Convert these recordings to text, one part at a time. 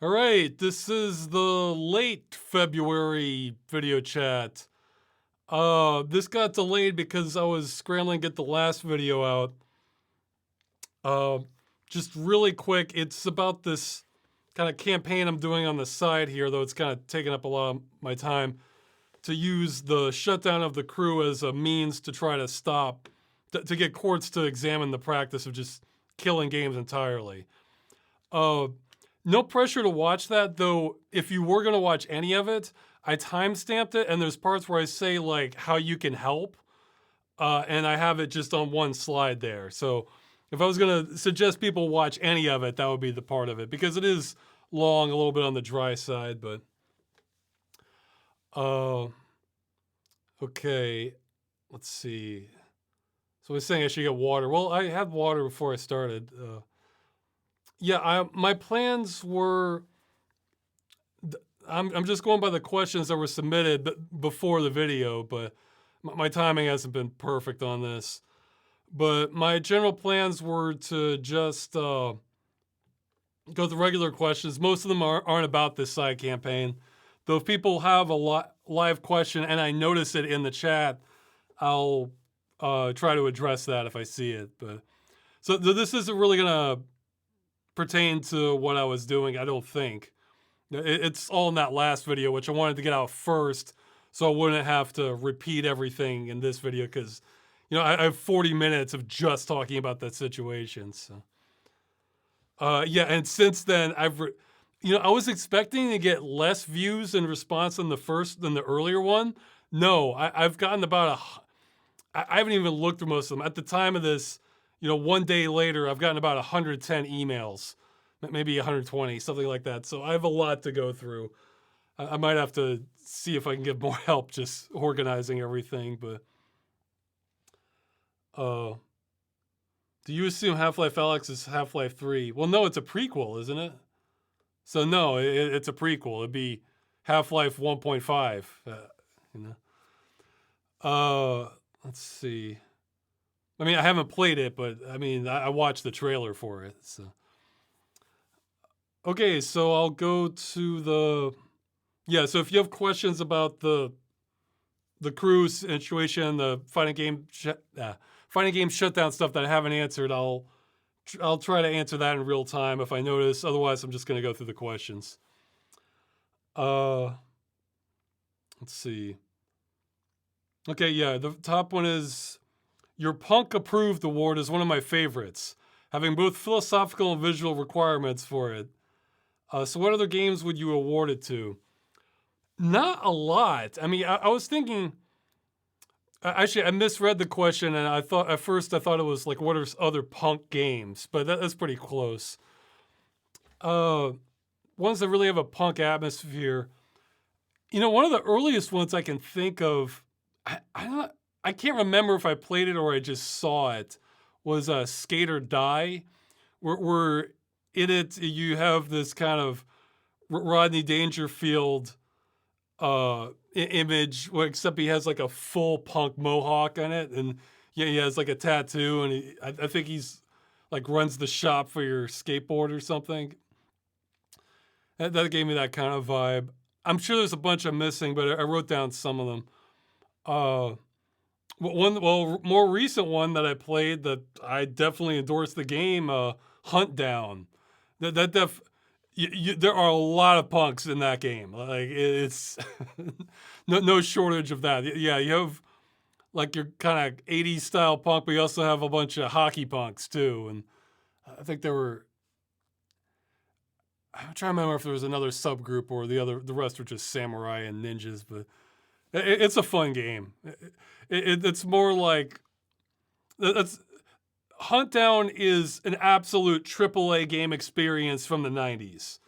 All right, this is the late February video chat. This got delayed because I was scrambling to get the last video out. Uh, just really quick, it's about this kind of campaign I'm doing on the side here, though it's kind of taking up a lot of my time, to use the shutdown of the crew as a means to try to stop, to get courts to examine the practice of just killing games entirely. Uh, no pressure to watch that, though. If you were gonna watch any of it, I timestamped it, and there's parts where I say like how you can help, and I have it just on one slide there. So if I was gonna suggest people watch any of it, that would be the part of it because it is long, a little bit on the dry side. But uh, okay, let's see. So I was saying I should get water. Well, I had water before I started. Yeah, my plans were. I'm just going by the questions that were submitted before the video, but my timing hasn't been perfect on this. But my general plans were to just go through regular questions. Most of them aren't about this side campaign. Though if people have a live question and I notice it in the chat, I'll try to address that if I see it. But so this isn't really gonna pertain to what I was doing, I don't think. It's all in that last video, which I wanted to get out first, so I wouldn't have to repeat everything in this video because, I have 40 minutes of just talking about that situation. So, yeah, and since then I was expecting to get less views and response than the earlier one. No, I've gotten about I haven't even looked through most of them at the time of this. One day later, I've gotten about 110 emails, maybe 120, something like that. So I have a lot to go through. I might have to see if I can get more help just organizing everything. But do you assume Half-Life Alyx is Half-Life 3? Well, no, it's a prequel, isn't it? So no, it's a prequel. It'd be Half-Life 1.5. You know. Let's see. I mean, I haven't played it, but I mean, I watched the trailer for it. So. Okay, so I'll go to the. Yeah, so if you have questions about the crew situation, the fighting game shutdown stuff that I haven't answered, I'll try to answer that in real time if I notice. Otherwise, I'm just going to go through the questions. Let's see. Okay, yeah, the top one is your Punk Approved Award is one of my favorites, having both philosophical and visual requirements for it. So what other games would you award it to? Not a lot. I mean, I was thinking. Actually, I misread the question, and at first I thought it was like, what are other punk games? But that's pretty close. Ones that really have a punk atmosphere. One of the earliest ones I can think of, I can't remember if I played it or I just saw it, was Skate or Die, where in it you have this kind of Rodney Dangerfield image, except he has like a full punk mohawk on it, and yeah, he has like a tattoo, and I think he's like runs the shop for your skateboard or something. That gave me that kind of vibe. I'm sure there's a bunch I'm missing, but I wrote down some of them. More recent one that I played that I definitely endorsed the game, Hunt Down. There are a lot of punks in that game. Like it's no shortage of that. Yeah, you have like your kind of 80s style punk, but you also have a bunch of hockey punks too. And I think there were. I'm trying to remember if there was another subgroup or the rest were just samurai and ninjas. But it's a fun game. It's more like that's Hunt Down is an absolute AAA game experience from the 90s.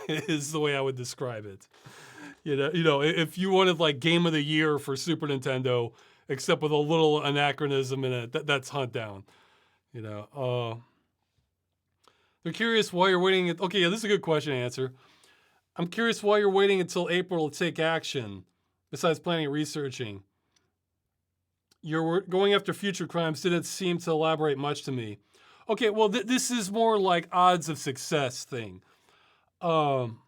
Is the way I would describe it. If you wanted like game of the year for Super Nintendo, except with a little anachronism in it, that's Hunt Down. They're curious why you're waiting. Okay, yeah, this is a good question to answer. I'm curious why you're waiting until April to take action, besides planning and researching. You're going after future crimes didn't seem to elaborate much to me. Okay, well, this is more like odds of success thing. Um,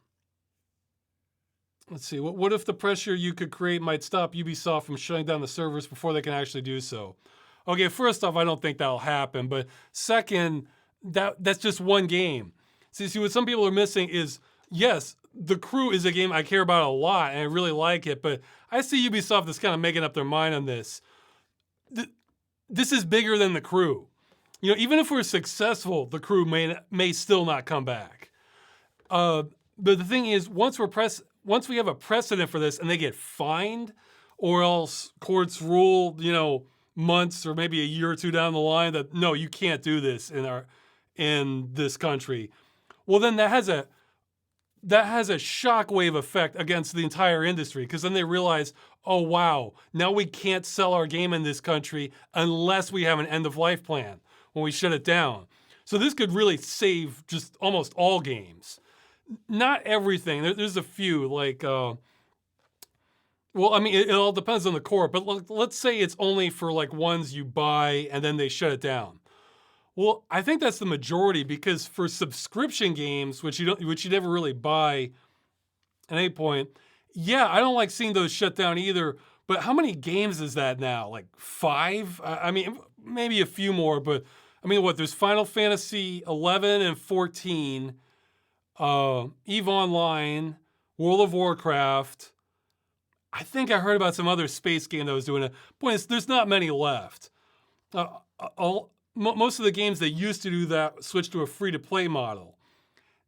let's see. What if the pressure you could create might stop Ubisoft from shutting down the servers before they can actually do so? Okay, first off, I don't think that'll happen. But second, that's just one game. See, what some people are missing is, yes, The Crew is a game I care about a lot and I really like it, but I see Ubisoft is kind of making up their mind on this. This is bigger than The Crew. You know, even if we're successful, The Crew may still not come back. But the thing is, once we have a precedent for this and they get fined, or else courts rule, you know, months or maybe a year or two down the line that no, you can't do this in this country. Well, then that has a shockwave effect against the entire industry, because then they realize, oh wow, now we can't sell our game in this country unless we have an end of life plan when we shut it down. So this could really save just almost all games. Not everything. There's a few, like, well, I mean, it all depends on the court, but let's say it's only for like ones you buy and then they shut it down. Well, I think that's the majority, because for subscription games, which you never really buy at any point, yeah, I don't like seeing those shut down either. But how many games is that now? Like 5? I mean, maybe a few more, but I mean, what? There's Final Fantasy 11 and 14, EVE Online, World of Warcraft. I think I heard about some other space game that was doing it. Point is, there's not many left. Most of the games that used to do that switched to a free-to-play model.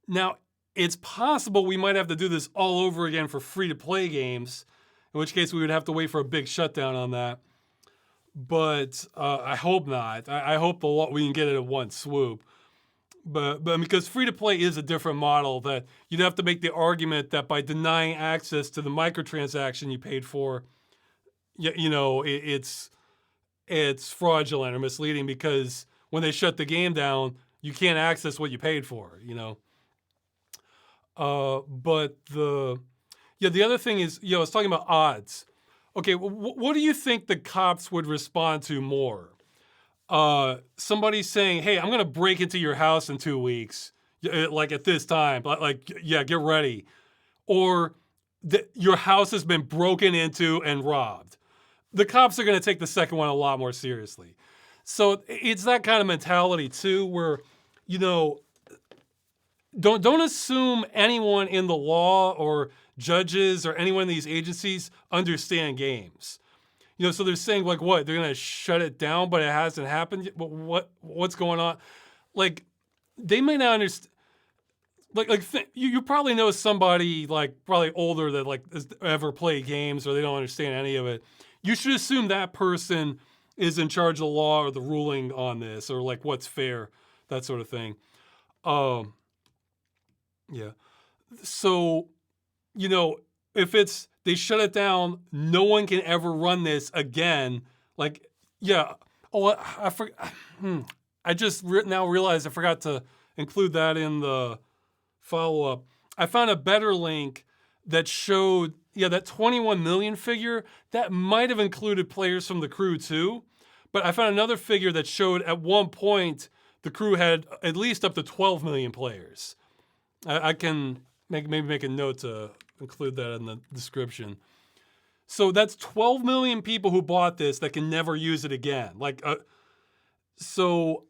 Now, it's possible we might have to do this all over again for free-to-play games, in which case we would have to wait for a big shutdown on that. But I hope not. I hope we can get it in one swoop. But because free-to-play is a different model, that you'd have to make the argument that by denying access to the microtransaction you paid for, you know, it's fraudulent or misleading, because when they shut the game down, you can't access what you paid for, you know. But the other thing is, you know, I was talking about odds. Okay, what do you think the cops would respond to more? Somebody saying, hey, I'm going to break into your house in 2 weeks, like at this time, like, yeah, get ready. Or your house has been broken into and robbed. The cops are going to take the second one a lot more seriously. So it's that kind of mentality too, where, you know, don't assume anyone in the law or judges or anyone in these agencies understand games. You know, so they're saying, like, what? They're going to shut it down, but it hasn't happened yet? What's going on? Like, they may not understand. You probably know somebody, like, probably older, that, like, has ever played games, or they don't understand any of it. You should assume that person is in charge of the law or the ruling on this, or like what's fair, that sort of thing. Yeah. So, you know, if they shut it down, no one can ever run this again. Like, yeah. Oh, I forgot. I just now realized I forgot to include that in the follow-up. I found a better link that showed, yeah, that 21 million figure, that might have included players from The Crew too. But I found another figure that showed at one point The Crew had at least up to 12 million players. I can maybe make a note to include that in the description. So that's 12 million people who bought this that can never use it again. Like, so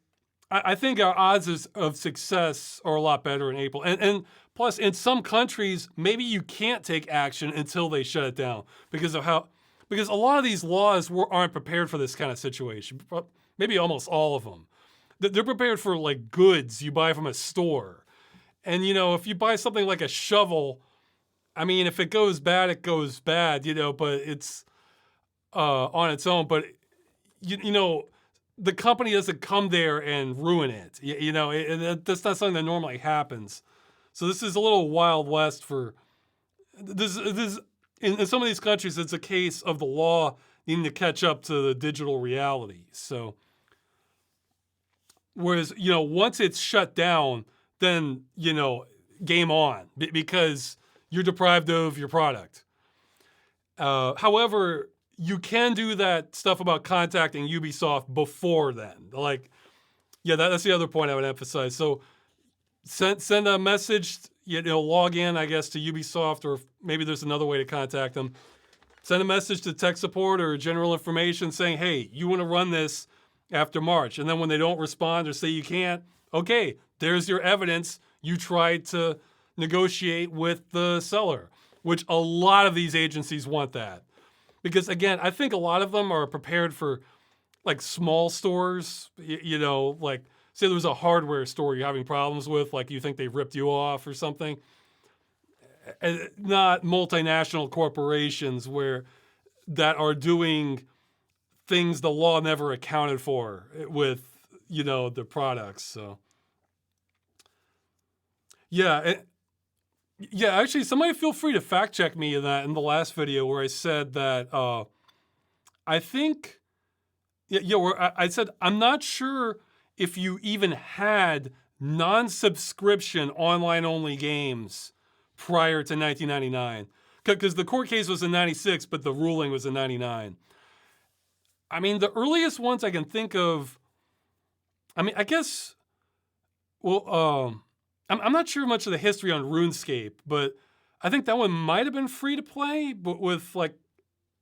I think our odds of success are a lot better in April. And plus, in some countries, maybe you can't take action until they shut it down because a lot of these laws aren't prepared for this kind of situation. Maybe almost all of them. They're prepared for, like, goods you buy from a store. And, you know, if you buy something like a shovel, I mean, if it goes bad, it goes bad, you know, but it's on its own. But, you know, the company doesn't come there and ruin it. You know, that's not something that normally happens. So this is a little Wild West for this. In some of these countries, it's a case of the law needing to catch up to the digital reality. So, whereas, you know, once it's shut down, then, you know, game on, because you're deprived of your product. However, you can do that stuff about contacting Ubisoft before then. Like, yeah, that's the other point I would emphasize. So send a message, log in, I guess, to Ubisoft, or maybe there's another way to contact them. Send a message to tech support or general information saying, hey, you want to run this after March. And then when they don't respond or say you can't, okay, there's your evidence. You tried to negotiate with the seller, which a lot of these agencies want that. Because again, I think a lot of them are prepared for like small stores, like say there was a hardware store you're having problems with, like you think they ripped you off or something. Not multinational corporations that are doing things the law never accounted for with, the products. So yeah. Yeah, actually, somebody feel free to fact check me in the last video where I said that I think, where I said I'm not sure if you even had non-subscription online-only games prior to 1999, because the court case was in 96, but the ruling was in 99. I mean, the earliest ones I can think of, I mean, I guess, well, I'm not sure much of the history on RuneScape, but I think that one might have been free to play, but with like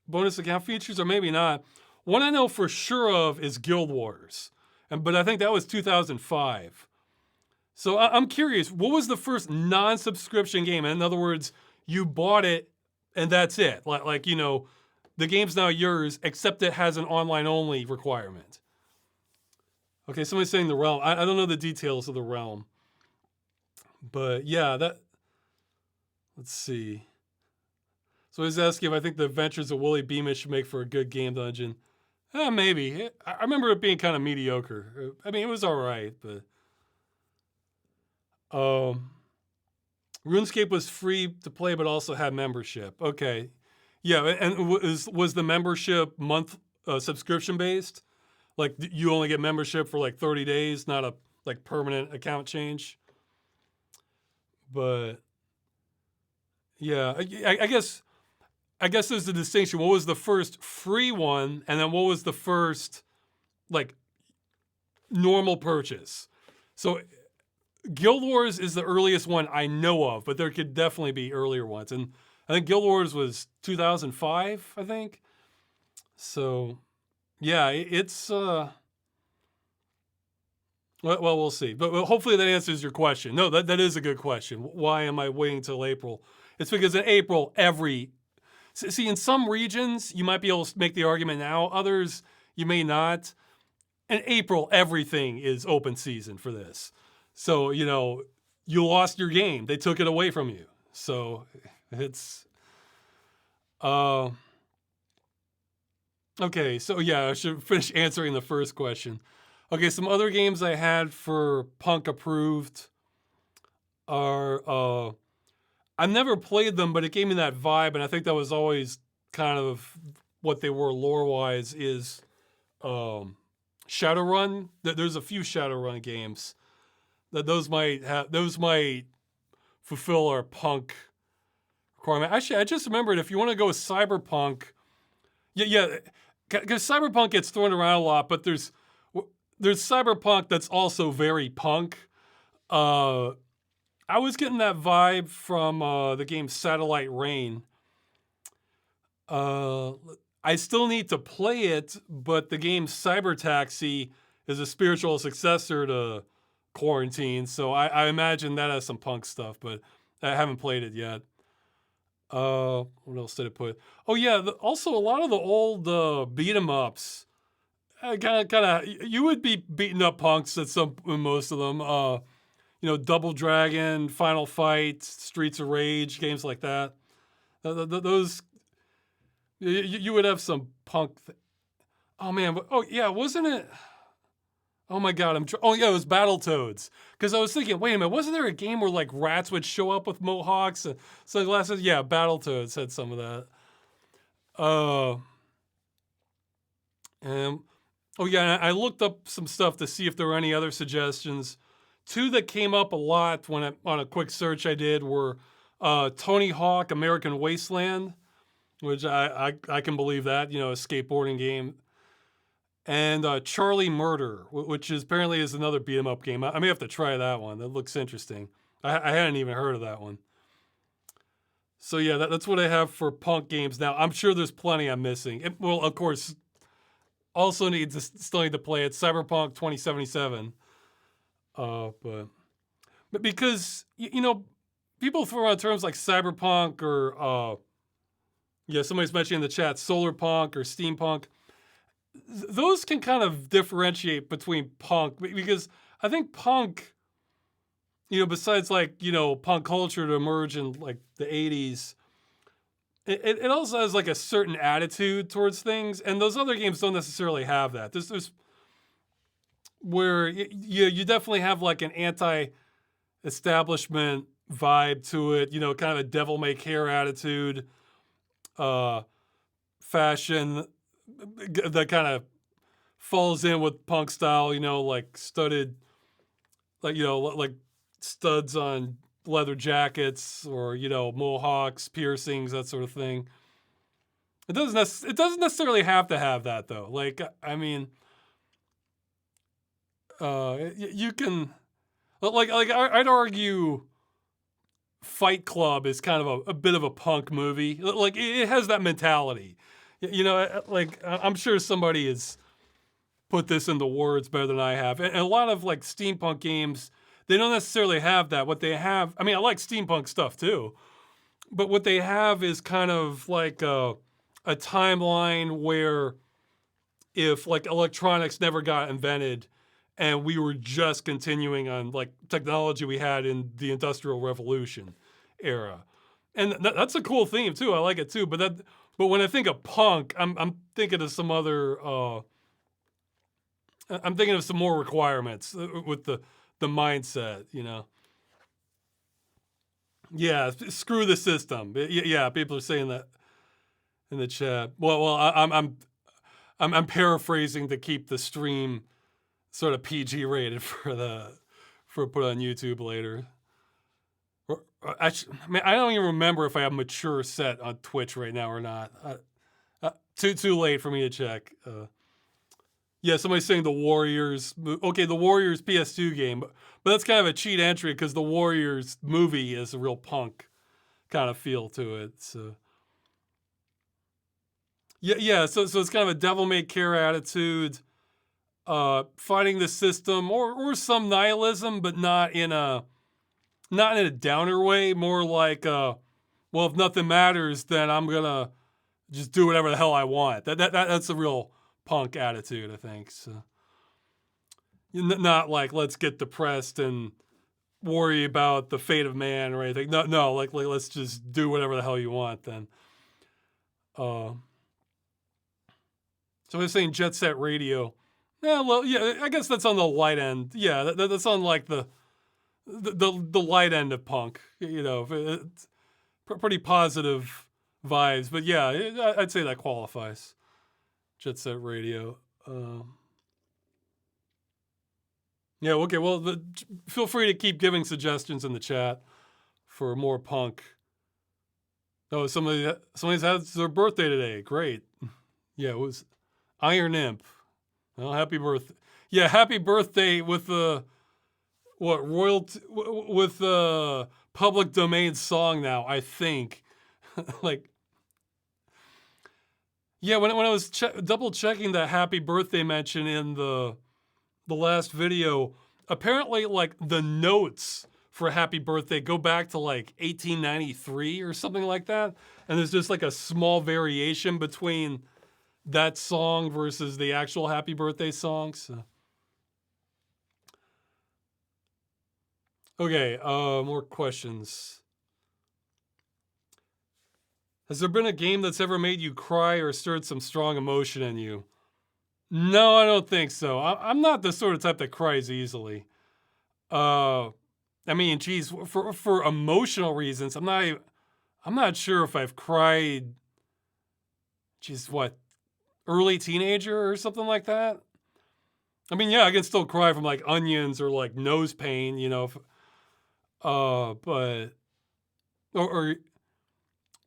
bonus account features, or maybe not. One I know for sure of is Guild Wars, but I think that was 2005. So I'm curious, what was the first non-subscription game? In other words, you bought it and that's it. Like the game's now yours, except it has an online-only requirement. Okay, somebody's saying The Realm. I don't know the details of The Realm. But yeah, let's see. So he's asking if I think the Adventures of Willie Beamish should make for a good game dungeon. Maybe. I remember it being kind of mediocre. I mean, it was all right, but RuneScape was free to play, but also had membership. Okay, yeah, and was the membership month subscription based? Like you only get membership for like 30 days, not a like permanent account change. But yeah, I guess there's a distinction. What was the first free one, and then what was the first like normal purchase? So Guild Wars is the earliest one I know of, but there could definitely be earlier ones. And I think Guild Wars was 2005, I think. So yeah, it's well, we'll see. But hopefully that answers your question. No, that is a good question. Why am I waiting till April? It's because in April, see, in some regions, you might be able to make the argument now. Others, you may not. In April, everything is open season for this. So, you lost your game. They took it away from you. So it's... okay, so yeah, I should finish answering the first question. Okay, some other games I had for Punk approved are... I've never played them, but it gave me that vibe, and I think that was always kind of what they were lore-wise, is Shadowrun. There's a few Shadowrun games that those might fulfill our Punk requirement. Actually, I just remembered, if you want to go with Cyberpunk, yeah, because Cyberpunk gets thrown around a lot, but there's Cyberpunk that's also very Punk. I was getting that vibe from the game Satellite Rain. I still need to play it, but the game Cyber Taxi is a spiritual successor to Quarantine, so I imagine that has some Punk stuff, but I haven't played it yet. What else did it put? Oh yeah, also a lot of the old beat 'em ups. Kind of, you would be beating up punks at most of them. Double Dragon, Final Fight, Streets of Rage, games like that. Those, you would have some punk. Oh man, oh yeah, wasn't it? Oh my god, oh yeah, it was Battletoads. Because I was thinking, wait a minute, wasn't there a game where like rats would show up with mohawks and sunglasses? Yeah, Battletoads had some of that. And oh yeah, I looked up some stuff to see if there were any other suggestions. Two that came up a lot on a quick search I did were Tony Hawk American Wasteland, which I can believe that, a skateboarding game. And Charlie Murder, which apparently is another beat 'em up game. I may have to try that one. That looks interesting. I hadn't even heard of that one. So yeah, that's what I have for punk games now. I'm sure there's plenty I'm missing. Well, of course, still need to play it. Cyberpunk 2077. But because people throw around terms like cyberpunk or yeah, somebody's mentioning in the chat solar punk or steampunk. Those can kind of differentiate between punk because I think punk, besides like punk culture to emerge in like the 80s, it also has like a certain attitude towards things, and those other games don't necessarily have that. There's where you definitely have like an anti-establishment vibe to it, kind of a devil may care attitude, fashion that kind of falls in with punk style, like studded, like studs on leather jackets or, mohawks, piercings, that sort of thing. It doesn't necessarily have to have that though. Like, I mean, you can, like I'd argue Fight Club is kind of a bit of a punk movie. Like it has that mentality. Like I'm sure somebody has put this into words better than I have. And a lot of like steampunk games, they don't necessarily have that. What they have, I mean, I like steampunk stuff too, but what they have is kind of like a timeline where if like electronics never got invented and we were just continuing on like technology we had in the Industrial Revolution era. And that's a cool theme too. I like it too. But when I think of punk, I'm thinking of some other I'm thinking of some more requirements with the mindset, Yeah, screw the system. Yeah, people are saying that in the chat. Well, I'm paraphrasing to keep the stream sort of PG rated for put on YouTube later. I mean, I don't even remember if I have mature set on Twitch right now or not. Too late for me to check. Yeah, somebody's saying the Warriors. Okay, the Warriors PS2 game, but that's kind of a cheat entry because the Warriors movie is a real punk kind of feel to it. So yeah. So it's kind of a devil may care attitude, fighting the system or some nihilism, but not in a downer way. More like, well, if nothing matters, then I'm gonna just do whatever the hell I want. That's a real punk attitude, I think. So, not like let's get depressed and worry about the fate of man or anything. No, like let's just do whatever the hell you want then. So I'm saying Jet Set Radio. Yeah, well, yeah, I guess that's on the light end. Yeah, that's on like the light end of punk. It's pretty positive vibes. But yeah, I'd say that qualifies. Jet Set Radio. Yeah, okay. Well, feel free to keep giving suggestions in the chat for more punk. Oh, somebody's had their birthday today. Great. Yeah, it was Iron Imp. Well, happy birthday. Yeah, happy birthday with the royalty with the public domain song now, I think. Like, yeah, when I was double checking that happy birthday mention in the last video, apparently like the notes for happy birthday go back to like 1893 or something like that. And there's just like a small variation between that song versus the actual happy birthday song. So. Okay, more questions. Has there been a game that's ever made you cry or stirred some strong emotion in you? No, I don't think so. I'm not the sort of type that cries easily. I mean, geez, for emotional reasons, I'm not sure if I've cried. Geez, what, early teenager or something like that? I mean, yeah, I can still cry from like onions or like nose pain, but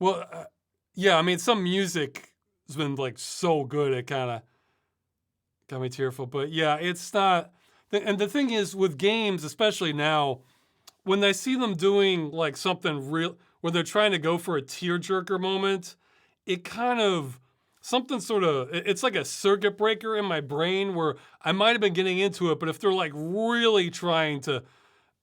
well, yeah, I mean, some music has been like so good it kind of got me tearful. But yeah, it's not. And the thing is, with games, especially now, when I see them doing like something real, where they're trying to go for a tearjerker moment, it kind of something sort of it's like a circuit breaker in my brain where I might have been getting into it, but if they're like really trying to,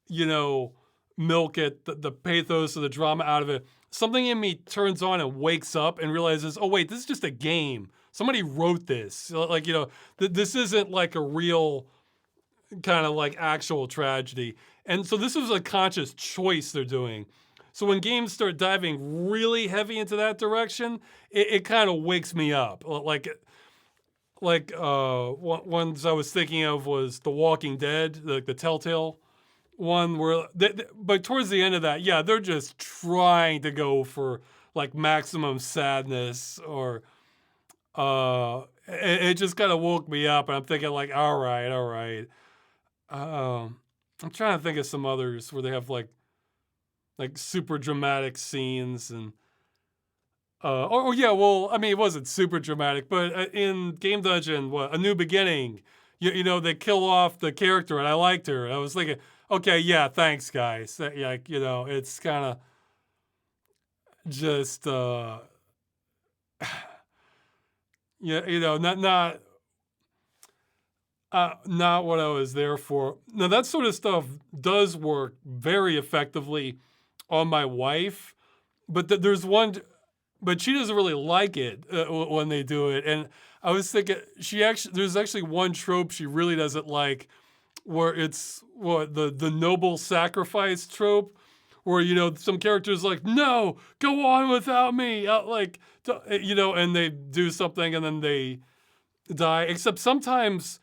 you know, milk it, the pathos or the drama out of it, something in me turns on and wakes up and realizes, oh wait, this is just a game. Somebody wrote this. Like, you know, this isn't like a real kind of like actual tragedy. And so this was a conscious choice they're doing. So when games start diving really heavy into that direction, it kind of wakes me up. Ones I was thinking of was The Walking Dead, like the Telltale one where but towards the end of that, yeah, they're just trying to go for like maximum sadness or it just kind of woke me up and I'm thinking like, all right. I'm trying to think of some others where they have like super dramatic scenes and oh yeah, well, I mean, it wasn't super dramatic, but in Game Dungeon, what, A New Beginning, you know, they kill off the character, and I liked her. I was thinking, okay, yeah, thanks, guys. Yeah, you know, it's kind of just, yeah, you know, not what I was there for. Now that sort of stuff does work very effectively on my wife, but there's one, but she doesn't really like it when they do it. And I was thinking, there's actually one trope she really doesn't like, where it's what the noble sacrifice trope, where you know some characters like, no, go on without me, you know, and they do something and then they die. Except sometimes,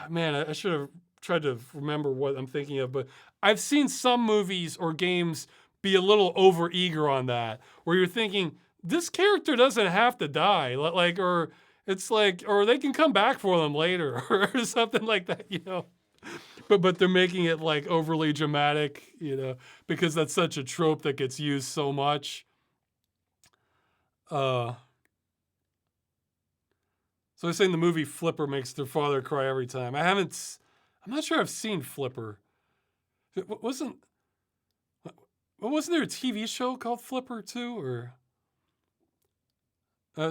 man, I should have tried to remember what I'm thinking of, but I've seen some movies or games be a little over eager on that, where you're thinking this character doesn't have to die, like, or it's like, or they can come back for them later, or something like that, you know. But they're making it like overly dramatic, you know, because that's such a trope that gets used so much. Uh, so I was saying the movie Flipper makes their father cry every time. I'm not sure I've seen Flipper. Wasn't there a TV show called Flipper too, or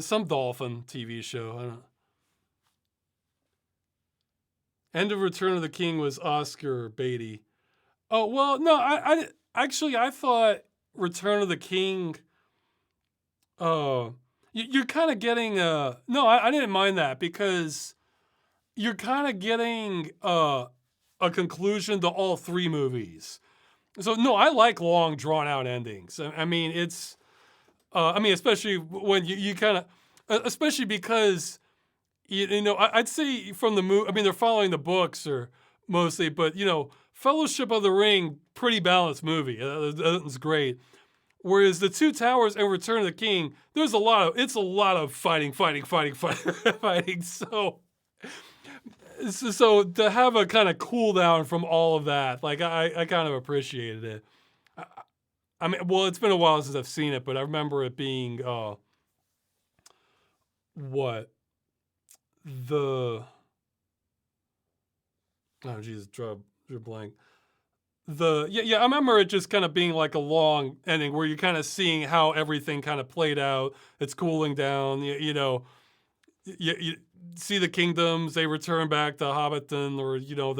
some dolphin TV show? I don't know. End of Return of the King was Oscar Beatty. Oh well, no, I actually I thought Return of the King. Uh, you're kind of getting no, I didn't mind that because you're kind of getting a conclusion to all three movies. So no, I like long drawn out endings. I mean, it's I mean, especially when you kind of, especially because you know, I'd say from the movie. I mean, they're following the books or mostly, but you know, Fellowship of the Ring, pretty balanced movie. It's great. Whereas the Two Towers and Return of the King, it's a lot of fighting, fighting. So to have a kind of cool down from all of that, like I kind of appreciated it. I, I mean, well, it's been a while since I've seen it, but I remember it being what the oh Jesus, drew blank. I remember it just kind of being like a long ending where you're kind of seeing how everything kind of played out. It's cooling down, you know. You see the kingdoms, they return back to Hobbiton, or you know,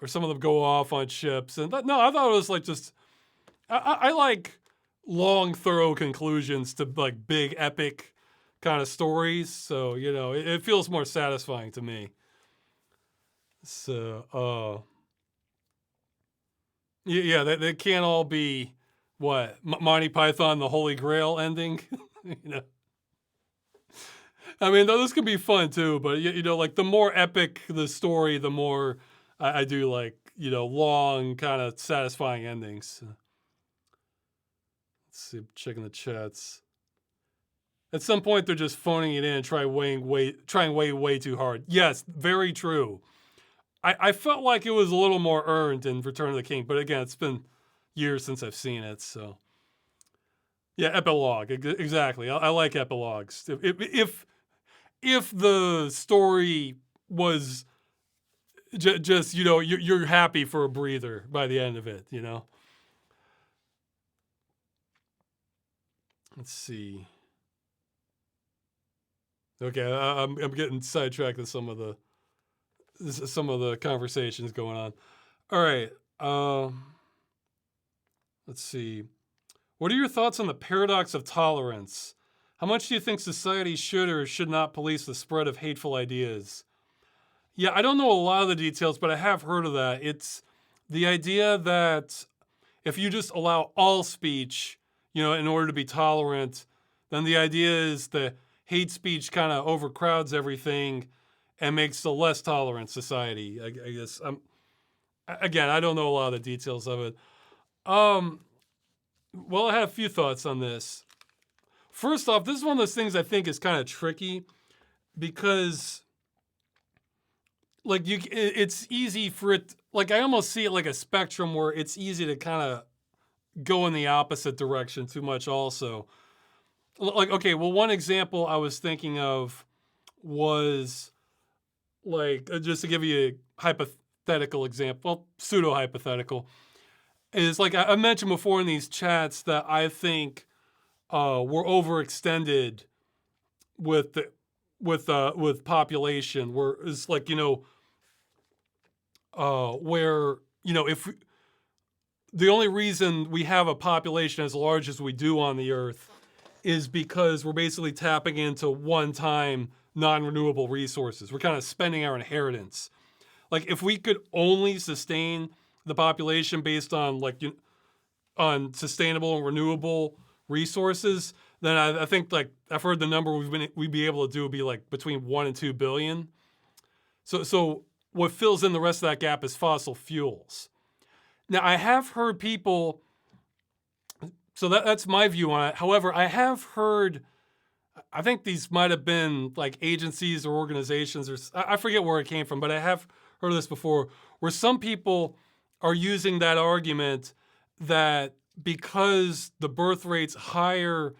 or some of them go off on ships. And no, I thought it was like just I like long, thorough conclusions to like big, epic kind of stories. So you know, it feels more satisfying to me. So yeah, they can't all be what Monty Python the Holy Grail ending. You know, I mean those can be fun too, but you know, like the more epic the story, the more I do like, you know, long kind of satisfying endings. Let's see, checking the chats. At some point, they're just phoning it in and trying way too hard. Yes, very true. I felt like it was a little more earned in Return of the King, but again, it's been years since I've seen it, so yeah, epilogue exactly. I like epilogues. If the story was just, you know, you're happy for a breather by the end of it, you know? Let's see. Okay, I'm getting sidetracked with some of the conversations going on. All right. Let's see. What are your thoughts on the paradox of tolerance? How much do you think society should or should not police the spread of hateful ideas? Yeah, I don't know a lot of the details, but I have heard of that. It's the idea that if you just allow all speech, you know, in order to be tolerant, then the idea is the hate speech kind of overcrowds everything and makes a less tolerant society. I guess again, I don't know a lot of the details of it. Um, well, I have a few thoughts on this. First off, this is one of those things I think is kind of tricky because, like, it's easy for it. Like, I almost see it like a spectrum where it's easy to kind of go in the opposite direction too much. Also, like, okay, well, one example I was thinking of was like, just to give you a hypothetical example, pseudo hypothetical, is like I mentioned before in these chats that I think we're overextended with the, with population. Where it's like, you know, where, you know, if the only reason we have a population as large as we do on the Earth is because we're basically tapping into one-time non-renewable resources. We're kind of spending our inheritance. Like, if we could only sustain the population based on like on sustainable and renewable resources, then I think, like, I've heard the number we'd be able to do would be like between 1 and 2 billion. So what fills in the rest of that gap is fossil fuels. Now, I have heard people, so that's my view on it. However, I have heard, I think these might have been like agencies or organizations, or I forget where it came from, but I have heard of this before, where some people are using that argument that because the birth rate's higher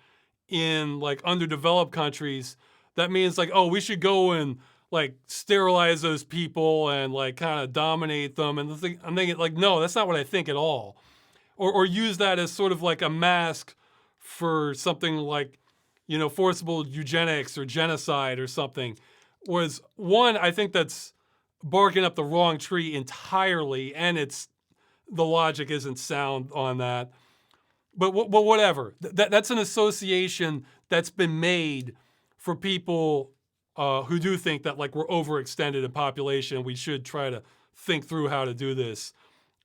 in like underdeveloped countries, that means like, oh, we should go and like sterilize those people and like kind of dominate them. And I'm thinking like, no, that's not what I think at all. Or use that as sort of like a mask for something like, you know, forcible eugenics or genocide or something. Was one, I think that's barking up the wrong tree entirely, and the logic isn't sound on that. But whatever. That's an association that's been made for people who do think that like we're overextended in population. We should try to think through how to do this.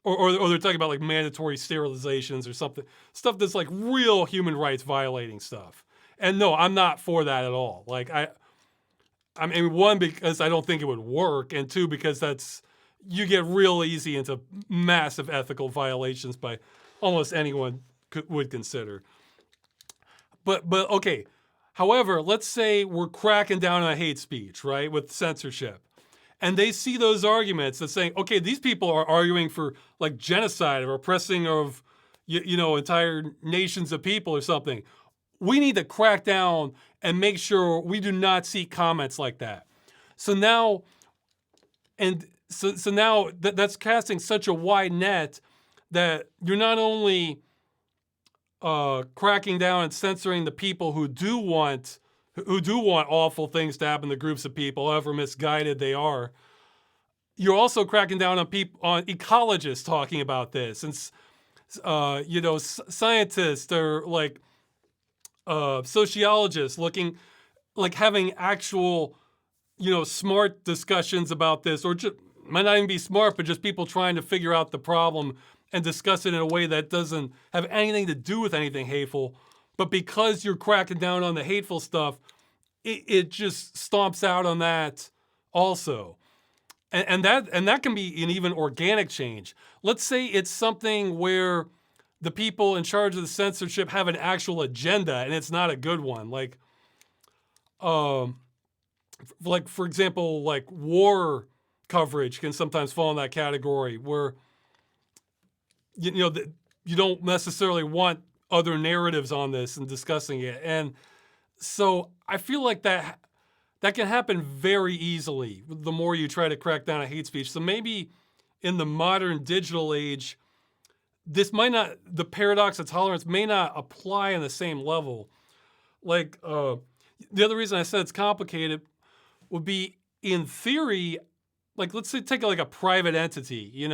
Or they're talking about like mandatory sterilizations or something. Stuff that's like real human rights violating stuff. And no, I'm not for that at all. Like I mean, one, because I don't think it would work, and two, because you get real easy into massive ethical violations by almost anyone would consider. But okay. However, let's say we're cracking down on hate speech, right, with censorship. And they see those arguments that saying, okay, these people are arguing for like genocide or oppressing of, you know, entire nations of people or something. We need to crack down and make sure we do not see comments like that. So now, that's casting such a wide net that you're not only cracking down and censoring the people who do want awful things to happen to groups of people, however misguided they are. You're also cracking down on ecologists talking about this, and you know, scientists or like sociologists looking, like having actual, you know, smart discussions about this, or just might not even be smart, but just people trying to figure out the problem and discuss it in a way that doesn't have anything to do with anything hateful. But because you're cracking down on the hateful stuff, it just stomps out on that also. And that can be an even organic change. Let's say it's something where the people in charge of the censorship have an actual agenda and it's not a good one. Like for example, like war coverage can sometimes fall in that category where you know you don't necessarily want other narratives on this and discussing it. And so I feel like that that can happen very easily the more you try to crack down on hate speech. So maybe in the modern digital age, this might not, the paradox of tolerance may not apply on the same level. Like, the other reason I said it's complicated would be, in theory, like, let's say take like a private entity,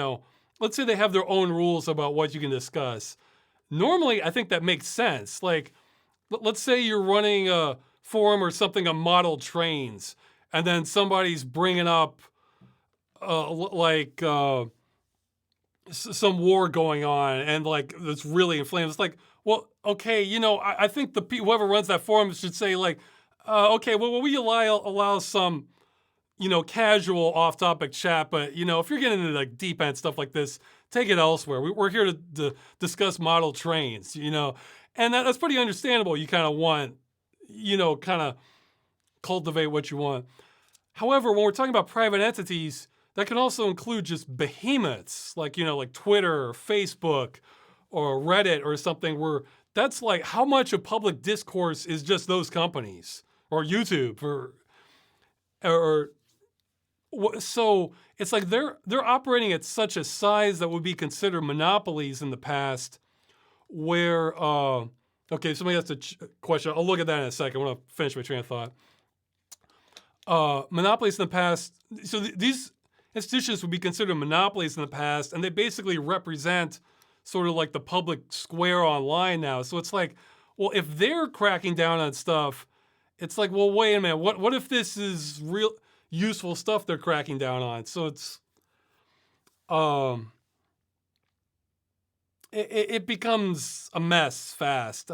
let's say they have their own rules about what you can discuss. Normally, I think that makes sense. Like, let's say you're running a forum or something on model trains, and then somebody's bringing up some war going on, and like it's really inflamed. It's like, well, okay, I think whoever runs that forum should say like, okay, well, we allow some, casual off-topic chat, but if you're getting into like deep end stuff like this, take it elsewhere. We're here to discuss model trains, and that's pretty understandable. You kind of want, kind of cultivate what you want. However, when we're talking about private entities, that can also include just behemoths like, like Twitter or Facebook or Reddit or something, where that's like how much of public discourse is just those companies, or YouTube or so it's like they're operating at such a size that would be considered monopolies in the past, where okay, somebody has a question. I'll look at that in a second. I want to finish my train of thought. Monopolies in the past, so these institutions would be considered monopolies in the past, and they basically represent sort of like the public square online now. So it's like, well, if they're cracking down on stuff, it's like, well, wait a minute, what if this is real useful stuff they're cracking down on? So it's it becomes a mess fast.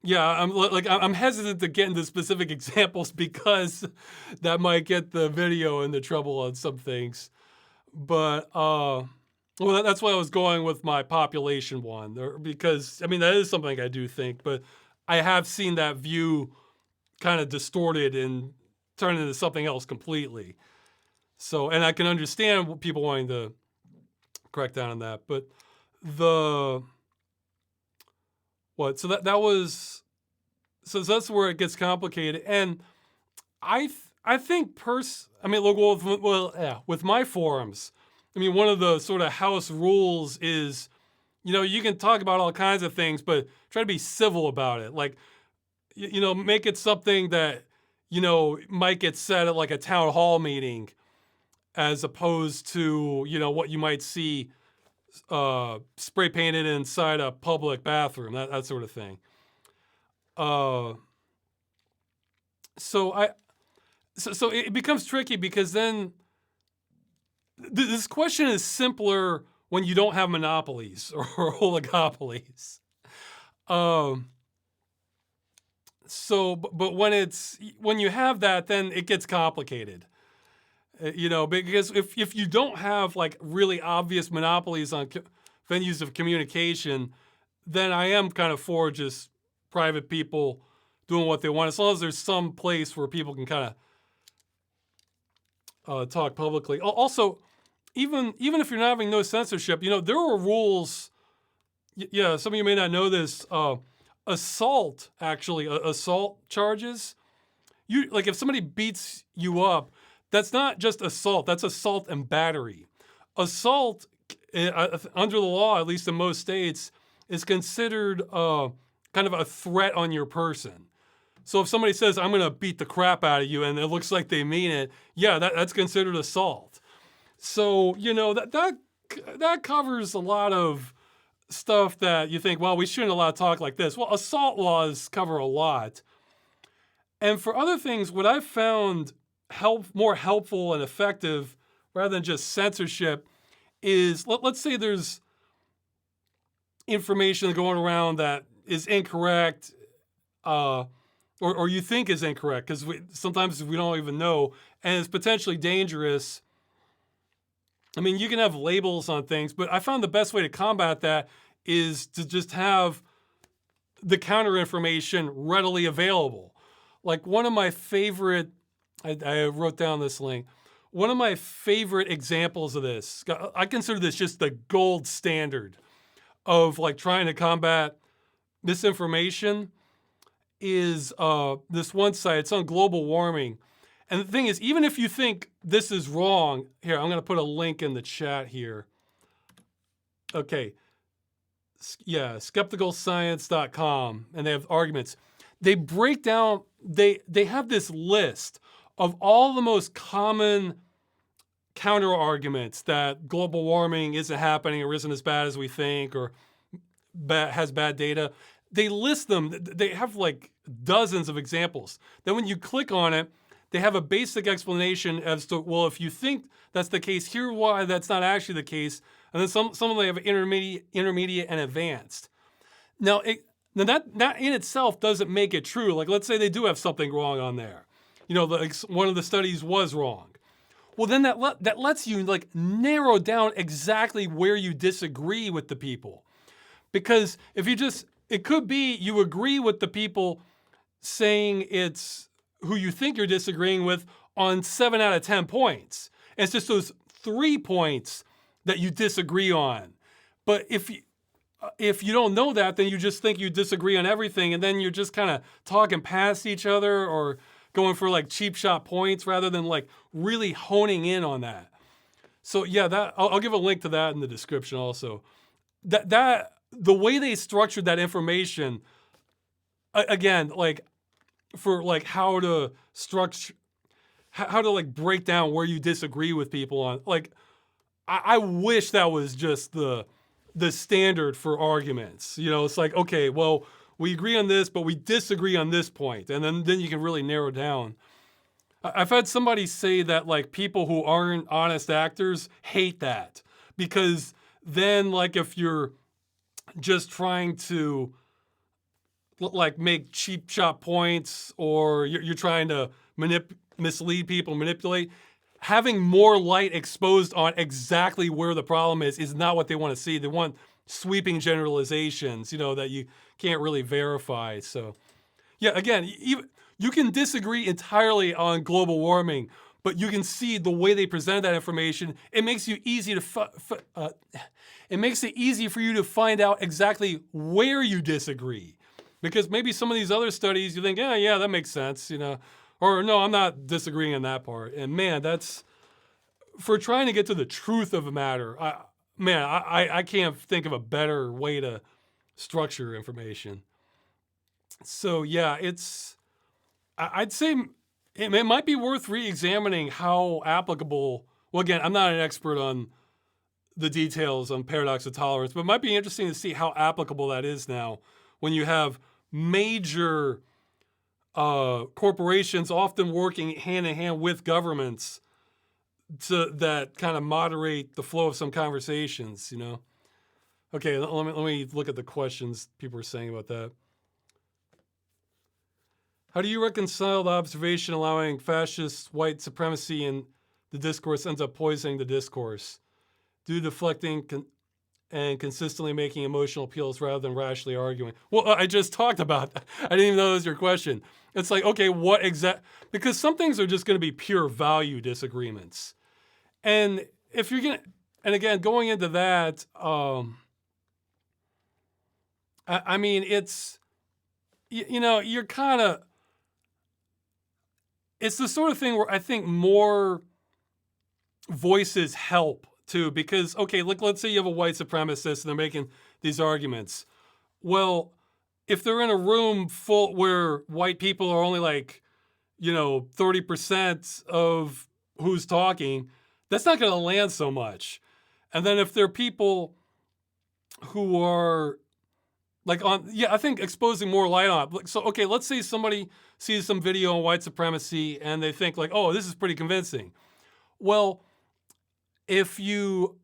Yeah, I'm hesitant to get into specific examples because that might get the video into trouble on some things. But well, that's why I was going with my population one, because I mean that is something I do think, but I have seen that view kind of distorted and turned into something else completely. So, and I can understand people wanting to crack down on that, but so that's where it gets complicated. And I think with my forums, I mean, one of the sort of house rules is, you can talk about all kinds of things, but try to be civil about it. Like, make it something that, might get said at like a town hall meeting, as opposed to, what you might see spray painted inside a public bathroom, that sort of thing. So it becomes tricky, because then this question is simpler when you don't have monopolies or oligopolies. But when you have that, then it gets complicated. Because if you don't have like really obvious monopolies on venues of communication, then I am kind of for just private people doing what they want, as long as there's some place where people can kind of talk publicly. Also, even if you're not having no censorship, there are rules. Yeah, some of you may not know this. Assault charges. Like if somebody beats you up, that's not just assault. That's assault and battery. Assault, under the law, at least in most states, is considered kind of a threat on your person. So if somebody says, I'm going to beat the crap out of you, and it looks like they mean it, yeah, that's considered assault. So, that covers a lot of stuff that you think, well, we shouldn't allow talk like this. Well, assault laws cover a lot. And for other things, what I've found more helpful and effective, rather than just censorship, is let's say there's information going around that is incorrect, or you think is incorrect, because sometimes we don't even know, and it's potentially dangerous. I mean, you can have labels on things, but I found the best way to combat that is to just have the counter information readily available. Like one of my favorite, I wrote down this link, one of my favorite examples of this, I consider this just the gold standard of like trying to combat misinformation, is this one site. It's on global warming. And the thing is, even if you think this is wrong, here, I'm going to put a link in the chat here. Okay. Yeah, skepticalscience.com, and they have arguments. They break down, they have this list of all the most common counter arguments that global warming isn't happening or isn't as bad as we think or has bad data. They list them. They have like dozens of examples. Then when you click on it, they have a basic explanation as to, well, if you think that's the case, here's why that's not actually the case. And then some of them have intermediate, and advanced. Now, that in itself doesn't make it true. Like, let's say they do have something wrong on there. You know, like one of the studies was wrong. Well, then that lets you like narrow down exactly where you disagree with the people. Because if you just, it could be you agree with the people saying it's who you think you're disagreeing with on 7 out of 10 points. And it's just those 3 points that you disagree on. But if you don't know that, then you just think you disagree on everything, and then you're just kind of talking past each other or going for like cheap shot points rather than like really honing in on that. So yeah, that I'll give a link to that in the description also. That the way they structured that information, again, like for like how to structure, how to like break down where you disagree with people on, like I wish that was just the standard for arguments. You know, it's like, okay, well, we agree on this, but we disagree on this point. And then you can really narrow down. I've had somebody say that like people who aren't honest actors hate that, because then like if you're just trying to like make cheap shot points, or you're trying to mislead people, manipulate, having more light exposed on exactly where the problem is not what they want to see. They want sweeping generalizations, you know, that you can't really verify. So yeah, again, you can disagree entirely on global warming, but you can see the way they present that information. It makes you easy to it makes it easy for you to find out exactly where you disagree, because maybe some of these other studies you think, yeah, that makes sense, you know, or no, I'm not disagreeing on that part. And man, that's for trying to get to the truth of a matter. I can't think of a better way to structure information. So yeah, I'd say it might be worth re-examining how applicable, well, again, I'm not an expert on the details on paradox of tolerance, but it might be interesting to see how applicable that is now when you have major corporations often working hand in hand with governments that kind of moderate the flow of some conversations, you know? Okay, let me look at the questions people are saying about that. How do you reconcile the observation allowing fascist white supremacy in the discourse ends up poisoning the discourse? Do deflecting and consistently making emotional appeals rather than rationally arguing? Well, I just talked about that. I didn't even know that was your question. It's like, okay, because some things are just going to be pure value disagreements. And if you're going to, and again, going into that, I mean, it's, you know, you're kind of, it's the sort of thing where I think more voices help too, because, okay, let's say you have a white supremacist and they're making these arguments. Well, if they're in a room full where white people are only like, you know, 30% of who's talking, that's not going to land so much. And then if there are people who are like I think exposing more light on it. So, okay, let's say somebody sees some video on white supremacy and they think like, oh, this is pretty convincing. Well, if you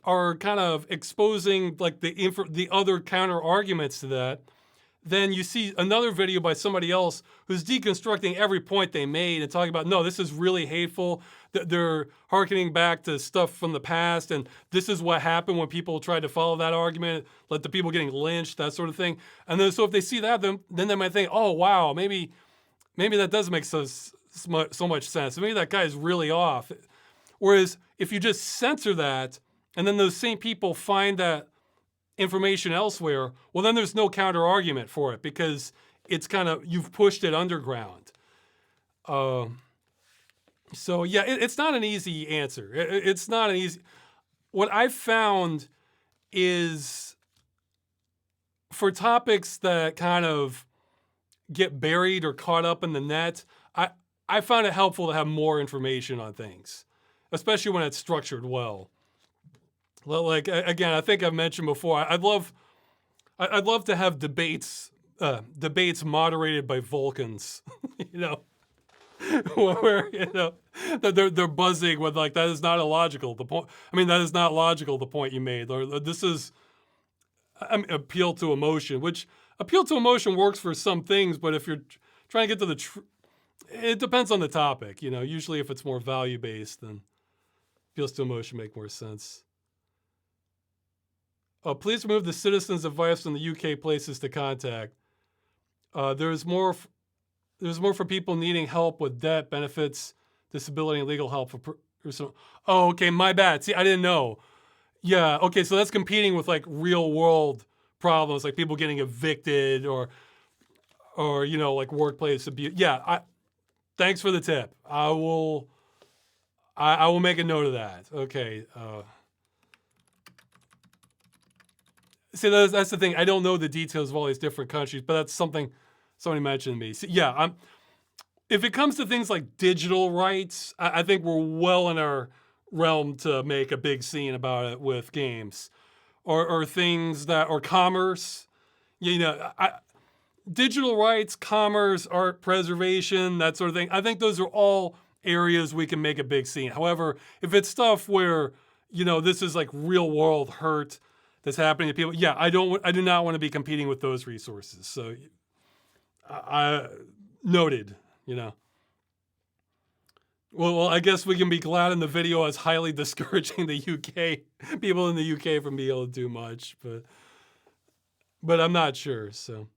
are kind of exposing like the other counter arguments to that, then you see another video by somebody else who's deconstructing every point they made and talking about, no, this is really hateful. They're hearkening back to stuff from the past, and this is what happened when people tried to follow that argument, like the people getting lynched, that sort of thing. And then so if they see that, then they might think, oh, wow, maybe that does make so much sense. Maybe that guy is really off. Whereas if you just censor that, and then those same people find that information elsewhere, well, then there's no counter argument for it, because it's kind of, you've pushed it underground. So yeah, it's not an easy answer. It's not an easy. What I've found is for topics that kind of get buried or caught up in the net, I find it helpful to have more information on things, especially when it's structured well. Like again, I think I've mentioned before, I'd love to have debates moderated by Vulcans, you know, where you know that they're buzzing with like that is not illogical. The point, I mean, that is not logical. The point you made, or this is, I mean, appeal to emotion, which appeal to emotion works for some things, but if you're trying to get to the it depends on the topic. You know, usually if it's more value based, then appeals to emotion make more sense. Please remove the citizens' advice on the UK places to contact. There's more for people needing help with debt, benefits, disability, and legal help for personal. Oh, okay, my bad. See, I didn't know. Yeah, okay, so that's competing with like real world problems, like people getting evicted or you know, like workplace abuse. Yeah, thanks for the tip. I will make a note of that. Okay. See, that's the thing. I don't know the details of all these different countries, but that's something somebody mentioned to me. See, yeah, if it comes to things like digital rights, I think we're well in our realm to make a big scene about it with games, or things that, or commerce. You know, digital rights, commerce, art preservation, that sort of thing. I think those are all areas we can make a big scene. However, if it's stuff where, you know, this is like real world hurt that's happening to people, yeah, I do not want to be competing with those resources. So, I noted, you know. Well, I guess we can be glad in the video I was highly discouraging the UK people in the UK from being able to do much, but I'm not sure. So,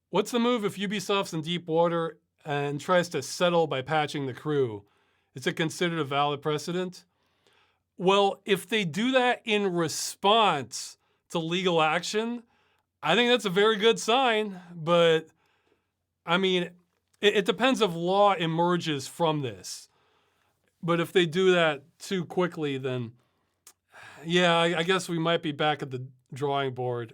what's the move if Ubisoft's in deep water and tries to settle by patching the crew? Is it considered a valid precedent? Well, if they do that in response to legal action, I think that's a very good sign. But I mean, it depends if law emerges from this. But if they do that too quickly, then yeah, I guess we might be back at the drawing board.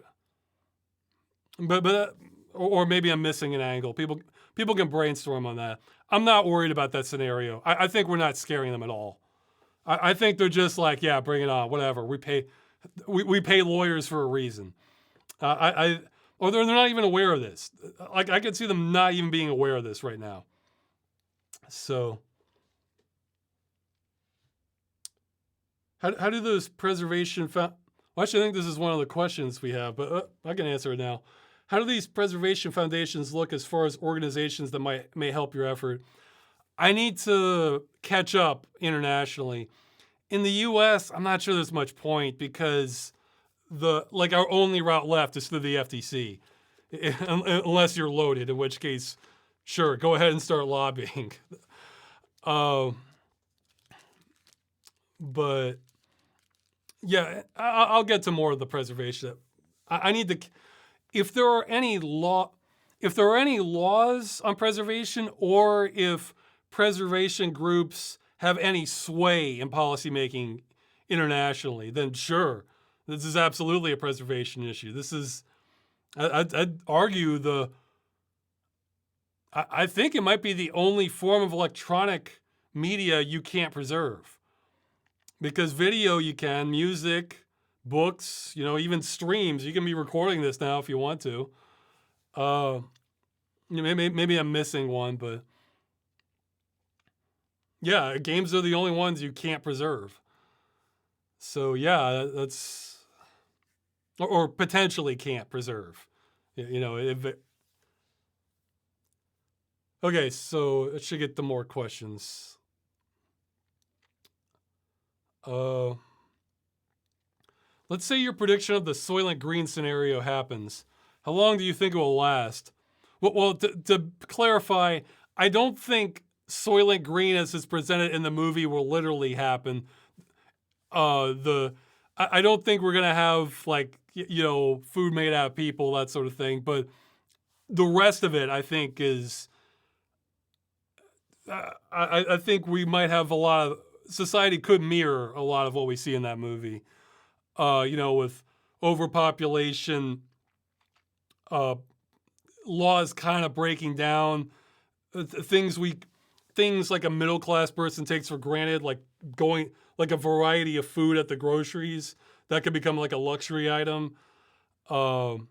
But or maybe I'm missing an angle. People can brainstorm on that. I'm not worried about that scenario. I think we're not scaring them at all. I think they're just like, yeah, bring it on, whatever. We pay lawyers for a reason. Or they're not even aware of this. Like I could see them not even being aware of this right now. So, how do those preservation well, actually, I think this is one of the questions we have, but I can answer it now. How do these preservation foundations look as far as organizations that may help your effort? I need to catch up internationally. In the US, I'm not sure there's much point because our only route left is through the FTC. Unless you're loaded, in which case, sure, go ahead and start lobbying. But yeah, I'll get to more of the preservation. I need to, if there are any laws on preservation, or if preservation groups have any sway in policymaking internationally, then sure, this is absolutely a preservation issue. This is, I'd argue I think it might be the only form of electronic media you can't preserve. Because video you can, music, books, you know, even streams. You can be recording this now if you want to. Maybe I'm missing one, but yeah, games are the only ones you can't preserve. So yeah, that's, or potentially can't preserve. You know, okay, so I should get to more questions. Let's say your prediction of the Soylent Green scenario happens. How long do you think it will last? Well, to clarify, I don't think Soylent Green as is presented in the movie will literally happen. I don't think we're gonna have like, you know, food made out of people, that sort of thing. But the rest of it, I think, is I think we might have a lot of society could mirror a lot of what we see in that movie. With overpopulation, uh, laws kind of breaking down, things like a middle class person takes for granted, like going like a variety of food at the groceries that could become like a luxury item. Um,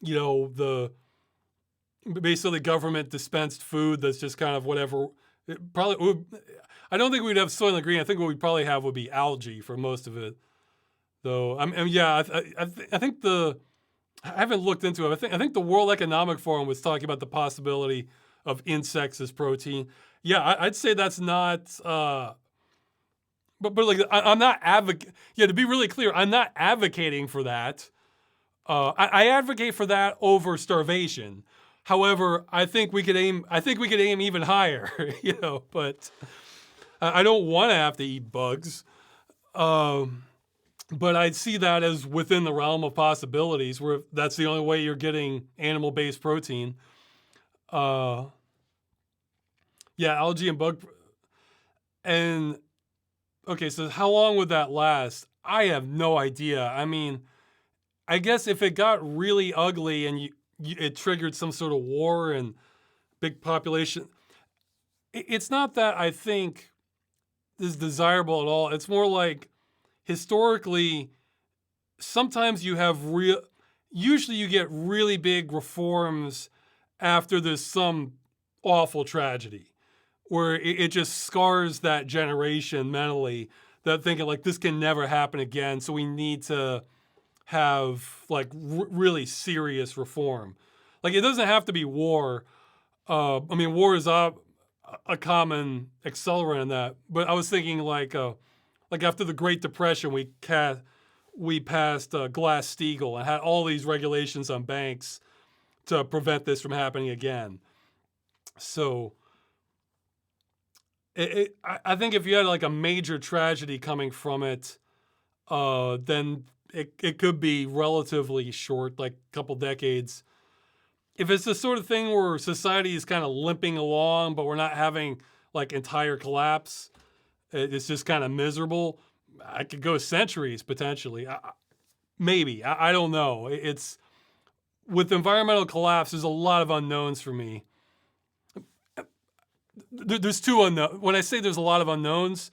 the basically government dispensed food that's just kind of whatever. It probably would, I don't think we'd have Soylent Green. I think what we'd probably have would be algae for most of it, though. Yeah, I think I haven't looked into it. I think the World Economic Forum was talking about the possibility of insects as protein. Yeah, I'd say that's not. But like I'm not advocate. Yeah, to be really clear, I'm not advocating for that. I advocate for that over starvation. However, I think we could aim. I think we could aim even higher. But I don't want to have to eat bugs. Um, but I see that as within the realm of possibilities, where that's the only way you're getting animal-based protein. Uh, yeah, algae and bug. And okay, so how long would that last? I have no idea. I mean, I guess if it got really ugly and it triggered some sort of war and big population, it's not that I think this is desirable at all. It's more like historically, sometimes usually you get really big reforms after there's some awful tragedy where it just scars that generation mentally, that thinking like this can never happen again. So we need to have like really serious reform. Like it doesn't have to be war. War is a common accelerant in that. But I was thinking like after the Great Depression, we passed Glass-Steagall and had all these regulations on banks to prevent this from happening again. So I think if you had like a major tragedy coming from it, then it could be relatively short, like a couple decades. If it's the sort of thing where society is kind of limping along, but we're not having like entire collapse, it's just kind of miserable, I could go centuries potentially. Maybe. I don't know. It's with environmental collapse, there's a lot of unknowns for me. There's two unknowns. When I say there's a lot of unknowns,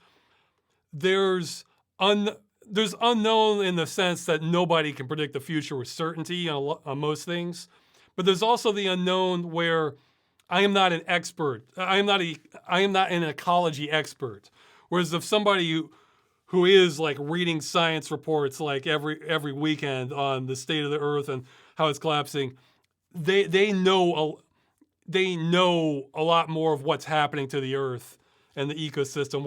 there's unknown in the sense that nobody can predict the future with certainty on most things. But there's also the unknown where I am not an expert. I am not an ecology expert. Whereas if somebody who is like reading science reports like every weekend on the state of the earth and how it's collapsing, they know a lot more of what's happening to the earth and the ecosystem,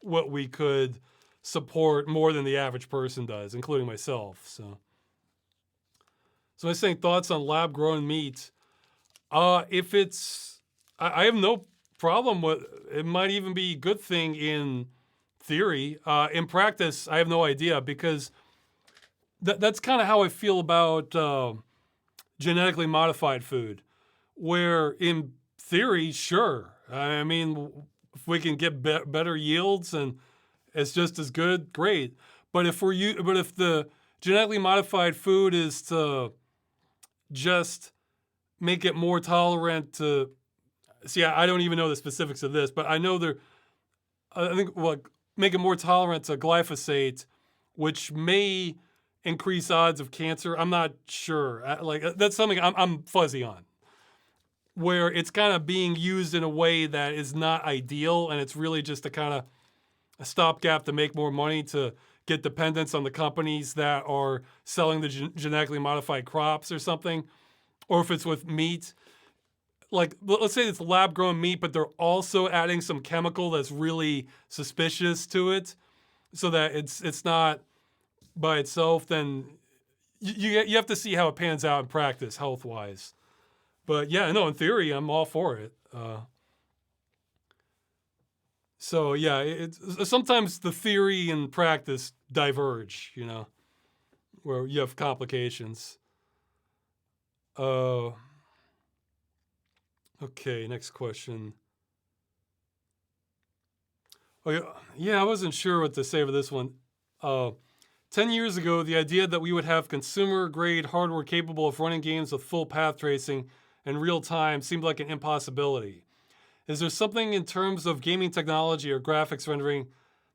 what we could support more than the average person does, including myself. So I was saying thoughts on lab grown meat. If it's, I have no problem with it. Might even be a good thing in theory. In practice, I have no idea because that's kind of how I feel about genetically modified food. Where in theory, sure. I mean, if we can get better yields and it's just as good, great. But if the genetically modified food is to just make it more tolerant to, see, I don't even know the specifics of this, but I know I think make it more tolerant to glyphosate, which may increase odds of cancer. I'm not sure. That's something I'm fuzzy on. Where it's kind of being used in a way that is not ideal, and it's really just a kind of a stopgap to make more money to get dependence on the companies that are selling the genetically modified crops or something. Or if it's with meat, like let's say it's lab grown meat, but they're also adding some chemical that's really suspicious to it, so that it's not by itself. Then you have to see how it pans out in practice, health wise. But yeah, no, in theory, I'm all for it. So yeah, it's sometimes the theory and practice diverge, where you have complications. Uh, okay, next question. Oh yeah, yeah. I wasn't sure what to say for this one. Uh, 10 years ago, the idea that we would have consumer-grade hardware capable of running games with full path tracing in real time seemed like an impossibility. Is there something in terms of gaming technology or graphics rendering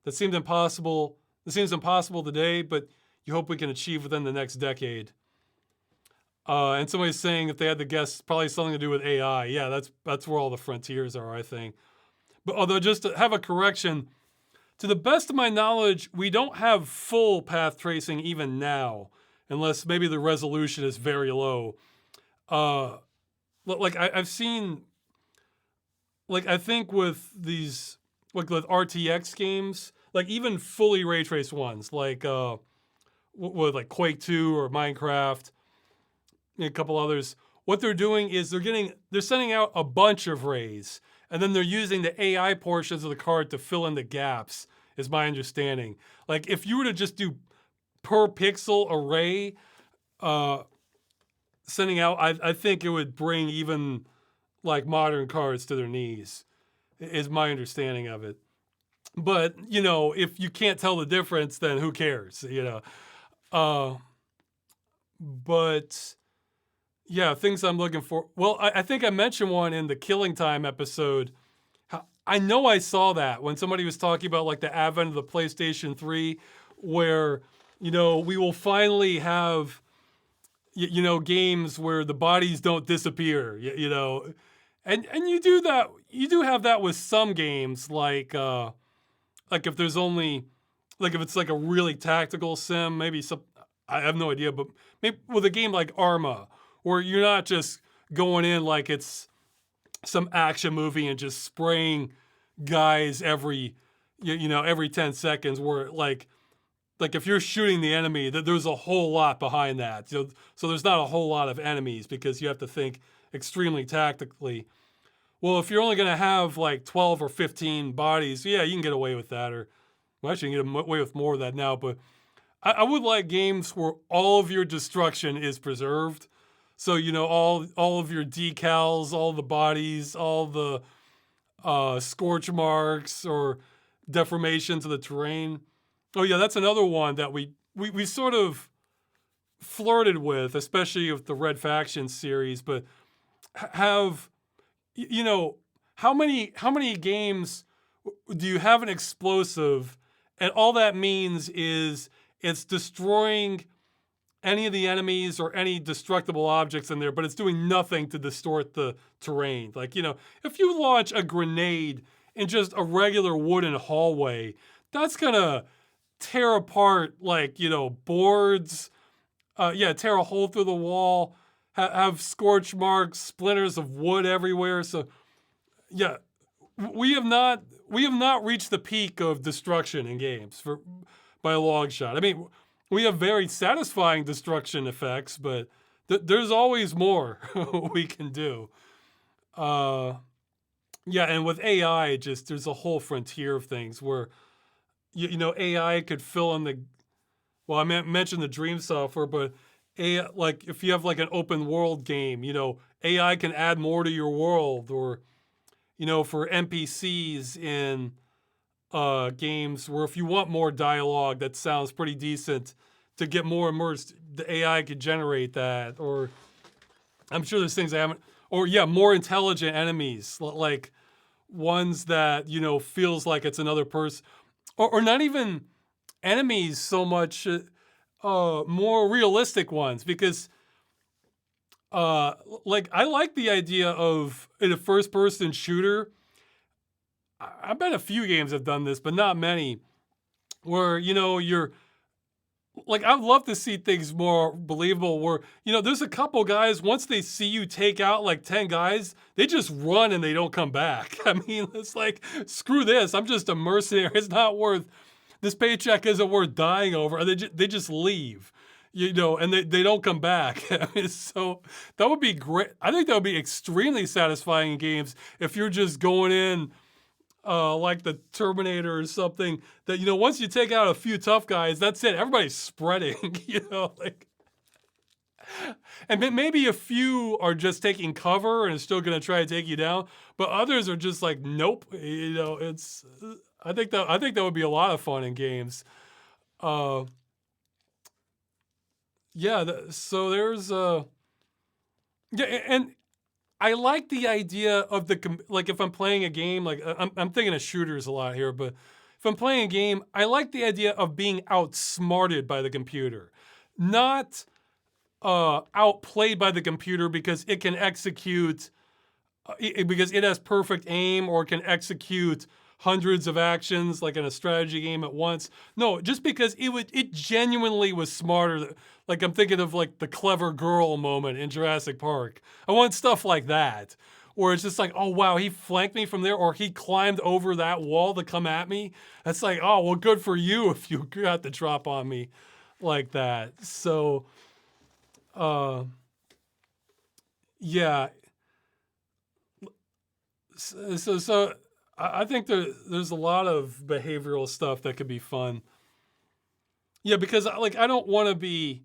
that seemed impossible? That seems impossible today, but you hope we can achieve within the next decade. And somebody's saying if they had to guess, probably something to do with AI. Yeah, that's where all the frontiers are, I think. But although just to have a correction, to the best of my knowledge, we don't have full path tracing even now, unless maybe the resolution is very low. Uh, like I've seen, like I think with these, like with RTX games, like even fully ray traced ones, like with like Quake 2 or Minecraft, and a couple others. What they're doing is they're sending out a bunch of rays, and then they're using the AI portions of the card to fill in the gaps. Is my understanding. Like if you were to just do per pixel array, uh, sending out, I think it would bring even like modern cards to their knees. Is my understanding of it. But if you can't tell the difference, then who cares? Uh, but yeah, things I'm looking for. Well, I think I mentioned one in the Killing Time episode. I know I saw that when somebody was talking about like the advent of the PlayStation 3, where, we will finally have, games where the bodies don't disappear, and you do that. You do have that with some games, like if there's only, like if it's like a really tactical sim, maybe some, I have no idea, but maybe with a game like Arma, where you're not just going in like it's some action movie and just spraying guys every 10 seconds, where like if you're shooting the enemy, there's a whole lot behind that. So there's not a whole lot of enemies because you have to think extremely tactically. Well, if you're only going to have like 12 or 15 bodies, yeah, you can get away with that. Or, well, actually, you can get away with more of that now. But I would like games where all of your destruction is preserved. So, all of your decals, all the bodies, all the scorch marks or deformations of the terrain. Oh, yeah, that's another one that we sort of flirted with, especially with the Red Faction series. But have you know how many games do you have an explosive, and all that means is it's destroying any of the enemies or any destructible objects in there, but it's doing nothing to distort the terrain. Like, if you launch a grenade in just a regular wooden hallway, that's gonna tear apart, like, boards, yeah, tear a hole through the wall, have scorch marks, splinters of wood everywhere. So yeah, we have not reached the peak of destruction in games by a long shot. I mean, we have very satisfying destruction effects, but there's always more we can do. Uh, yeah, and with AI, just there's a whole frontier of things where AI could fill in the. Well, I mentioned the dream software, but AI, like if you have like an open world game, AI can add more to your world, or for NPCs in games where if you want more dialogue that sounds pretty decent to get more immersed, the AI could generate that. Or I'm sure there's things I haven't, or yeah, more intelligent enemies, like ones that, feels like it's another person, or not even enemies so much, more realistic ones, because uh, like I like the idea of in a first person shooter. I bet a few games have done this, but not many. Where you're like, I'd love to see things more believable. Where there's a couple guys, once they see you take out like 10 guys, they just run and they don't come back. I mean, it's like, screw this. I'm just a mercenary. It's not worth this paycheck. Isn't worth dying over. And they just leave. And they don't come back. I mean, so that would be great. I think that would be extremely satisfying in games if you're just going in, like the Terminator or something, that once you take out a few tough guys, that's it. Everybody's spreading. Like And maybe a few are just taking cover and are still going to try to take you down, but others are just like, nope. You know, it's. I think that would be a lot of fun in games. Uh, yeah. So there's yeah, and I like the idea of like if I'm playing a game, like I'm thinking of shooters a lot here, but if I'm playing a game, I like the idea of being outsmarted by the computer, not outplayed by the computer because it can execute because it has perfect aim or can execute hundreds of actions like in a strategy game at once. No, just because it genuinely was smarter. Like I'm thinking of like the clever girl moment in Jurassic Park. I want stuff like that. Where it's just like, oh wow, he flanked me from there, or he climbed over that wall to come at me. That's like, oh well, good for you if you got the drop on me like that. So, uh, yeah, so I think there's a lot of behavioral stuff that could be fun. Yeah, because like I don't want to be.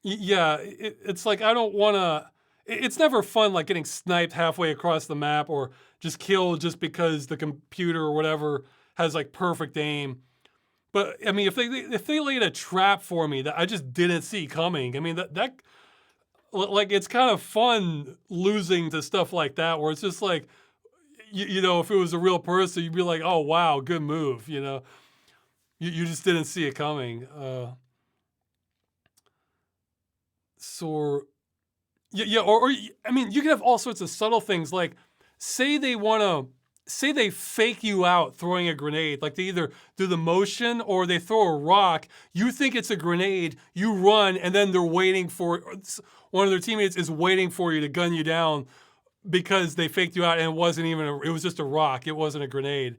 Yeah, it's like I don't want to. It's never fun like getting sniped halfway across the map or just killed just because the computer or whatever has like perfect aim. But I mean, if they laid a trap for me that I just didn't see coming, I mean that like it's kind of fun losing to stuff like that where it's just like you know, if it was a real person, you'd be like, oh, wow, good move. You know, you just didn't see it coming. So, yeah, or, I mean, you can have all sorts of subtle things like say they want to, say they fake you out throwing a grenade. Like they either do the motion or they throw a rock. You think it's a grenade, you run, and then they're waiting for, one of their teammates is waiting for you to gun you down because they faked you out and it wasn't even it was just a rock. It wasn't a grenade.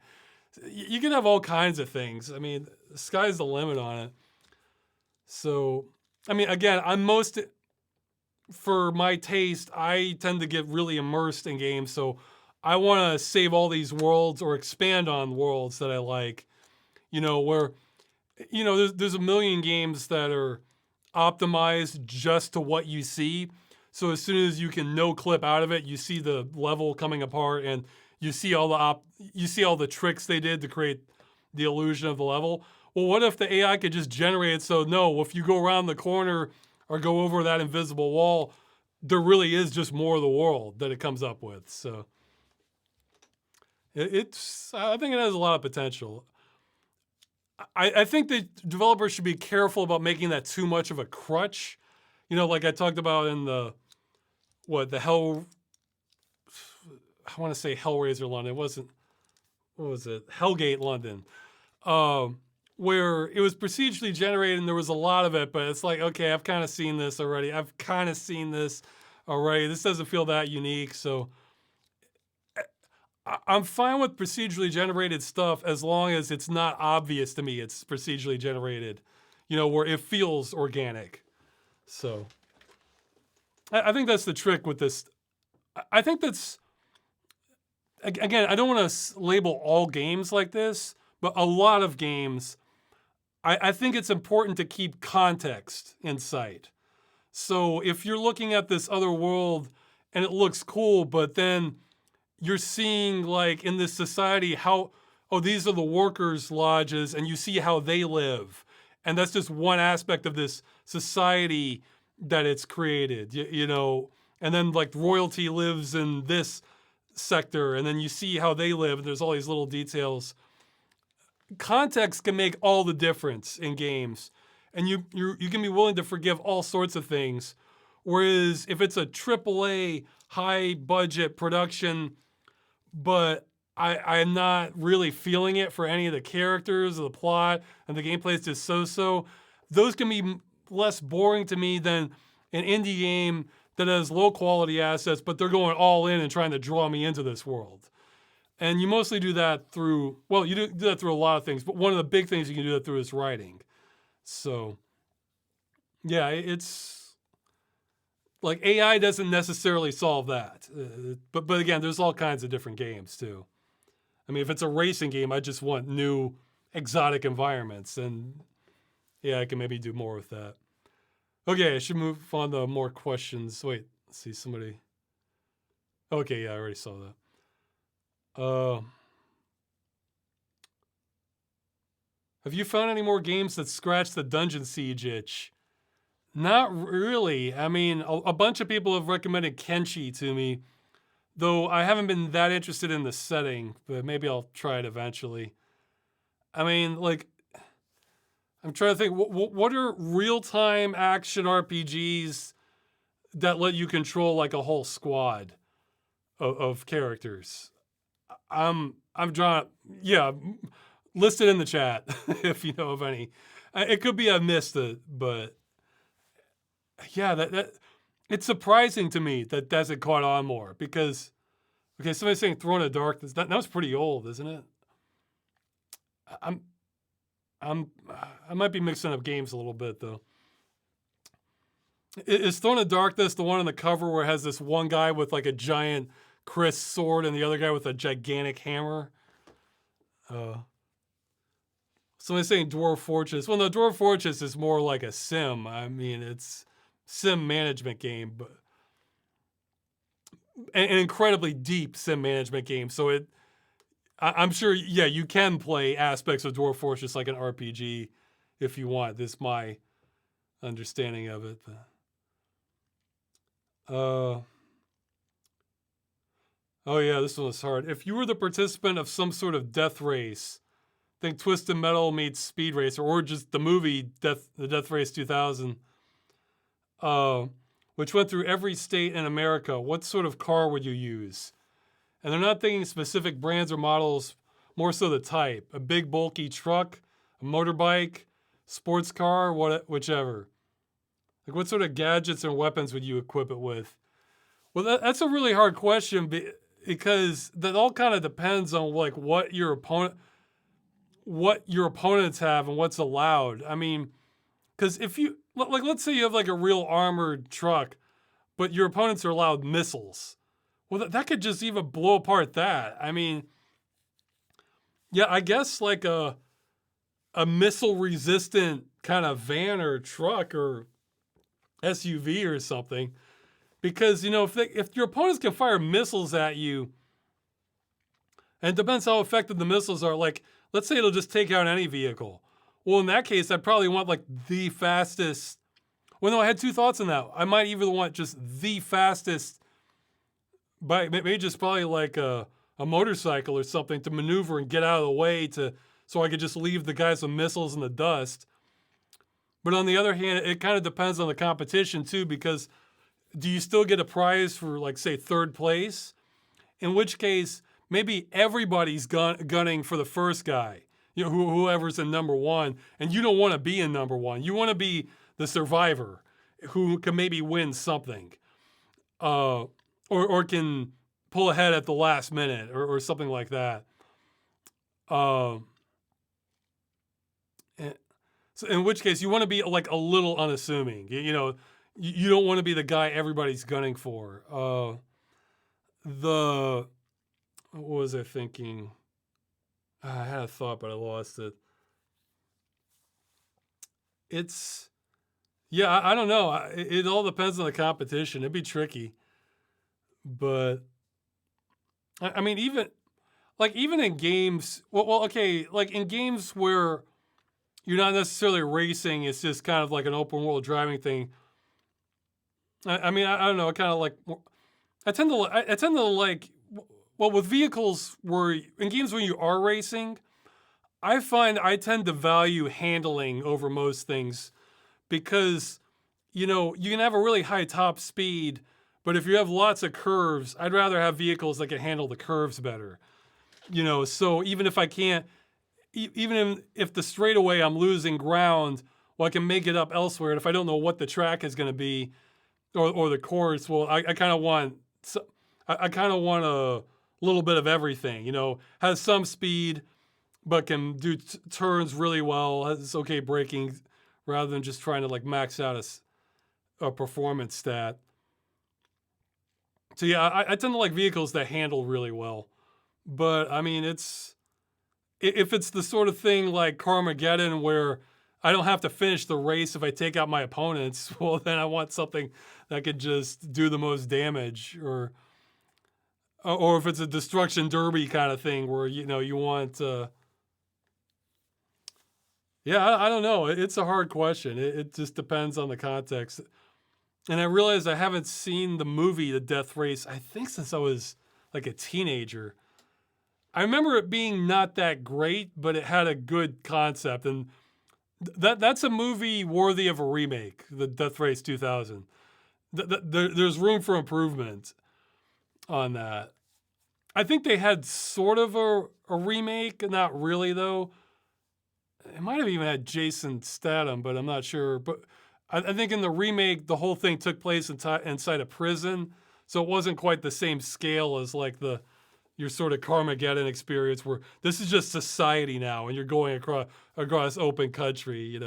You can have all kinds of things. I mean, the sky's the limit on it. So, I mean, again, I'm most for my taste. I tend to get really immersed in games, so I want to save all these worlds or expand on worlds that I like. You know, where you know there's a million games that are optimized just to what you see. So as soon as you can no clip out of it, you see the level coming apart and you see all you see all the tricks they did to create the illusion of the level. Well, what if the AI could just generate it so no, if you go around the corner or go over that invisible wall, there really is just more of the world that it comes up with. So it's I think it has a lot of potential. I think that developers should be careful about making that too much of a crutch. You know, like I talked about in the the Hell, I want to say Hellraiser London. It wasn't, what was it? Hellgate London. Where it was procedurally generated and there was a lot of it, but it's like, okay, I've kind of seen this already. I've kind of seen this already. This doesn't feel that unique. So I'm fine with procedurally generated stuff as long as it's not obvious to me it's procedurally generated, you know, where it feels organic. So I think that's the trick with this. I think that's, again, I don't want to label all games like this, but a lot of games, I think it's important to keep context in sight. So if you're looking at this other world and it looks cool, but then you're seeing like in this society how, oh, these are the workers' lodges and you see how they live. And that's just one aspect of this society that it's created, you know, and then like royalty lives in this sector and then you see how they live and there's all these little details. Context can make all the difference in games and you can be willing to forgive all sorts of things. Whereas if it's a AAA high budget production, but I'm not really feeling it for any of the characters or the plot and the gameplay is just so, those can be less boring to me than an indie game that has low quality assets, but they're going all in and trying to draw me into this world. And you mostly do that through, well, you do that through a lot of things, but one of the big things you can do that through is writing. So, yeah, it's like AI doesn't necessarily solve that. But again, there's all kinds of different games too. I mean, if it's a racing game, I just want new exotic environments and yeah, I can maybe do more with that. Okay, I should move on to more questions. Wait, let's see, somebody. Okay, yeah, I already saw that. Have you found any more games that scratch the Dungeon Siege itch? Not really. I mean, a bunch of people have recommended Kenshi to me, though I haven't been that interested in the setting, but maybe I'll try it eventually. I mean, like, I'm trying to think, what are real-time action RPGs that let you control like a whole squad of characters? I'm drawing, yeah, list it in the chat if you know of any. It could be I missed it, but yeah, that it's surprising to me that that's it caught on more because okay, somebody's saying Throne of Darkness. That was pretty old, isn't it? I'm I'm I might be mixing up games a little bit though. Is Throne of Darkness the one on the cover where it has this one guy with like a giant Chris sword and the other guy with a gigantic hammer? Uh, Somebody's saying Dwarf Fortress. Well, no, Dwarf Fortress is more like a sim. I mean, it's sim management game, but an incredibly deep sim management game. So I'm sure, yeah, you can play aspects of Dwarf Fortress like an RPG if you want. This is my understanding of it. Oh yeah, this one was hard. If you were the participant of some sort of death race, think Twisted Metal meets Speed Racer, or just the movie the Death Race 2000, which went through every state in America, what sort of car would you use? And they're not thinking specific brands or models, more so the type. A big bulky truck, a motorbike, sports car, whichever. Like what sort of gadgets and weapons would you equip it with? Well, that's a really hard question because that all kind of depends on like what your opponents have and what's allowed. I mean, because if you like, let's say you have like a real armored truck, but your opponents are allowed missiles. Well, that could just even blow apart that. I mean, yeah, I guess like a missile resistant kind of van or truck or SUV or something, because you know if your opponents can fire missiles at you, and it depends how effective the missiles are. Like, let's say it'll just take out any vehicle. Well, in that case, I'd probably want like the fastest. Well, no, I had two thoughts on that. I might even want just the fastest, but maybe just probably like a motorcycle or something to maneuver and get out of the way so I could just leave the guys with missiles in the dust. But on the other hand, it kind of depends on the competition too, because do you still get a prize for like say third place? In which case, maybe everybody's gunning for the first guy, you know, whoever's in number one, and you don't want to be in number one. You want to be the survivor who can maybe win something, or can pull ahead at the last minute or something like that. So in which case, you want to be like a little unassuming. You know, you don't want to be the guy everybody's gunning for. What was I thinking? I had a thought, but I lost it. Yeah, I don't know. It all depends on the competition. It'd be tricky. But, I mean, even in games, well, okay, like in games where you're not necessarily racing, it's just kind of like an open world driving thing. I mean, I don't know. I kind of like, I tend to like, well, with vehicles where in games when you are racing, I find I tend to value handling over most things because, you know, you can have a really high top speed, but if you have lots of curves, I'd rather have vehicles that can handle the curves better. You know, so even if I can't, even if the straightaway I'm losing ground, well, I can make it up elsewhere. And if I don't know what the track is going to be or the course, well, I kind of want, I kind of want a little bit of everything, you know, has some speed, but can do turns really well, has okay braking, rather than just trying to like max out a performance stat. So yeah, I tend to like vehicles that handle really well. But I mean, if it's the sort of thing like Carmageddon where I don't have to finish the race if I take out my opponents. Well, then I want something that could just do the most damage, or if it's a destruction derby kind of thing where you want. Yeah, I don't know. It's a hard question. It just depends on the context. And I realized I haven't seen the movie The Death Race, I think, since I was like a teenager. I remember it being not that great, but it had a good concept. And that's a movie worthy of a remake, The Death Race 2000. There's room for improvement on that. I think they had sort of a remake, not really though. It might have even had Jason Statham, but I'm not sure. But I think in the remake, the whole thing took place inside a prison, so it wasn't quite the same scale as like your sort of Carmageddon experience, where this is just society now, and you're going across open country,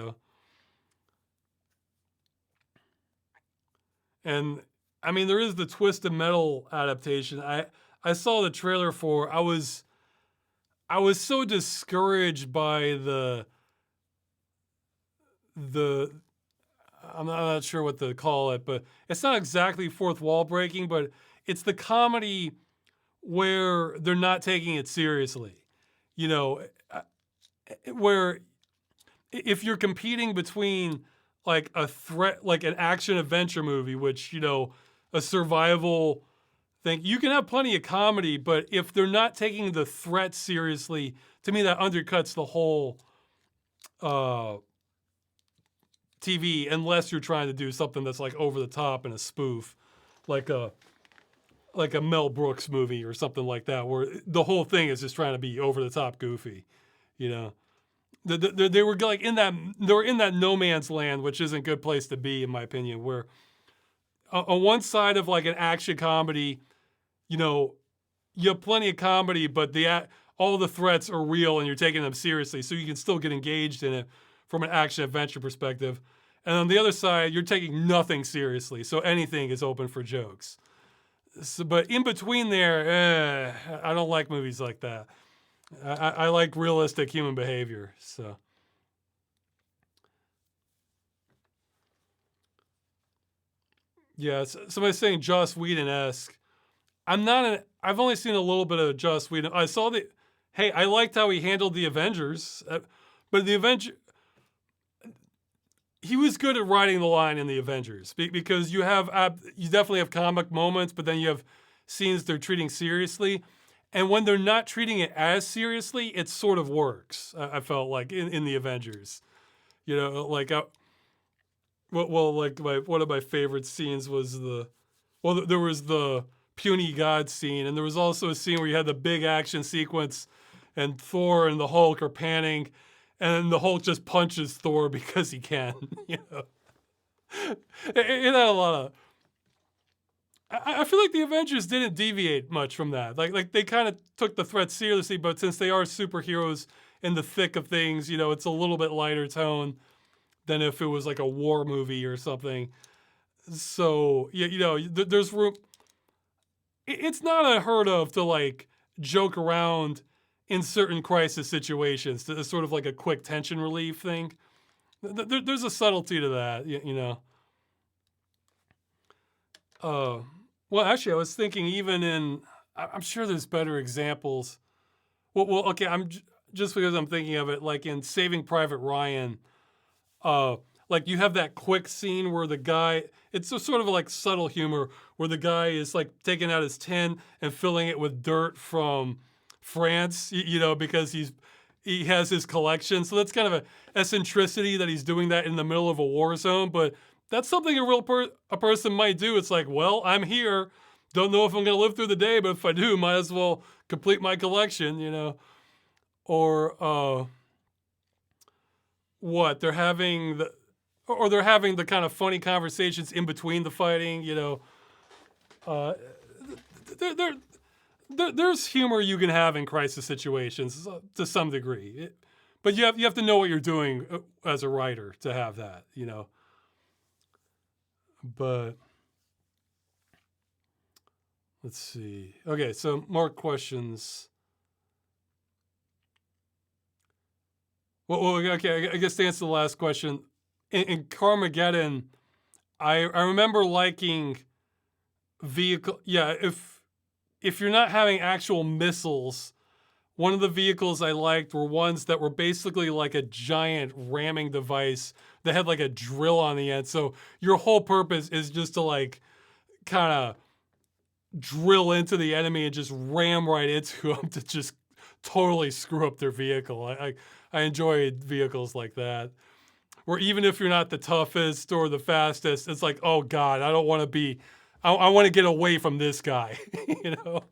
And I mean, there is the Twisted Metal adaptation. I saw the trailer for. I was so discouraged by the I'm not sure what to call it, but it's not exactly fourth wall breaking, but it's the comedy where they're not taking it seriously. You know, where if you're competing between like a threat, like an action adventure movie, which, a survival thing, you can have plenty of comedy, but if they're not taking the threat seriously, to me, that undercuts the whole TV, unless you're trying to do something that's like over the top and a spoof, like a Mel Brooks movie or something like that, where the whole thing is just trying to be over the top goofy, you know. They were like they were in that no man's land, which isn't a good place to be, in my opinion, where on one side of like an action comedy, you have plenty of comedy, but all the threats are real and you're taking them seriously, so you can still get engaged in it from an action adventure perspective. And on the other side, you're taking nothing seriously, so anything is open for jokes. So, but in between there, I don't like movies like that. I like realistic human behavior. So, yeah, somebody's saying Joss Whedon-esque. I've only seen a little bit of Joss Whedon. I saw hey, I liked how he handled the Avengers, but he was good at riding the line in the Avengers, because you definitely have comic moments, but then you have scenes they're treating seriously. And when they're not treating it as seriously, it sort of works. I felt like in the Avengers, like like one of my favorite scenes was there was the puny god scene, and there was also a scene where you had the big action sequence, and Thor and the Hulk are panning, and the Hulk just punches Thor because he can. It had a lot of. I feel like the Avengers didn't deviate much from that. Like they kind of took the threat seriously, but since they are superheroes in the thick of things, it's a little bit lighter tone than if it was like a war movie or something. So there's room. It's not unheard of to like joke around in certain crisis situations. It's sort of like a quick tension relief thing. There's a subtlety to that, Well, actually, I was thinking I'm sure there's better examples. Okay, just because I'm thinking of it, like in Saving Private Ryan, like you have that quick scene where the guy, it's a sort of like subtle humor where the guy is like taking out his tin and filling it with dirt from France, because he has his collection. So that's kind of a eccentricity that he's doing that in the middle of a war zone, but that's something a person might do. It's like, well, I'm here. Don't know if I'm going to live through the day, but if I do, might as well complete my collection, Or what? They're having the kind of funny conversations in between the fighting, There's humor you can have in crisis situations to some degree. But you have to know what you're doing as a writer to have that, But let's see. Okay, so more questions. Well, okay, I guess to answer the last question, in Carmageddon, I remember liking vehicle. Yeah, if you're not having actual missiles, one of the vehicles I liked were ones that were basically like a giant ramming device that had like a drill on the end. So your whole purpose is just to like kind of drill into the enemy and just ram right into them to just totally screw up their vehicle. I enjoyed vehicles like that, where even if you're not the toughest or the fastest, it's like, oh God, I don't want to be, I want to get away from this guy, you know?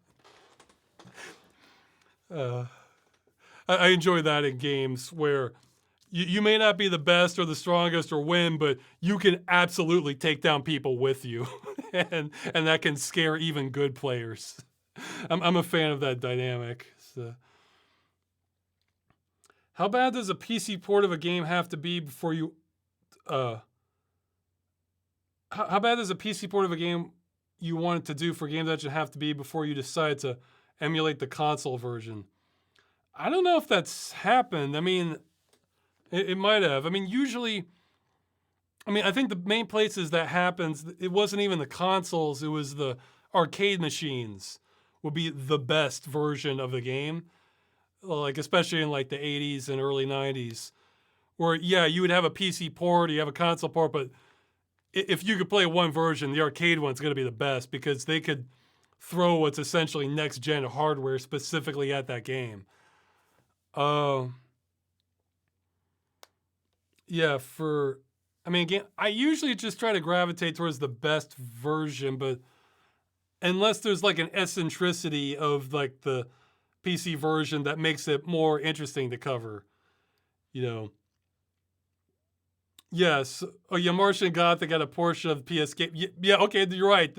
Uh, I enjoy that in games where you may not be the best or the strongest or win, but you can absolutely take down people with you. and that can scare even good players. I'm a fan of that dynamic. So. How bad does a PC port of a game have to be before you... how bad does a PC port of a game you want it to do for Game Dungeon have to be before you decide to emulate the console version? I don't know if that's happened. I mean, it might have. I mean, usually, I think the main places that happens, it wasn't even the consoles, it was the arcade machines would be the best version of the game. Like, especially in like the 80s and early 90s. Where, yeah, you would have a PC port, you have a console port, but if you could play one version, the arcade one's going to be the best because they could throw what's essentially next-gen hardware specifically at that game. Yeah, again, I usually just try to gravitate towards the best version, but unless there's like an eccentricity of like the PC version that makes it more interesting to cover, you know. Yes. Oh, yeah, Martian Gothic got a portion of the PS game. Yeah, okay, you're right.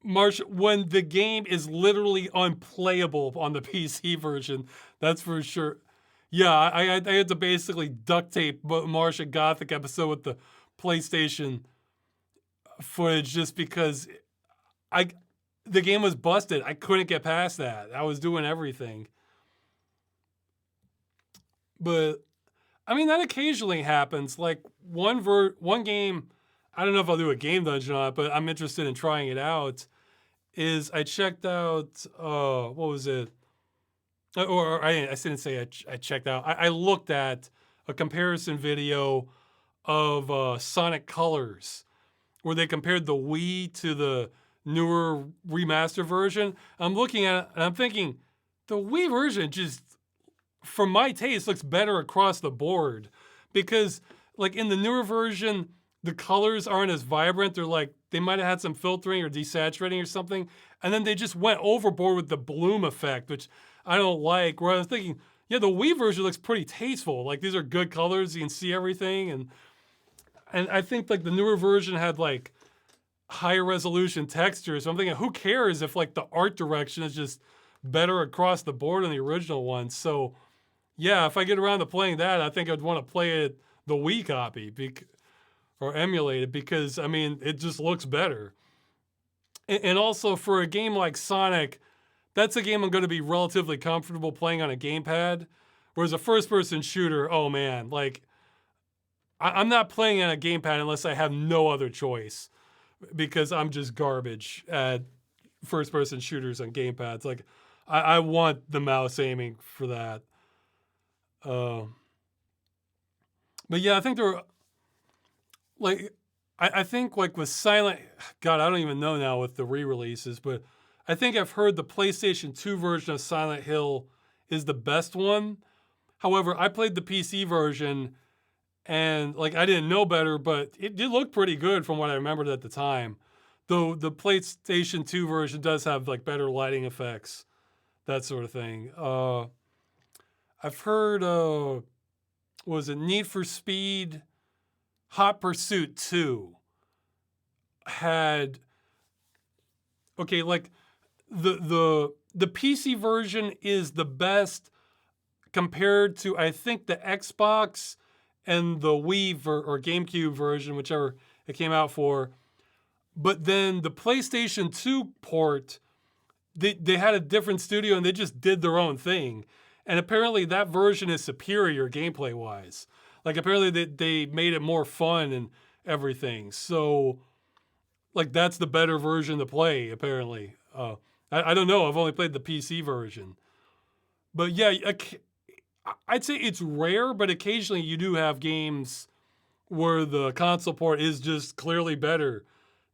When the game is literally unplayable on the PC version, that's for sure. Yeah, I had to basically duct tape Martian Gothic episode with the PlayStation footage just because the game was busted. I couldn't get past that. I was doing everything. But I mean, that occasionally happens. Like one game, I don't know if I'll do a game dungeon on it, but I'm interested in trying it out. Is I checked out what was it? Or I didn't say I checked out. I looked at a comparison video of Sonic Colors, where they compared the Wii to the newer remaster version. I'm looking at it and I'm thinking, the Wii version just, for my taste, looks better across the board. Because like in the newer version, the colors aren't as vibrant. They're like, they might have had some filtering or desaturating or something. And then they just went overboard with the bloom effect, which I don't like. Where I was thinking, yeah, the Wii version looks pretty tasteful. Like these are good colors. You can see everything. And I think like the newer version had like higher resolution textures. So I'm thinking, who cares if like the art direction is just better across the board than the original one? So yeah, if I get around to playing that, I think I'd want to play it the Wii copy or emulate it because, I mean, it just looks better. And also for a game like Sonic, that's a game I'm going to be relatively comfortable playing on a gamepad. Whereas a first-person shooter, oh man, like, I'm not playing on a gamepad unless I have no other choice because I'm just garbage at first-person shooters on gamepads. Like, I want the mouse aiming for that. But yeah, I think there were, like, I think like with Silent, God, I don't even know now with the re-releases, but I think I've heard the PlayStation 2 version of Silent Hill is the best one. However, I played the PC version and like I didn't know better, but it did look pretty good from what I remembered at the time. Though the PlayStation 2 version does have like better lighting effects, that sort of thing. I've heard, was it Need for Speed Hot Pursuit 2 had, okay, like the PC version is the best compared to, I think, the Xbox and the Wii or GameCube version, whichever it came out for. But then the PlayStation 2 port, they had a different studio and they just did their own thing. and apparently that version is superior gameplay wise. Like apparently they made it more fun and everything. So like that's the better version to play apparently. I don't know. I've only played the PC version, but yeah, I'd say it's rare, but occasionally you do have games where the console port is just clearly better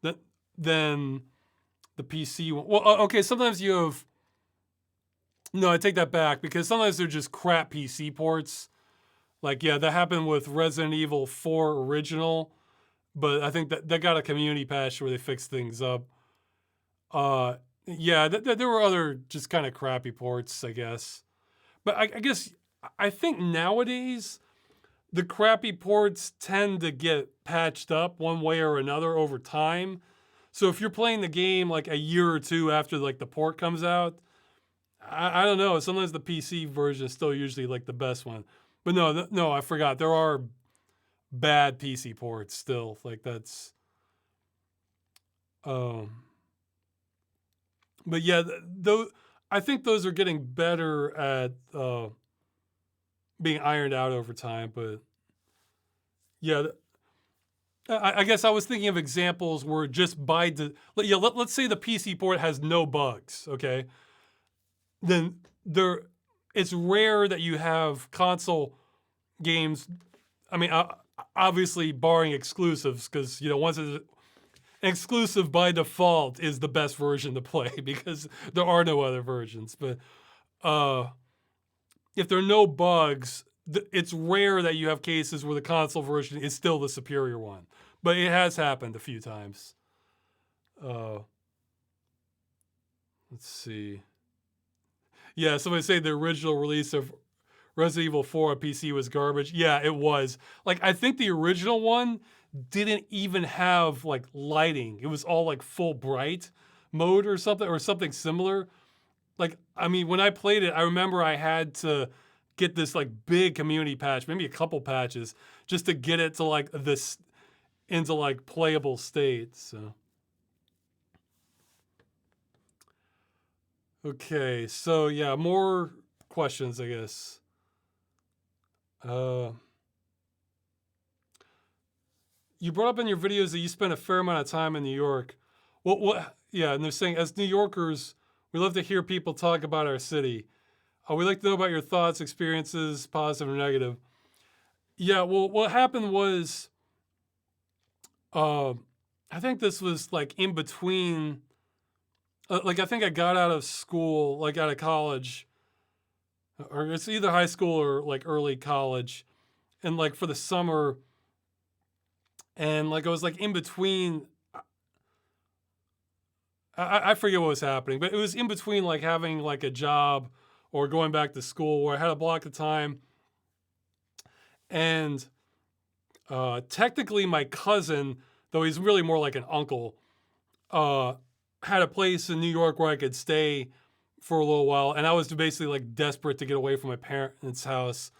than than the PC one. Well, okay, sometimes you have. No, I take that back because sometimes they're just crap PC ports. Like, yeah, that happened with Resident Evil 4 original, but I think that got a community patch where they fixed things up. Uh, yeah, there were other just kind of crappy ports, I guess. But I guess I think nowadays the crappy ports tend to get patched up one way or another over time. So if you're playing the game like a year or two after like the port comes out, I don't know. Sometimes the PC version is still usually like the best one. But no, I forgot. There are bad PC ports still. Like that's, um, but yeah, though I think those are getting better at being ironed out over time. But yeah, I guess I was thinking of examples where just let's say the PC port has no bugs. Okay, then there, it's rare that you have console games. I mean, obviously barring exclusives, because once it's an exclusive by default is the best version to play because there are no other versions. But if there are no bugs, it's rare that you have cases where the console version is still the superior one. But it has happened a few times. Let's see. Yeah, somebody say the original release of Resident Evil 4 on PC was garbage. Yeah, it was. Like, I think the original one didn't even have like lighting. It was all like full bright mode or something similar. Like, I mean, when I played it, I remember I had to get this like big community patch, maybe a couple patches, just to get it to like this into like playable state. So okay, so yeah, more questions, I guess. Uh, you brought up in your videos that you spent a fair amount of time in New York. Yeah, and they're saying as New Yorkers, we love to hear people talk about our city. We'd like to know about your thoughts, experiences, positive or negative. Yeah, well, what happened was, uh, I think this was like in between. Like I think I got out of school, like out of college, or it's either high school or like early college, and like for the summer, and like I was like in between. I forget what was happening, but it was in between like having like a job or going back to school where I had a block of time. And technically, my cousin, though he's really more like an uncle, had a place in New York where I could stay for a little while. And I was basically like desperate to get away from my parents' house.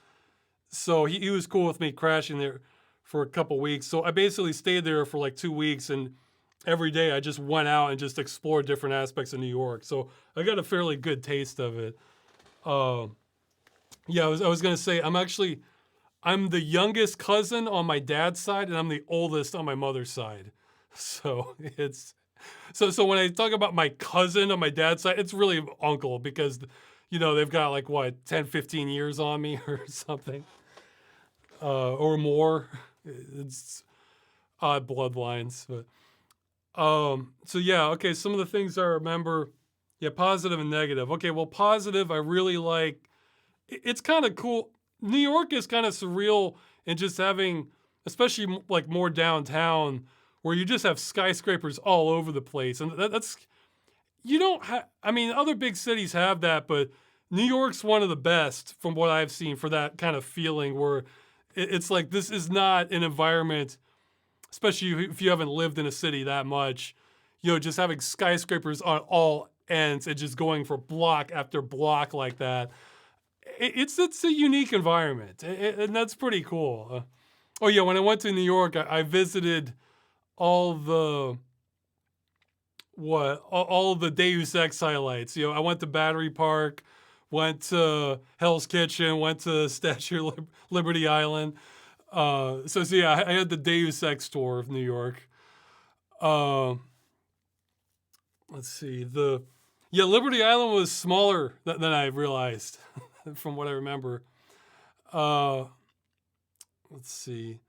So he was cool with me crashing there for a couple weeks. So I basically stayed there for like 2 weeks, and every day I just went out and just explored different aspects of New York. So I got a fairly good taste of it. Yeah, I was gonna say I'm the youngest cousin on my dad's side, and I'm the oldest on my mother's side. So it's so when I talk about my cousin on my dad's side, it's really uncle because they've got like what 10, 15 years on me or something, or more. It's odd bloodlines, but so yeah, okay, some of the things I remember, yeah, positive and negative. Okay, well, positive, I really like, it's kind of cool. New York is kind of surreal in just having, especially like more downtown, where you just have skyscrapers all over the place. And that's, you don't have, I mean, other big cities have that, but New York's one of the best from what I've seen for that kind of feeling where it's like, this is not an environment, especially if you haven't lived in a city that much, just having skyscrapers on all ends and just going for block after block like that. It's a unique environment, and that's pretty cool. Oh yeah, when I went to New York, I visited all the all the Deus Ex highlights. I went to Battery Park, went to Hell's Kitchen, went to Statue of Liberty Island. So yeah, I had the Deus Ex tour of New York. Uh, let's see. Yeah, Liberty Island was smaller than I realized, from what I remember. Uh, let's see.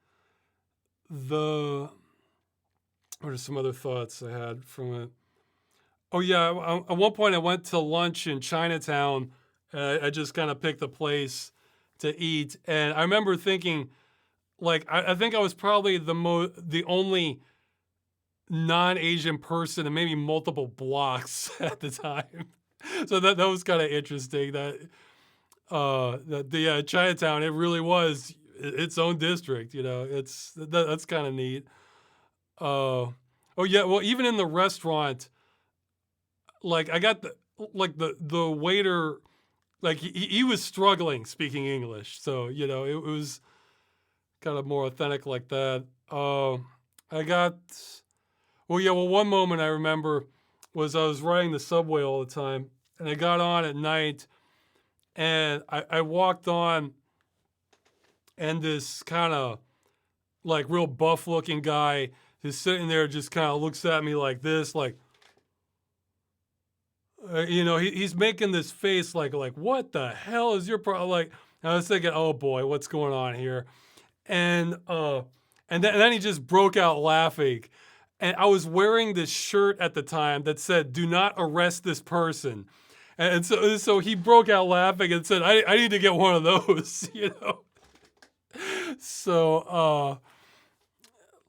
What are some other thoughts I had from it? Oh yeah, at one point I went to lunch in Chinatown. I just kind of picked a place to eat, and I remember thinking, like, I think I was probably the only non-Asian person in maybe multiple blocks at the time. So that was kind of interesting. That Chinatown, it really was its own district. That's kind of neat. Oh yeah, well, even in the restaurant, like I got the waiter, like he was struggling speaking English, so it was kind of more authentic like that. I got one moment I remember was I was riding the subway all the time, and I got on at night, and I walked on, and this kind of like real buff looking guy who's sitting there just kind of looks at me like this, like. He's making this face like what the hell is your problem? Like, I was thinking, oh boy, what's going on here? And then he just broke out laughing. And I was wearing this shirt at the time that said, "Do not arrest this person." And so he broke out laughing and said, I need to get one of those, So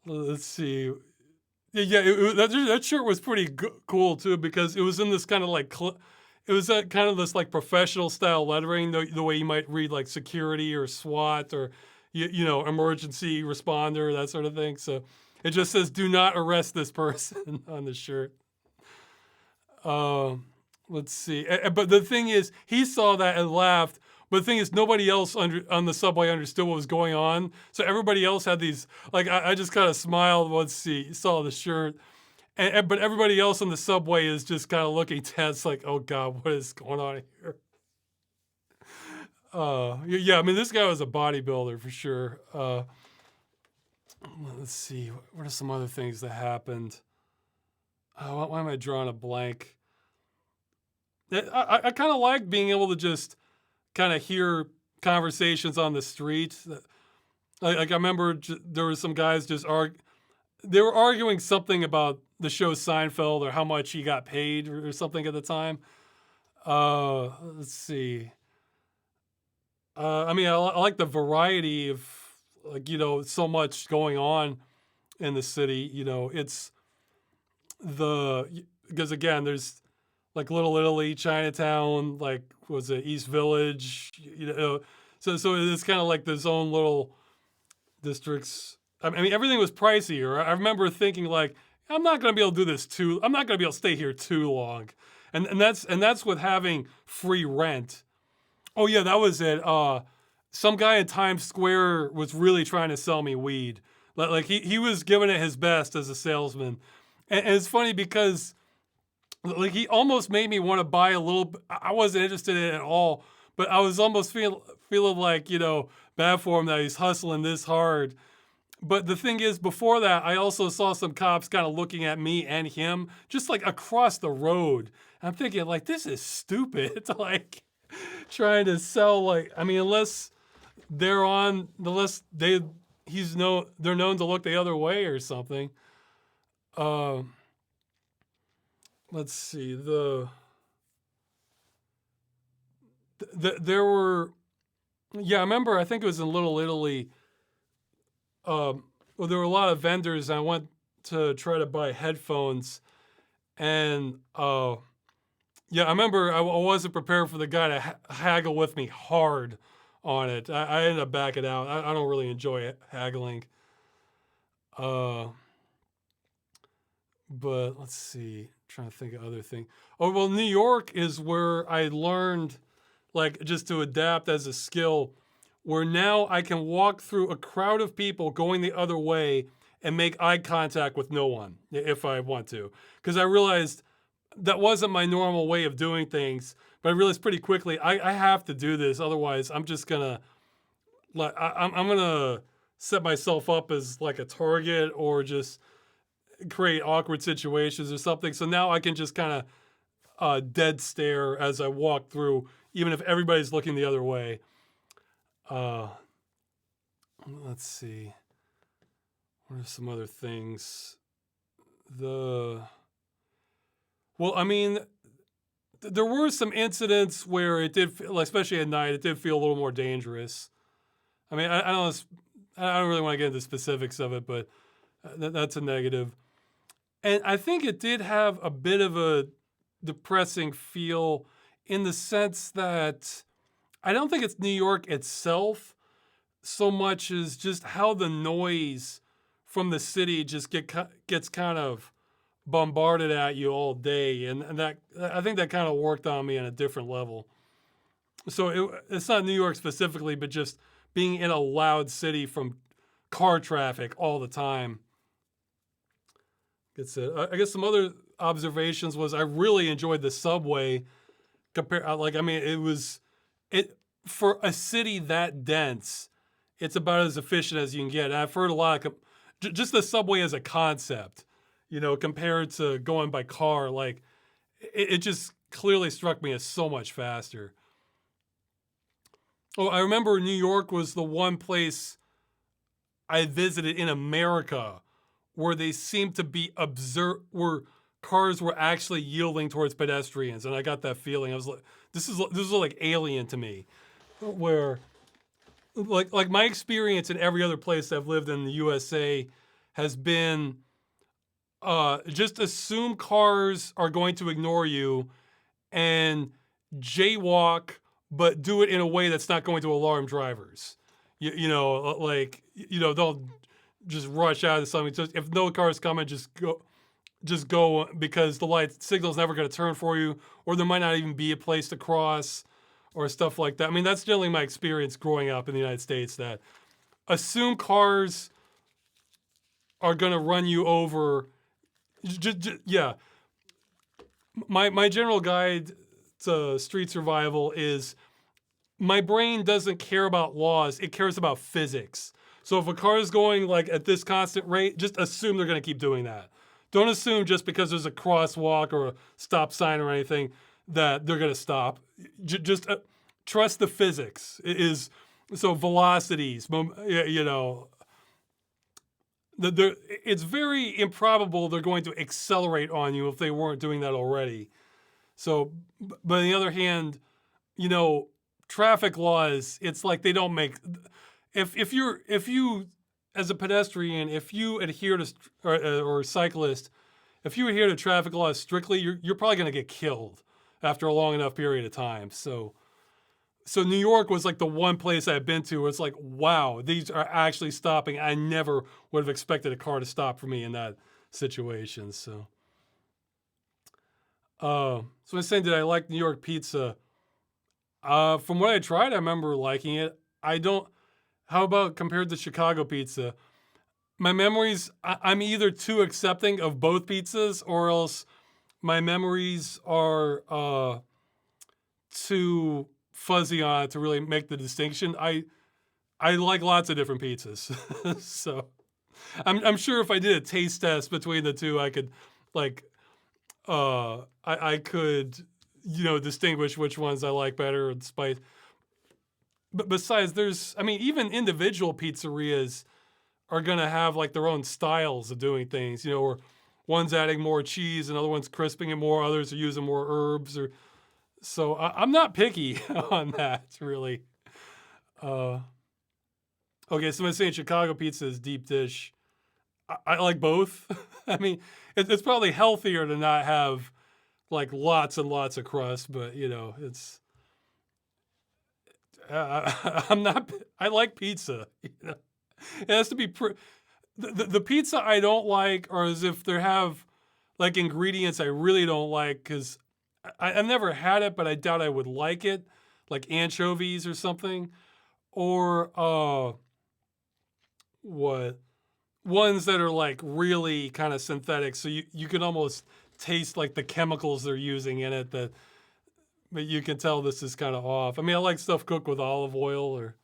let's see. Yeah, that shirt was pretty cool too, because it was in this kind of like it was kind of this like professional style lettering, the way you might read like security or SWAT or emergency responder, that sort of thing. So it just says "Do not arrest this person" on the shirt. Let's see, but the thing is, he saw that and laughed. But the thing is, nobody else on the subway understood what was going on. So everybody else had these, like, I just kind of smiled once he saw the shirt. But everybody else on the subway is just kind of looking tense, like, oh God, what is going on here? Yeah, I mean, this guy was a bodybuilder for sure. Let's see, what are some other things that happened? Why am I drawing a blank? I kind of like being able to just kind of hear conversations on the street. Like I remember there were some guys they were arguing something about the show Seinfeld or how much he got paid or something at the time. Let's see. I mean, I like the variety of, like, so much going on in the city. It's because again, there's like Little Italy, Chinatown, like was it East Village, so it's kind of like this own little districts. I mean, everything was pricier. I remember thinking like, I'm not going to be able to do this I'm not going to be able to stay here too long, and that's with having free rent. Oh yeah, that was it. Some guy in Times Square was really trying to sell me weed. Like he was giving it his best as a salesman, and it's funny because like he almost made me want to buy a little. I wasn't interested in it at all, but I was almost feeling like bad for him that he's hustling this hard. But the thing is, before that, I also saw some cops kind of looking at me and him just like across the road. And I'm thinking like, this is stupid. Like trying to sell, like, I mean, unless they're known to look the other way or something. Let's see, there were, yeah, I remember, I think it was in Little Italy. Well, there were a lot of vendors. And I went to try to buy headphones, and yeah, I remember I wasn't prepared for the guy to haggle with me hard on it. I ended up backing out. I don't really enjoy haggling. But let's see, I'm trying to think of other things. Oh, well, New York is where I learned, like, just to adapt as a skill, where now I can walk through a crowd of people going the other way and make eye contact with no one if I want to. Because I realized that wasn't my normal way of doing things. But I realized pretty quickly I have to do this, otherwise I'm just gonna like I'm gonna set myself up as like a target or just create awkward situations or something. So now I can just kind of dead stare as I walk through, even if everybody's looking the other way. Uh, let's see. What are some other things? Well, I mean, there were some incidents where it did, like, especially at night, it did feel a little more dangerous. I mean, I don't really want to get into specifics of it, but that's a negative. And I think it did have a bit of a depressing feel in the sense that I don't think it's New York itself so much as just how the noise from the city just gets kind of bombarded at you all day, and that I think that kind of worked on me on a different level. So it's not New York specifically, but just being in a loud city from car traffic all the time. That's it. I guess some other observations was I really enjoyed the subway. Like, I mean, it for a city that dense, it's about as efficient as you can get. And I've heard a lot of just the subway as a concept, compared to going by car. Like, it just clearly struck me as so much faster. Oh, I remember New York was the one place I visited in America where they seemed to be where cars were actually yielding towards pedestrians, and I got that feeling. I was like, this is like alien to me, where like my experience in every other place I've lived in the USA has been just assume cars are going to ignore you and jaywalk, but do it in a way that's not going to alarm drivers. Don't just rush out of something. Just if no car is coming, just go because the light signal's never going to turn for you, or there might not even be a place to cross, or stuff like that. I mean, that's generally my experience growing up in the United States. That assume cars are going to run you over. Yeah. My general guide to street survival is my brain doesn't care about laws, it cares about physics. So if a car is going like at this constant rate, just assume they're going to keep doing that. Don't assume just because there's a crosswalk or a stop sign or anything that they're going to stop. Just trust the physics. So velocities, it's very improbable they're going to accelerate on you if they weren't doing that already. So, but on the other hand, traffic laws, it's like they don't make, if you as a pedestrian, if you adhere to or cyclist, if you adhere to traffic laws strictly, you're probably going to get killed after a long enough period of time. So New York was like the one place I've been to where it's like, wow, these are actually stopping. I never would have expected a car to stop for me in that situation. So I was saying, did I like New York pizza? From what I tried, I remember liking it. I don't. How about compared to Chicago pizza? My memories, I'm either too accepting of both pizzas, or else my memories are too fuzzy on it to really make the distinction. I like lots of different pizzas, so I'm sure if I did a taste test between the two, I could like I could distinguish which ones I like better and spice. But besides, even individual pizzerias are gonna have like their own styles of doing things, or one's adding more cheese, another one's crisping it more, others are using more herbs, so I'm not picky on that really. Okay, so I'm saying Chicago pizza is deep dish. I like both. I mean, it's probably healthier to not have like lots and lots of crust, but it's. I'm not. I like pizza. It has to be. The pizza I don't like, or as if they have like ingredients I really don't like, because I've never had it, but I doubt I would like it, like anchovies or something, or what ones that are like really kind of synthetic, so you can almost taste like the chemicals they're using in it that, but you can tell this is kind of off. I mean, I like stuff cooked with olive oil or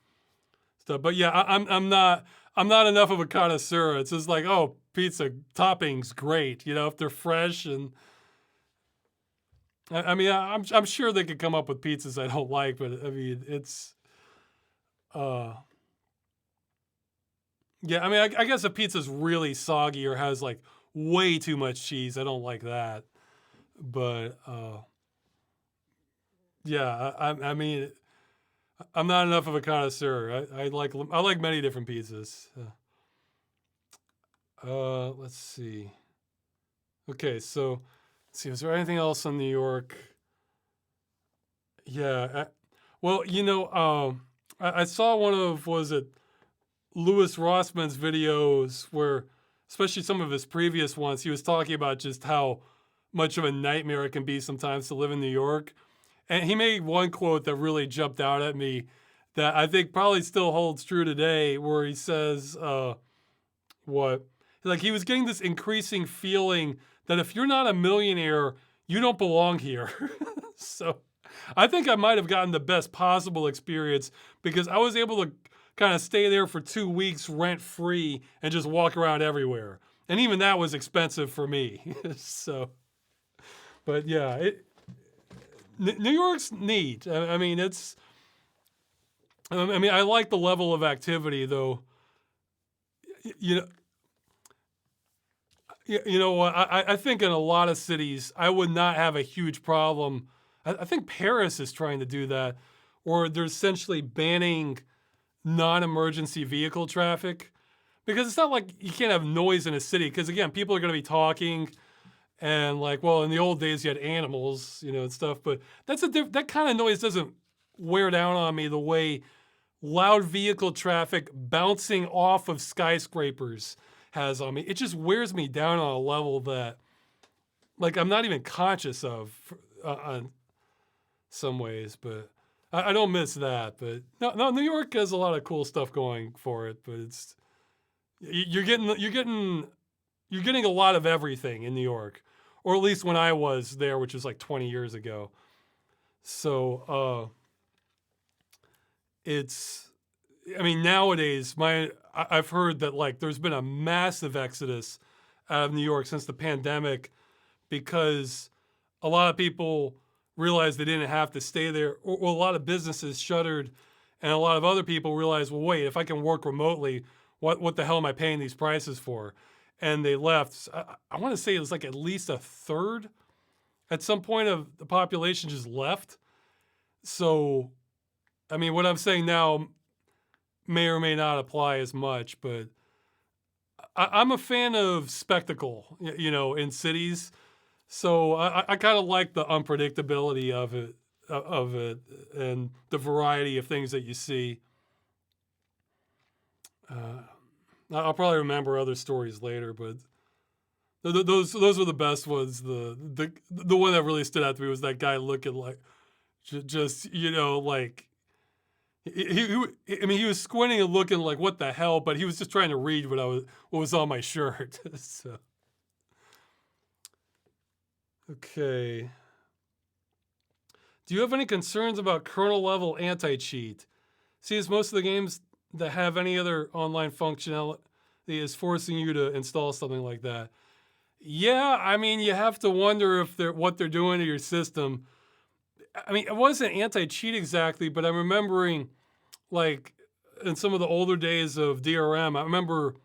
stuff, but yeah, I'm not enough of a connoisseur. It's just like, oh, pizza toppings, great, if they're fresh. And I mean, I'm sure they could come up with pizzas I don't like, but I mean, it's uh yeah. I mean, I guess if pizza's really soggy or has like way too much cheese, I don't like that. But yeah, I mean, I'm not enough of a connoisseur. I like many different pizzas. Let's see. Okay, so let's see. Was there anything else on New York? Yeah. Well, I saw one of was it Louis Rossman's videos where, especially some of his previous ones, he was talking about just how much of a nightmare it can be sometimes to live in New York. And he made one quote that really jumped out at me that I think probably still holds true today, where he says, what? Like he was getting this increasing feeling that if you're not a millionaire, you don't belong here. So I think I might have gotten the best possible experience because I was able to kind of stay there for 2 weeks rent free and just walk around everywhere. And even that was expensive for me. So, but yeah, New York's neat. I mean, I like the level of activity though. You know, you know what? I think in a lot of cities, I would not have a huge problem. I think Paris is trying to do that, or they're essentially banning non-emergency vehicle traffic because it's not like you can't have noise in a city. Because again, people are going to be talking, and like, well, in the old days you had animals, and stuff. But that kind of noise doesn't wear down on me the way loud vehicle traffic bouncing off of skyscrapers has on me. It just wears me down on a level that, like, I'm not even conscious of on some ways. But I don't miss that. But no, New York has a lot of cool stuff going for it. But you're getting a lot of everything in New York, or at least when I was there, which was like 20 years ago. So it's, I mean, nowadays I've heard that like there's been a massive exodus out of New York since the pandemic because a lot of people realized they didn't have to stay there, or a lot of businesses shuttered, and a lot of other people realized, well, wait, if I can work remotely, what the hell am I paying these prices for? And they left. I want to say it was like at least a third at some point of the population just left. So, I mean, what I'm saying now may or may not apply as much, but I'm a fan of spectacle, in cities. So I kind of like the unpredictability of it, and the variety of things that you see. I'll probably remember other stories later, but those were the best ones. The one that really stood out to me was that guy looking like just like I mean he was squinting and looking like what the hell, but he was just trying to read what was on my shirt. So okay. Do you have any concerns about kernel level anti-cheat? See, as most of the games that have any other online functionality is forcing you to install something like that. Yeah, I mean, you have to wonder if what they're doing to your system. I mean, it wasn't anti-cheat exactly, but I'm remembering, like, in some of the older days of DRM, I remember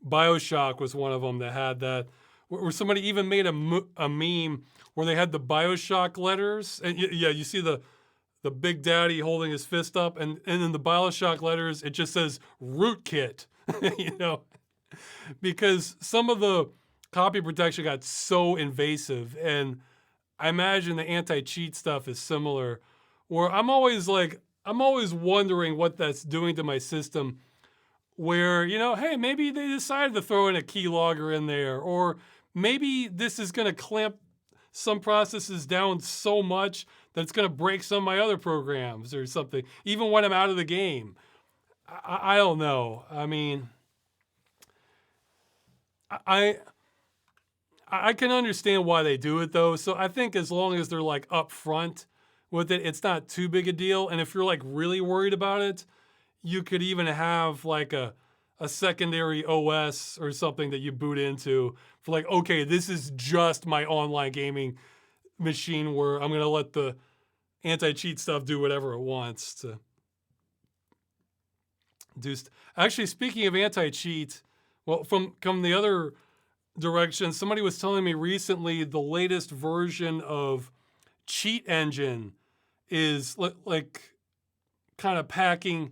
BioShock was one of them that had that, where somebody even made a meme where they had the BioShock letters, and yeah, you see the Big Daddy holding his fist up, and in the BioShock letters, it just says rootkit, because some of the copy protection got so invasive, and I imagine the anti-cheat stuff is similar, where I'm always wondering what that's doing to my system, where, hey, maybe they decided to throw in a keylogger in there, or maybe this is going to clamp some processes down so much that it's going to break some of my other programs or something, even when I'm out of the game. I don't know. I mean, I I can understand why they do it though. So I think as long as they're like upfront with it, it's not too big a deal. And if you're like really worried about it, you could even have like a secondary OS or something that you boot into for like, okay, this is just my online gaming machine where I'm gonna let the anti-cheat stuff do whatever it wants to do. Actually, speaking of anti-cheat, well, from the other direction, somebody was telling me recently the latest version of Cheat Engine is like kind of packing.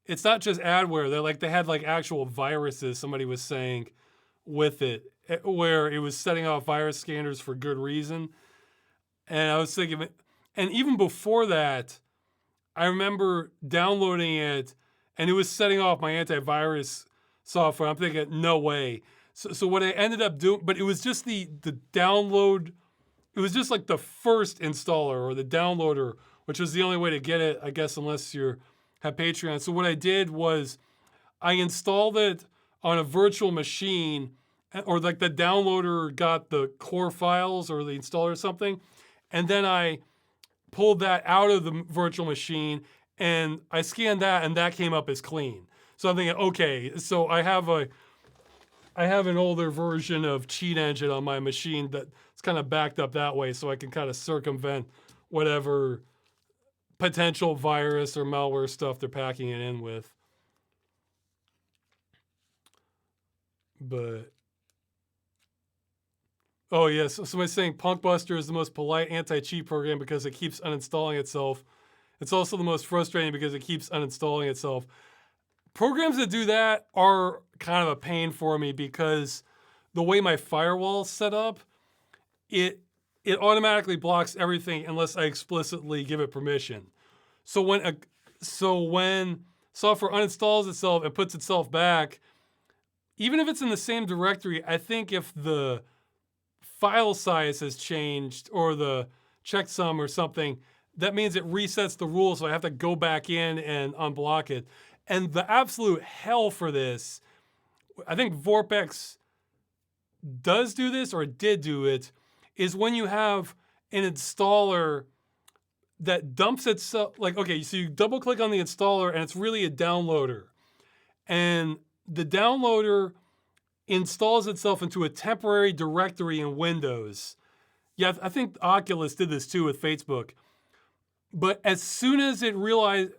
It's not just adware. They had like actual viruses. Somebody was saying with it, where it was setting off virus scanners for good reason. And I was thinking, and even before that, I remember downloading it, and it was setting off my antivirus software. I'm thinking, no way. So what I ended up doing, but it was just the download. It was just like the first installer or the downloader, which was the only way to get it, I guess, unless you have Patreon. So what I did was I installed it on a virtual machine, or like the downloader got the core files or the installer or something, and then I pulled that out of the virtual machine and I scanned that, and that came up as clean. So I'm thinking, okay, so I have an older version of Cheat Engine on my machine that's kind of backed up that way, so I can kind of circumvent whatever potential virus or malware stuff they're packing it in with. But oh yes, somebody's saying Punkbuster is the most polite anti-cheat program because it keeps uninstalling itself. It's also the most frustrating because it keeps uninstalling itself. Programs that do that are kind of a pain for me because the way my firewall's set up, it automatically blocks everything unless I explicitly give it permission. So when software uninstalls itself and puts itself back, even if it's in the same directory, I think if the file size has changed or the checksum or something, that means it resets the rules, so I have to go back in and unblock it. And the absolute hell for this, I think Vorpex does do this or did do it, is when you have an installer that dumps itself, like, okay, so you double click on the installer and it's really a downloader. And the downloader installs itself into a temporary directory in Windows. Yeah, I think Oculus did this too with Facebook. But as soon as it realized,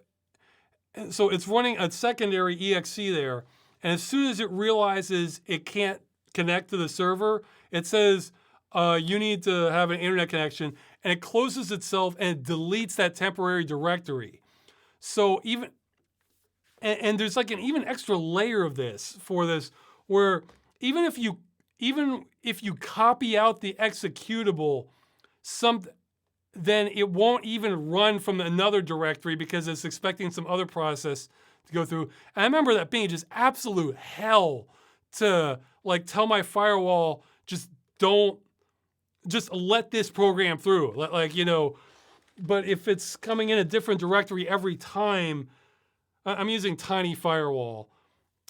so it's running a secondary exe there, and as soon as it realizes it can't connect to the server, it says, you need to have an internet connection, and it closes itself and it deletes that temporary directory. So even, and there's like an even extra layer of this for this, where even if you copy out the executable, then it won't even run from another directory because it's expecting some other process to go through. And I remember that being just absolute hell to like tell my firewall, just let this program through. Like, you know, but if it's coming in a different directory every time, I'm using Tiny Firewall,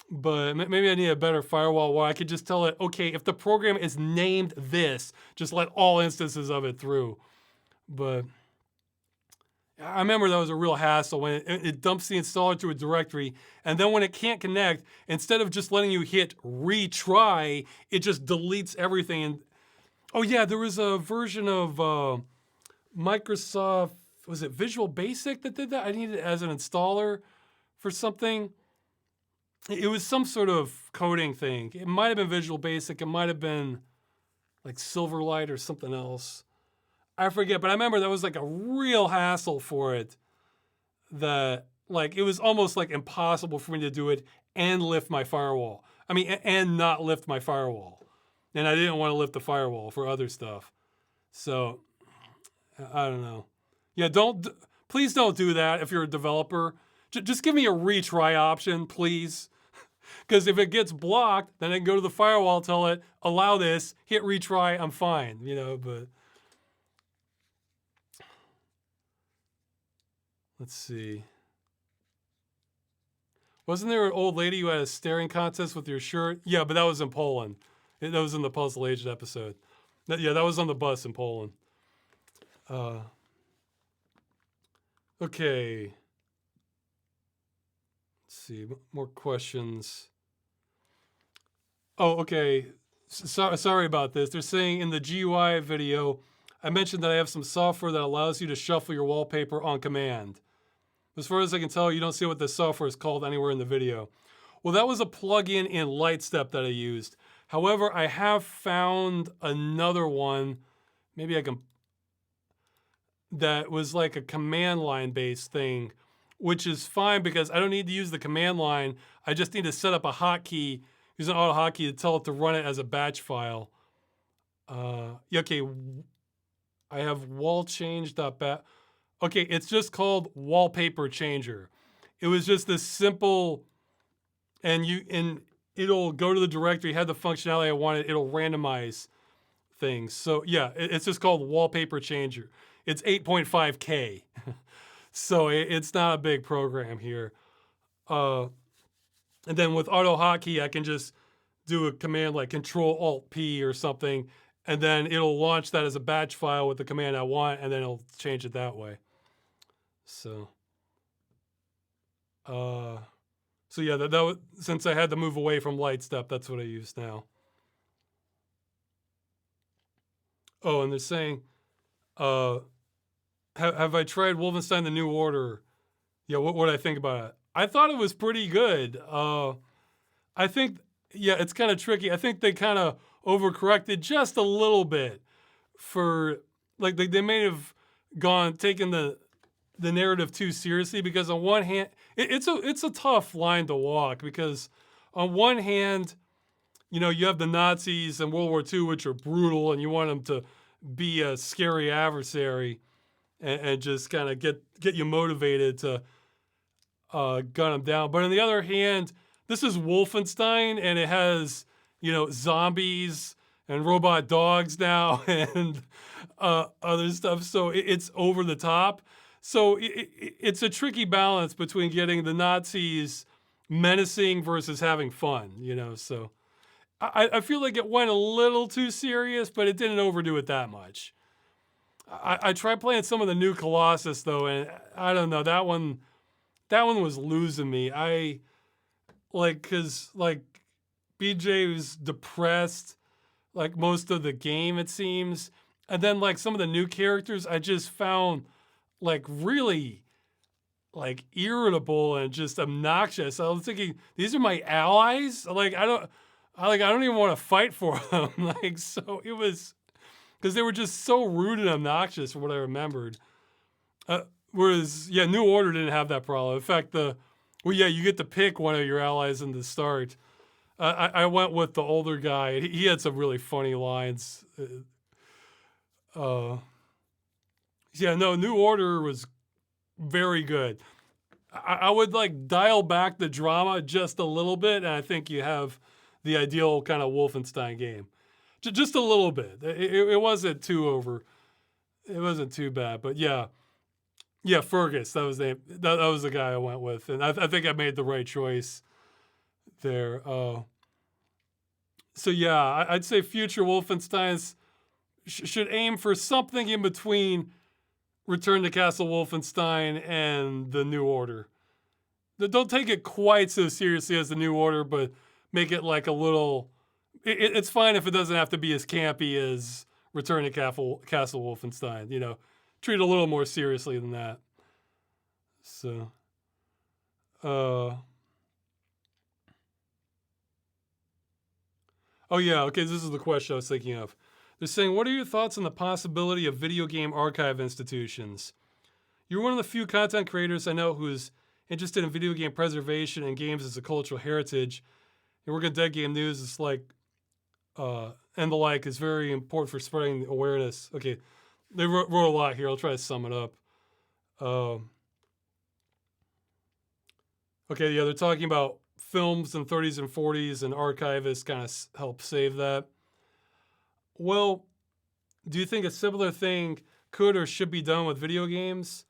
but maybe I need a better firewall where I could just tell it, okay, if the program is named this, just let all instances of it through. But I remember that was a real hassle when it dumps the installer to a directory, and then when it can't connect, instead of just letting you hit retry, it just deletes everything. And oh yeah, there was a version of Microsoft, was it Visual Basic that did that? I needed it as an installer for something. It was some sort of coding thing. It might have been Visual Basic. It might have been like Silverlight or something else. I forget, but I remember that was like a real hassle for it. That like it was almost like impossible for me to do it and lift my firewall. I mean, and not lift my firewall. And I didn't want to lift the firewall for other stuff. So I don't know. Yeah, please don't do that if you're a developer. Just give me a retry option, please. Because if it gets blocked, then I can go to the firewall, tell it, allow this, hit retry, I'm fine, you know, but. Let's see. Wasn't there an old lady who had a staring contest with your shirt? Yeah, but that was in Poland. That was in the Puzzle Agent episode. Yeah, that was on the bus in Poland. Okay. Let's see, more questions. Oh, okay. Sorry about this. They're saying in the GUI video, I mentioned that I have some software that allows you to shuffle your wallpaper on command. As far as I can tell, you don't see what this software is called anywhere in the video. Well, that was a plugin in Lightstep that I used. However, I have found another one, maybe I can, that was like a command line based thing, which is fine because I don't need to use the command line. I just need to set up a hotkey, use an auto hotkey to tell it to run it as a batch file. Yeah, okay, I have wallchange.bat. Okay, it's just called Wallpaper Changer. It was just this simple, and it'll go to the directory, had the functionality I wanted, it'll randomize things. So yeah, it's just called Wallpaper Changer. It's 8.5K. So it's not a big program here. And then with auto hotkey, I can just do a command like Control-Alt-P or something, and then it'll launch that as a batch file with the command I want, and then it'll change it that way. So, so yeah, that was, since I had to move away from Lightstep, that's what I use now. Oh, and they're saying, have I tried Wolfenstein: The New Order? Yeah, what I think about it? I thought it was pretty good. I think, yeah, it's kind of tricky. I think they kind of overcorrected just a little bit for, like, they may have taken the narrative too seriously, because on one hand, it's a tough line to walk, because on one hand, you know, you have the Nazis in World War II, which are brutal, and you want them to be a scary adversary and just kind of get you motivated to gun them down. But on the other hand, this is Wolfenstein, and it has, you know, zombies and robot dogs now and other stuff. So it's over the top. So it's a tricky balance between getting the Nazis menacing versus having fun, you know. So I feel like it went a little too serious, but it didn't overdo it that much. I tried playing some of the new Colossus though, and I don't know, that one was losing me. Cause like BJ was depressed like most of the game, it seems. And then like some of the new characters I just found like really like irritable and just obnoxious. I was thinking, these are my allies? Like I don't even want to fight for them. Like, so it was, because they were just so rude and obnoxious from what I remembered. Whereas, yeah, New Order didn't have that problem. In fact, you get to pick one of your allies in the start. I went with the older guy. He had some really funny lines. Yeah, no, New Order was very good. I would like dial back the drama just a little bit, and I think you have the ideal kind of Wolfenstein game. Just a little bit. It wasn't too over. It wasn't too bad, but yeah. Yeah, Fergus, that was the guy I went with, and I think I made the right choice there. So yeah, I'd say future Wolfensteins should aim for something in between Return to Castle Wolfenstein and the New Order. Don't take it quite so seriously as the New Order, but make it like a little. It's fine if it doesn't have to be as campy as Return to Castle Wolfenstein. You know, treat it a little more seriously than that. So, oh yeah, okay, this is the question I was thinking of. They're saying, what are your thoughts on the possibility of video game archive institutions? You're one of the few content creators I know who's interested in video game preservation and games as a cultural heritage. Your work in Dead Game News is like, and the like, is very important for spreading awareness. Okay, they wrote a lot here. I'll try to sum it up. Okay, yeah, they're talking about films in 30s and 40s, and archivists kind of help save that. Well, do you think a similar thing could or should be done with video games?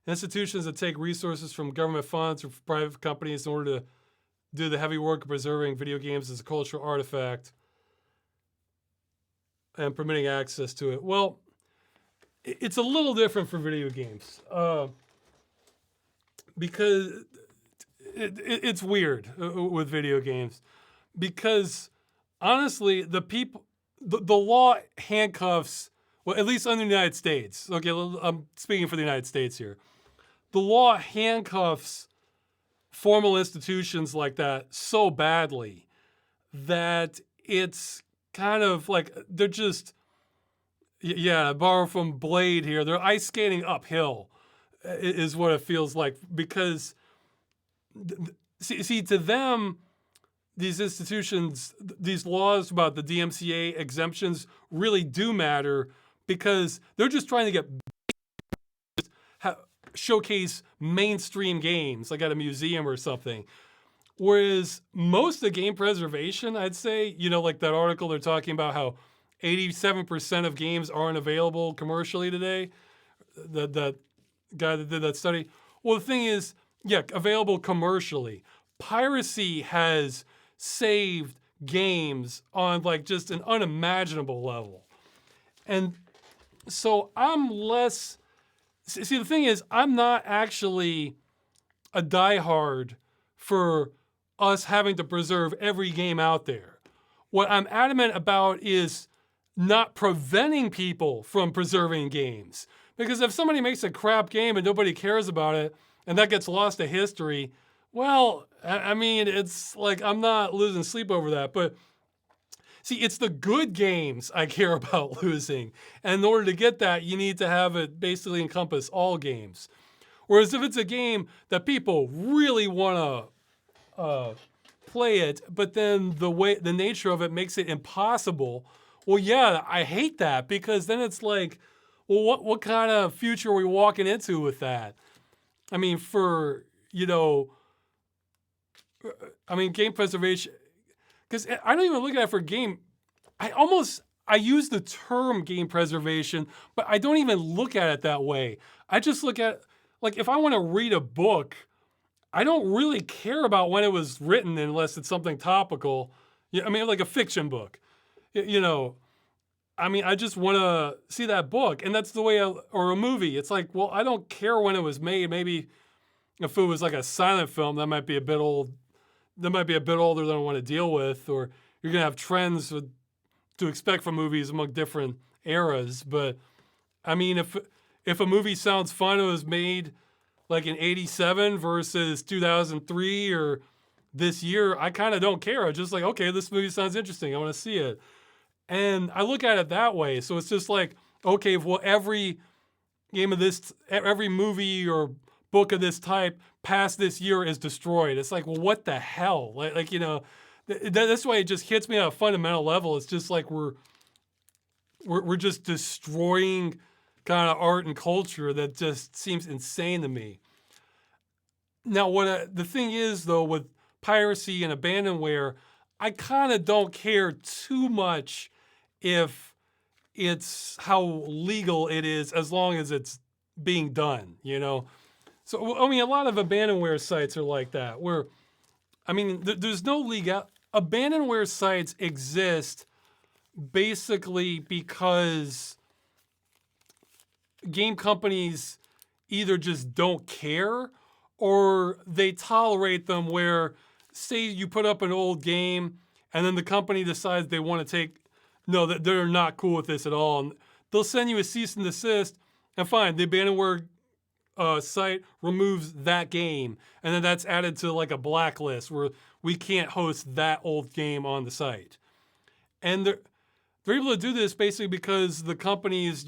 Institutions that take resources from government funds or private companies in order to do the heavy work of preserving video games as a cultural artifact. and permitting access to it. Well, it's a little different for video games because it's weird with video games because honestly, the law handcuffs, well, at least under the United States. Okay, I'm speaking for the United States here. The law handcuffs formal institutions like that so badly that it's kind of like they're just, yeah, I borrow from Blade here. They're ice skating uphill, is what it feels like. Because, see, to them, these institutions, these laws about the DMCA exemptions really do matter because they're just trying to get showcase mainstream games like at a museum or something. Whereas most of the game preservation, I'd say, like that article they're talking about how 87% of games aren't available commercially today. That guy that did that study. Well, the thing is, yeah, available commercially. Piracy has saved games on like just an unimaginable level. And so I'm less, see, the thing is, I'm not actually a diehard for us having to preserve every game out there. What I'm adamant about is not preventing people from preserving games. Because if somebody makes a crap game and nobody cares about it, and that gets lost to history, well, I mean, it's like I'm not losing sleep over that. But see, it's the good games I care about losing. And in order to get that, you need to have it basically encompass all games. Whereas if it's a game that people really want to play it, but then the nature of it makes it impossible, well, yeah, I hate that because then it's like, well, what kind of future are we walking into with that? I mean, game preservation, because I don't even look at it for game. I use the term game preservation, but I don't even look at it that way. I just look at, like, if I want to read a book, I don't really care about when it was written unless it's something topical. I mean, like a fiction book, I mean, I just want to see that book, and that's the way. Or a movie, it's like, well, I don't care when it was made. Maybe if it was like a silent film, that might be a bit old. That might be a bit older than I want to deal with, or you're gonna have trends to expect from movies among different eras. But I mean, if a movie sounds fun, it was made like in '87 versus 2003 or this year, I kind of don't care. I'm just like, okay, this movie sounds interesting. I want to see it. And I look at it that way. So it's just like, okay, well, every movie or book of this type past this year is destroyed. It's like, well, what the hell? That's why it just hits me at a fundamental level. It's just like we're just destroying kind of art and culture that just seems insane to me. Now, the thing is, though, with piracy and abandonware, I kind of don't care too much if it's how legal it is as long as it's being done, So, I mean, a lot of abandonware sites are like that, where, I mean, there's no legal. Abandonware sites exist basically because game companies either just don't care or they tolerate them where, say you put up an old game and then the company decides they want to that they're not cool with this at all. And they'll send you a cease and desist, and fine, the abandonware site removes that game. And then that's added to like a blacklist where we can't host that old game on the site. And they're able to do this basically because the companies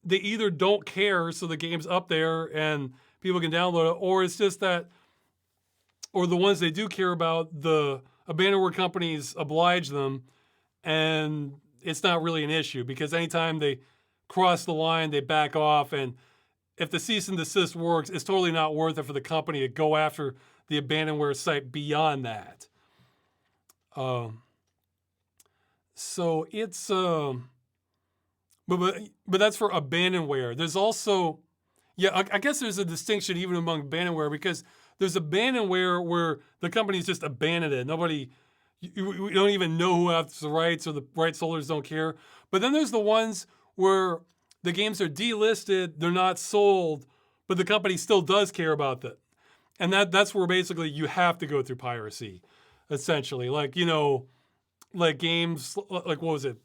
they either don't care, so the game's up there and people can download it, or it's just that, or the ones they do care about, the abandonware companies oblige them, and it's not really an issue because anytime they cross the line, they back off, and if the cease and desist works, it's totally not worth it for the company to go after the abandonware site beyond that. So it's but that's for abandonware. There's also, I guess there's a distinction even among abandonware because there's abandonware where the company's just abandoned it. Nobody, we don't even know who has the rights, or the rights holders don't care. But then there's the ones where the games are delisted, they're not sold, but the company still does care about that. And that's where basically you have to go through piracy, essentially. Like, like games, like what was it?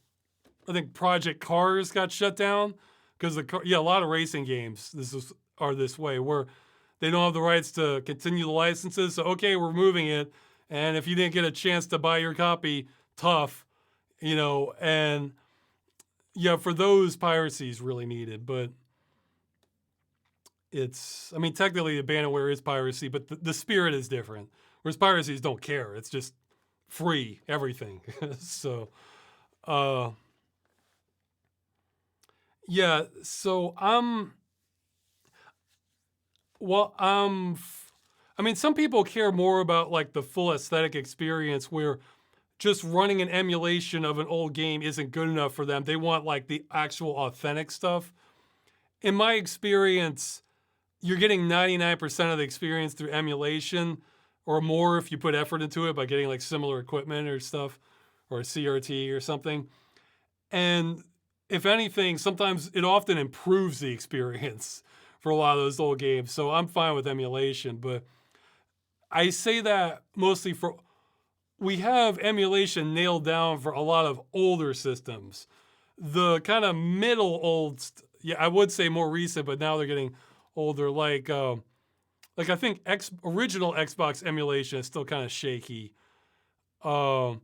I think Project Cars got shut down because a lot of racing games are this way, where they don't have the rights to continue the licenses. So okay, we're moving it, and if you didn't get a chance to buy your copy, tough, and yeah, for those, piracy is really needed. But I mean, technically, abandonware is piracy, but the spirit is different. Whereas piracies don't care; it's just free everything. So, uh, yeah. So well, I mean, some people care more about like the full aesthetic experience, where just running an emulation of an old game isn't good enough for them. They want like the actual authentic stuff. In my experience, you're getting 99% of the experience through emulation, or more if you put effort into it by getting like similar equipment or stuff, or a CRT or something. And if anything, sometimes it often improves the experience for a lot of those old games. So I'm fine with emulation, but I say that mostly for, we have emulation nailed down for a lot of older systems. The kind of middle old, yeah, I would say more recent, but now they're getting older. Like I think original Xbox emulation is still kind of shaky. Um,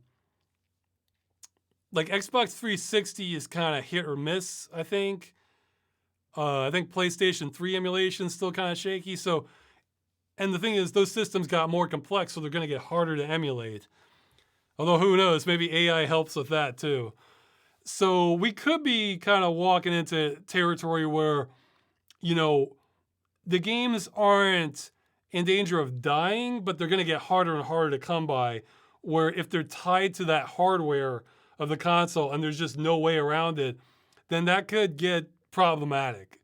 like Xbox 360 is kind of hit or miss, I think. I think PlayStation 3 emulation is still kind of shaky. So, and the thing is, those systems got more complex, so they're going to get harder to emulate. Although who knows, maybe AI helps with that too. So we could be kind of walking into territory where, you know, the games aren't in danger of dying, but they're going to get harder and harder to come by. Where if they're tied to that hardware of the console and there's just no way around it, then that could get problematic.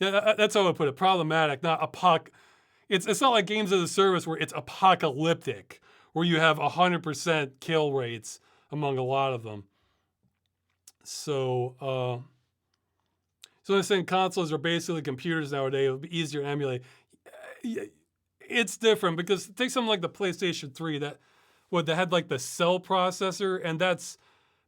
Yeah, that's how I would put it. Problematic, not It's not like games as a service where it's apocalyptic, where you have 100% kill rates among a lot of them. So I'm saying consoles are basically computers nowadays. It would be easier to emulate. It's different because take something like the PlayStation 3 that had like the cell processor, and that's,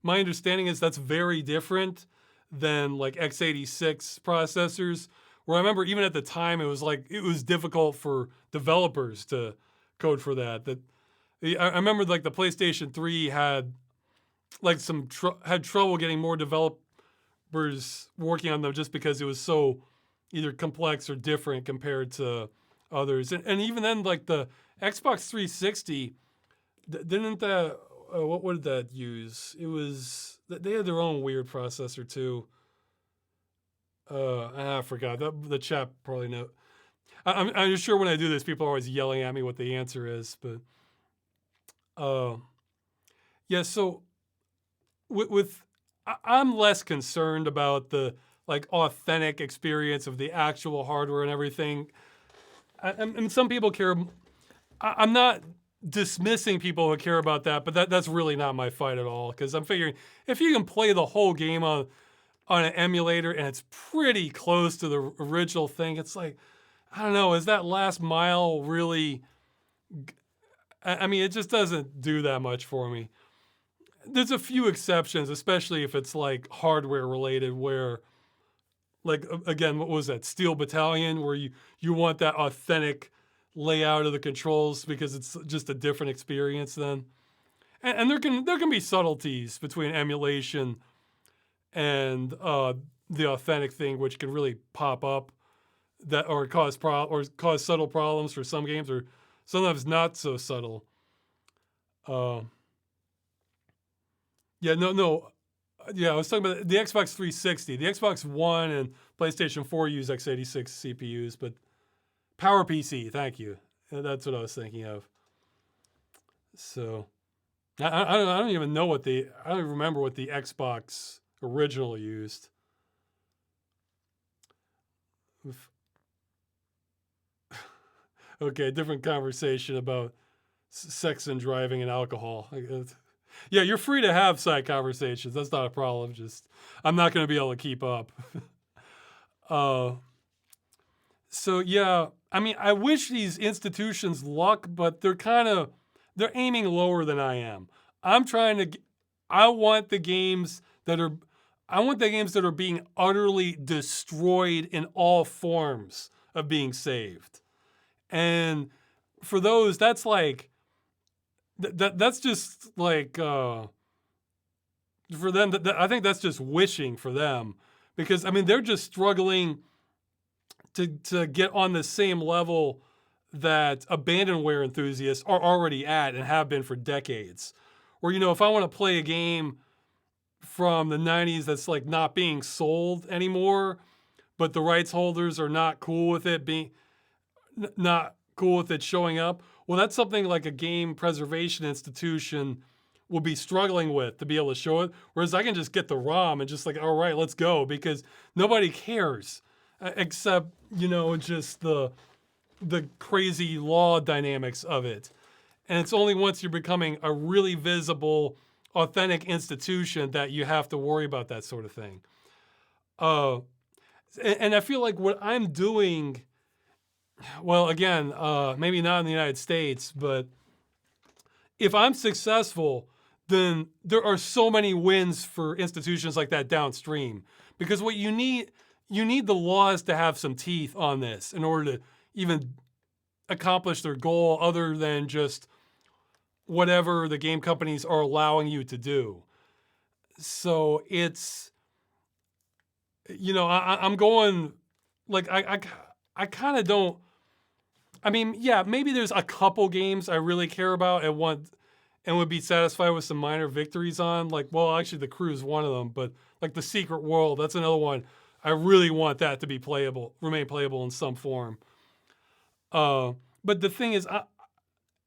my understanding is that's very different than like x86 processors. Where I remember even at the time it was difficult for developers to code for that. I remember like the PlayStation 3 had like had trouble getting more developers working on them just because it was so either complex or different compared to others. And even then, like the Xbox 360, didn't that, what would that use? It was, they had their own weird processor too. I forgot. The chat probably know. I'm sure when I do this, people are always yelling at me what the answer is. But yeah, so I'm less concerned about the like authentic experience of the actual hardware and everything. And some people care. I'm not dismissing people who care about that, but that's really not my fight at all. Because I'm figuring if you can play the whole game on an emulator and it's pretty close to the original thing, it's like, I don't know, is that last mile really? I mean, it just doesn't do that much for me. There's a few exceptions, especially if it's like hardware related, where like again, what was that, Steel Battalion, where you want that authentic layout of the controls because it's just a different experience then. And there can be subtleties between emulation and the authentic thing, which can really pop up that or cause subtle problems for some games, or sometimes not so subtle. Yeah, no. Yeah, I was talking about the Xbox 360. The Xbox One and PlayStation 4 use x86 CPUs, but PowerPC, thank you. That's what I was thinking of. So, I don't even know I don't even remember what the Xbox original used. Okay, different conversation about sex and driving and alcohol. Yeah, you're free to have side conversations. That's not a problem. Just I'm not going to be able to keep up. uh, so yeah, I mean, I wish these institutions luck, but they're aiming lower than I am. I'm trying to. I want the games that are. I want the games that are being utterly destroyed in all forms of being saved, and for those, that's like that's just like for them. I think that's just wishing for them because I mean they're just struggling to get on the same level that abandonware enthusiasts are already at and have been for decades. Or if I want to play a game from the 90s that's like not being sold anymore, but the rights holders are not cool with it being not cool with it showing up. Well, that's something like a game preservation institution will be struggling with to be able to show it. Whereas I can just get the ROM and just like, all right, let's go, because nobody cares except, just the crazy law dynamics of it. And it's only once you're becoming a really visible, authentic institution that you have to worry about that sort of thing. And I feel like what I'm doing, well, again, maybe not in the United States, but if I'm successful, then there are so many wins for institutions like that downstream. Because what you need the laws to have some teeth on this in order to even accomplish their goal other than just whatever the game companies are allowing you to do. So it's, I'm going, like, I kind of don't, I mean, yeah, maybe there's a couple games I really care about and would be satisfied with some minor victories on. Like, well, actually, The Crew is one of them, but like The Secret World, that's another one. I really want that to be remain playable in some form. But the thing is,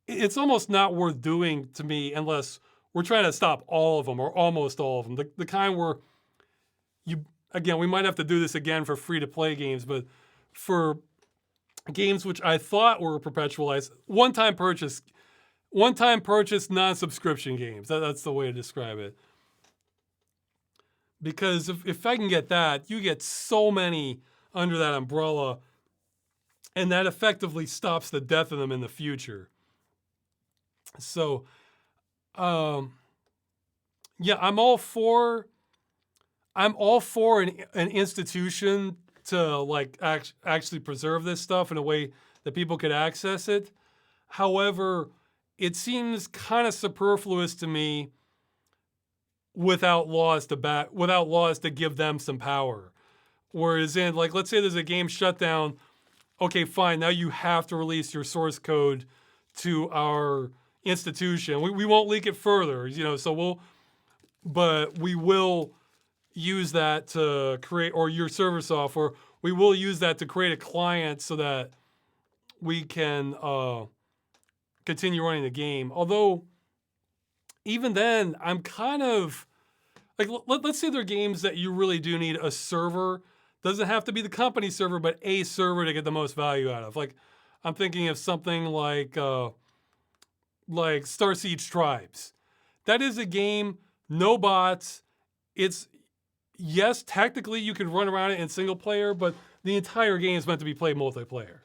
it's almost not worth doing to me unless we're trying to stop all of them or almost all of them. The kind where we might have to do this again for free-to-play games, but for games which I thought were perpetualized, one-time purchase, non-subscription games. That's the way to describe it. Because if I can get that, you get so many under that umbrella, and that effectively stops the death of them in the future. So, yeah, I'm all for an institution to like actually preserve this stuff in a way that people could access it. However, it seems kind of superfluous to me without laws to give them some power. Whereas in, like, let's say there's a game shutdown, okay, fine, now you have to release your source code to our institution. We won't leak it further, but we will use that to create, or your server software, we will use that to create a client so that we can continue running the game. Although, even then, I'm kind of, like, let's say there are games that you really do need a server. Doesn't have to be the company server, but a server to get the most value out of. Like, I'm thinking of something like Star Siege Tribes. That is a game, no bots. It's, yes, technically you could run around it in single player, but the entire game is meant to be played multiplayer.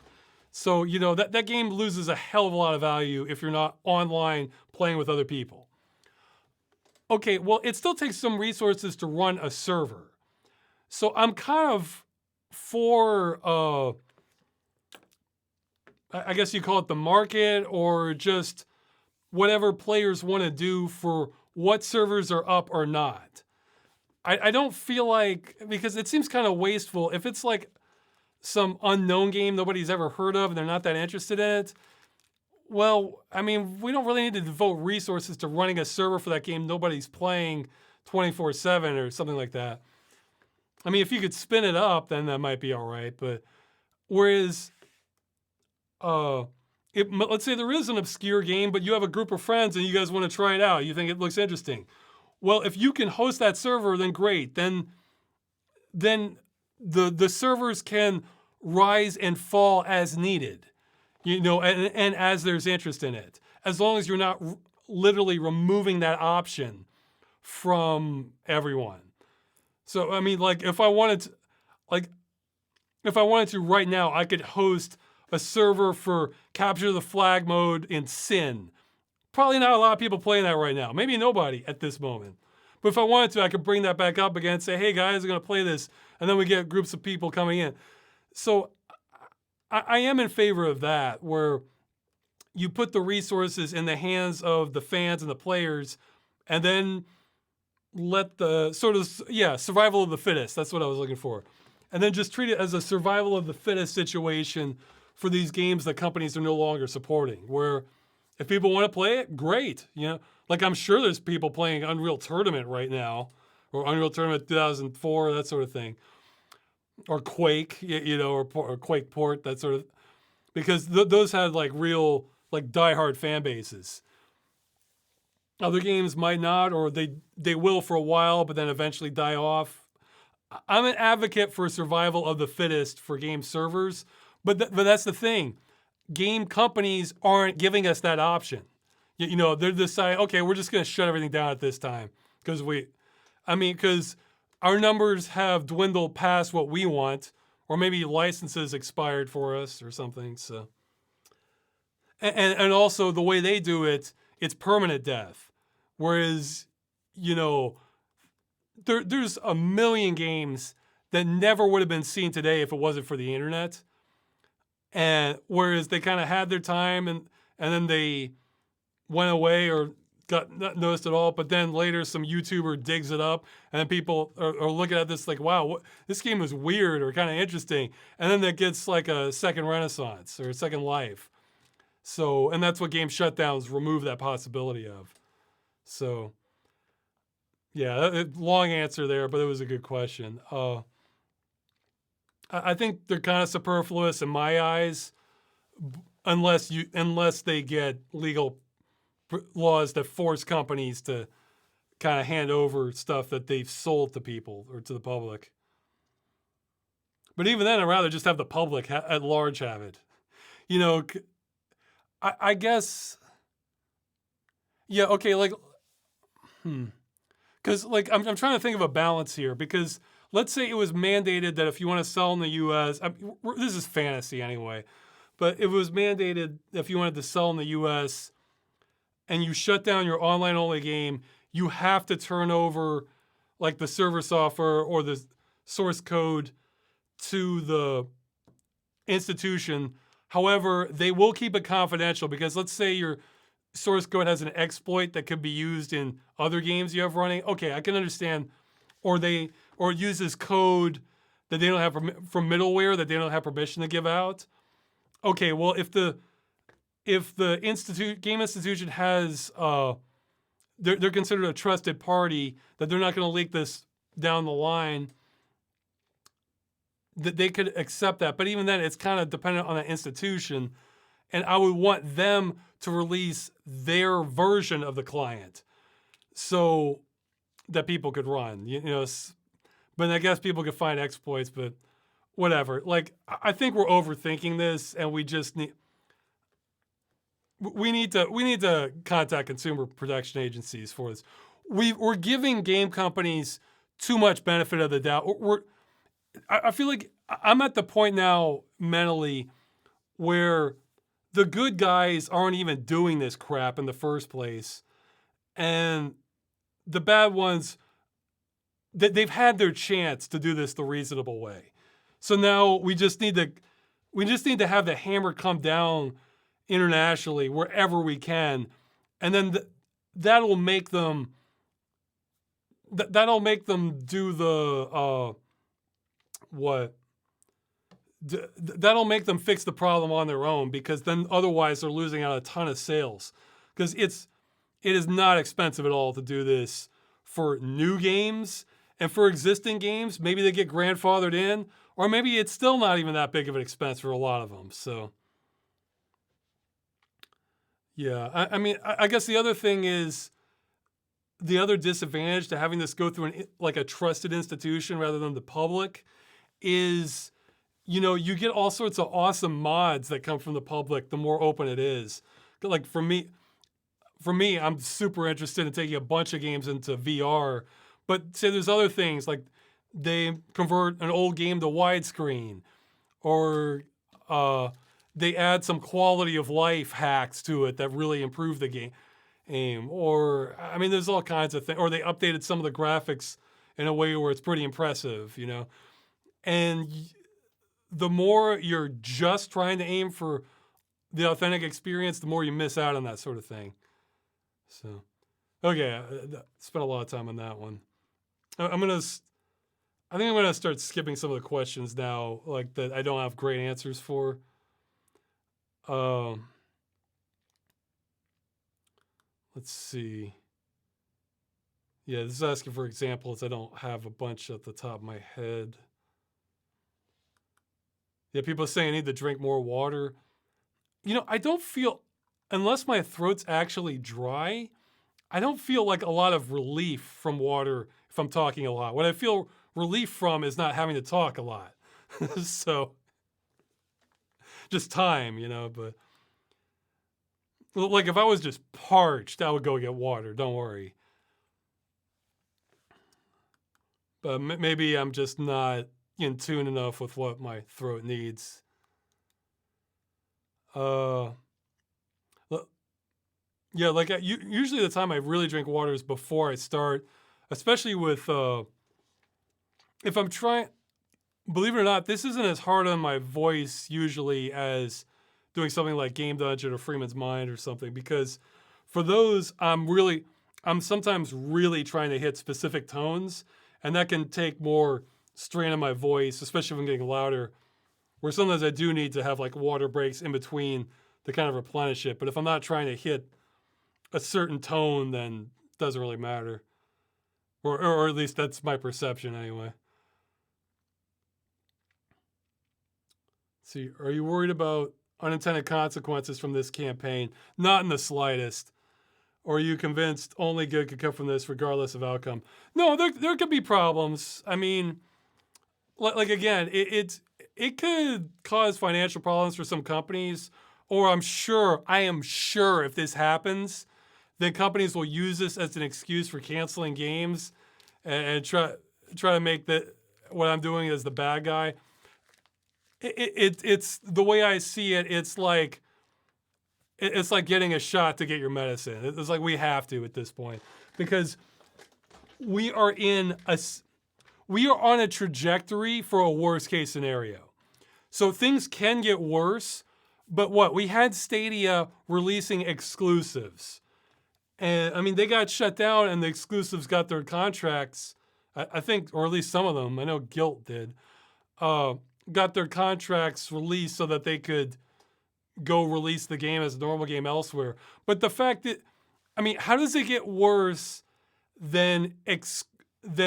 So, that game loses a hell of a lot of value if you're not online playing with other people. Okay, well, it still takes some resources to run a server. So I'm kind of for, I guess you call it the market, or just whatever players want to do for what servers are up or not. I don't feel like, because it seems kind of wasteful, if it's like some unknown game nobody's ever heard of and they're not that interested in it, well, I mean, we don't really need to devote resources to running a server for that game nobody's playing 24/7 or something like that. I mean, if you could spin it up, then that might be all right. But whereas, let's say there is an obscure game, but you have a group of friends and you guys want to try it out. You think it looks interesting. Well, if you can host that server, then great. Then the servers can rise and fall as needed, and as there's interest in it. as long as you're not literally removing that option from everyone. So, I mean, like, if I wanted to right now, I could host a server for capture the flag mode in Sin. Probably not a lot of people playing that right now. Maybe nobody at this moment. But if I wanted to, I could bring that back up again and say, hey guys, I'm gonna play this. And then we get groups of people coming in. So I am in favor of that, where you put the resources in the hands of the fans and the players, and then let the sort of, yeah, survival of the fittest. That's what I was looking for. And then just treat it as a survival of the fittest situation for these games that companies are no longer supporting, where if people want to play it, great. You know, like I'm sure there's people playing Unreal Tournament right now, or Unreal Tournament 2004, that sort of thing, or Quake, you know, or Quake Port, that sort of, because those had like real, like diehard fan bases. Other games might not, or they will for a while, but then eventually die off. I'm an advocate for survival of the fittest for game servers, but that's the thing. Game companies aren't giving us that option. You know, they're deciding, okay, we're just going to shut everything down at this time because because our numbers have dwindled past what we want, or maybe licenses expired for us or something. So, and also the way they do it, it's permanent death. Whereas, you know, there's a million games that never would have been seen today if it wasn't for the internet. And whereas they kind of had their time and then they went away or got not noticed at all, but then later some YouTuber digs it up and then people are looking at this like, wow, this game was weird or kind of interesting. And then that gets like a second renaissance or a second life. So, and that's what game shutdowns remove that possibility of. So, yeah, long answer there, but it was a good question. I think they're kind of superfluous in my eyes, unless they get legal laws that force companies to kind of hand over stuff that they've sold to people or to the public. But even then, I'd rather just have the public at large have it. You know, I guess, yeah, okay, like, because like I'm trying to think of a balance here, because let's say it was mandated that if you want to sell in the U.S., this is fantasy anyway, but if it was mandated if you wanted to sell in the U.S. and you shut down your online-only game, you have to turn over like the server software or the source code to the institution. However, they will keep it confidential, because let's say your source code has an exploit that could be used in other games you have running. Okay, I can understand. Or it uses code that they don't have from middleware that they don't have permission to give out. Okay, well, if the game institution has they're considered a trusted party, that they're not going to leak this down the line, that they could accept that. But even then, it's kind of dependent on the institution, and I would want them to release their version of the client so that people could run, you know. But I guess people could find exploits, but whatever. Like, I think we're overthinking this, and we need to contact consumer protection agencies for this. We're giving game companies too much benefit of the doubt. I feel like I'm at the point now mentally where the good guys aren't even doing this crap in the first place, and the bad ones, they've had their chance to do this the reasonable way. So now we just need to have the hammer come down internationally wherever we can, and then that'll make them do the that'll make them fix the problem on their own, because then otherwise they're losing out a ton of sales, because it is not expensive at all to do this for new games. And for existing games, maybe they get grandfathered in, or maybe it's still not even that big of an expense for a lot of them. So, yeah, I guess the other thing is, the other disadvantage to having this go through a trusted institution rather than the public is, you know, you get all sorts of awesome mods that come from the public the more open it is. Like for me, for me, I'm super interested in taking a bunch of games into VR. But say there's other things like they convert an old game to widescreen, or they add some quality of life hacks to it that really improve the game. Or I mean, there's all kinds of things. Or they updated some of the graphics in a way where it's pretty impressive, you know. And the more you're just trying to aim for the authentic experience, the more you miss out on that sort of thing. So, okay, spent a lot of time on that one. I think I'm gonna start skipping some of the questions now, like that I don't have great answers for. Um, let's see. Yeah, this is asking for examples. I don't have a bunch at the top of my head. Yeah, people are saying I need to drink more water. You know, I don't feel, unless my throat's actually dry, I don't feel like a lot of relief from water if I'm talking a lot. What I feel relief from is not having to talk a lot. So, just time, you know, but like if I was just parched, I would go get water. Don't worry. But maybe I'm just not in tune enough with what my throat needs. Uh, yeah, like usually the time I really drink water is before I start, especially with if I'm trying. Believe it or not, this isn't as hard on my voice usually as doing something like Game Dungeon or Freeman's Mind or something, because for those I'm sometimes really trying to hit specific tones, and that can take more strain on my voice, especially if I'm getting louder. Where sometimes I do need to have like water breaks in between to kind of replenish it. But if I'm not trying to hit a certain tone, then it doesn't really matter. Or at least that's my perception anyway. See, are you worried about unintended consequences from this campaign? Not in the slightest. Or are you convinced only good could come from this regardless of outcome? No, there could be problems. I mean, like again, it could cause financial problems for some companies, or I am sure if this happens, then companies will use this as an excuse for canceling games and try to make what I'm doing as the bad guy. It's the way I see it. It's like getting a shot to get your medicine. It's like we have to at this point, because we are on a trajectory for a worst case scenario. So things can get worse, but we had Stadia releasing exclusives. And I mean, they got shut down and the exclusives got their contracts, I think, or at least some of them, I know Guilt did, got their contracts released so that they could go release the game as a normal game elsewhere. But the fact that, I mean, how does it get worse than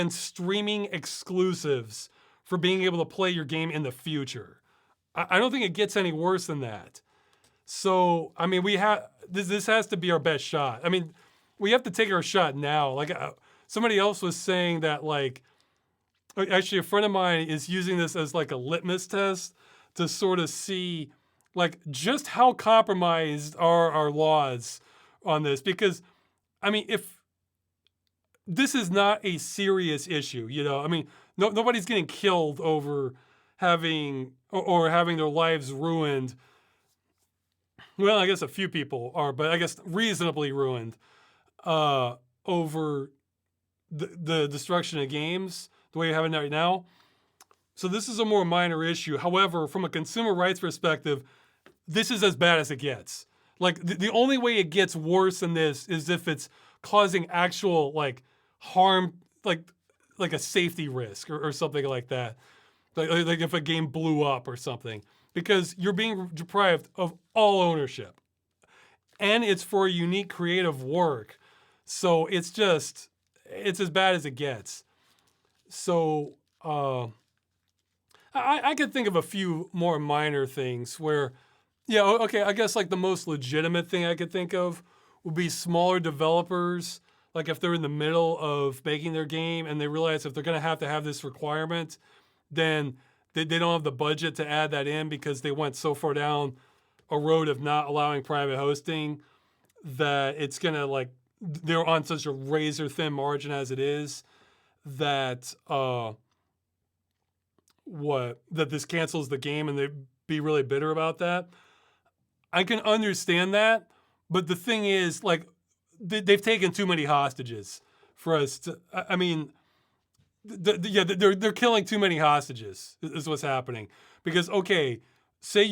streaming exclusives for being able to play your game in the future? I don't think it gets any worse than that. So, I mean, this has to be our best shot. I mean, we have to take our shot now. Like somebody else was saying that, like, actually a friend of mine is using this as like a litmus test to sort of see like just how compromised are our laws on this. Because, I mean, if this is not a serious issue, you know, I mean, nobody's getting killed over having their lives ruined. Well, I guess a few people are, but I guess reasonably ruined over the destruction of games the way you have it right now. So this is a more minor issue. However, from a consumer rights perspective, this is as bad as it gets. Like the only way it gets worse than this is if it's causing actual like harm, like a safety risk or something like that. Like if a game blew up or something, because you're being deprived of all ownership, and it's for a unique creative work. So it's as bad as it gets. So I could think of a few more minor things where, yeah, okay, I guess like the most legitimate thing I could think of would be smaller developers. Like if they're in the middle of making their game and they realize if they're going to have this requirement, then they don't have the budget to add that in because they went so far down a road of not allowing private hosting. that it's gonna like they're on such a razor thin margin as it is that that this cancels the game and they'd be really bitter about that. I can understand that, but the thing is, like, they've taken too many hostages for us to. I mean, they're killing too many hostages. Is what's happening. Because okay, say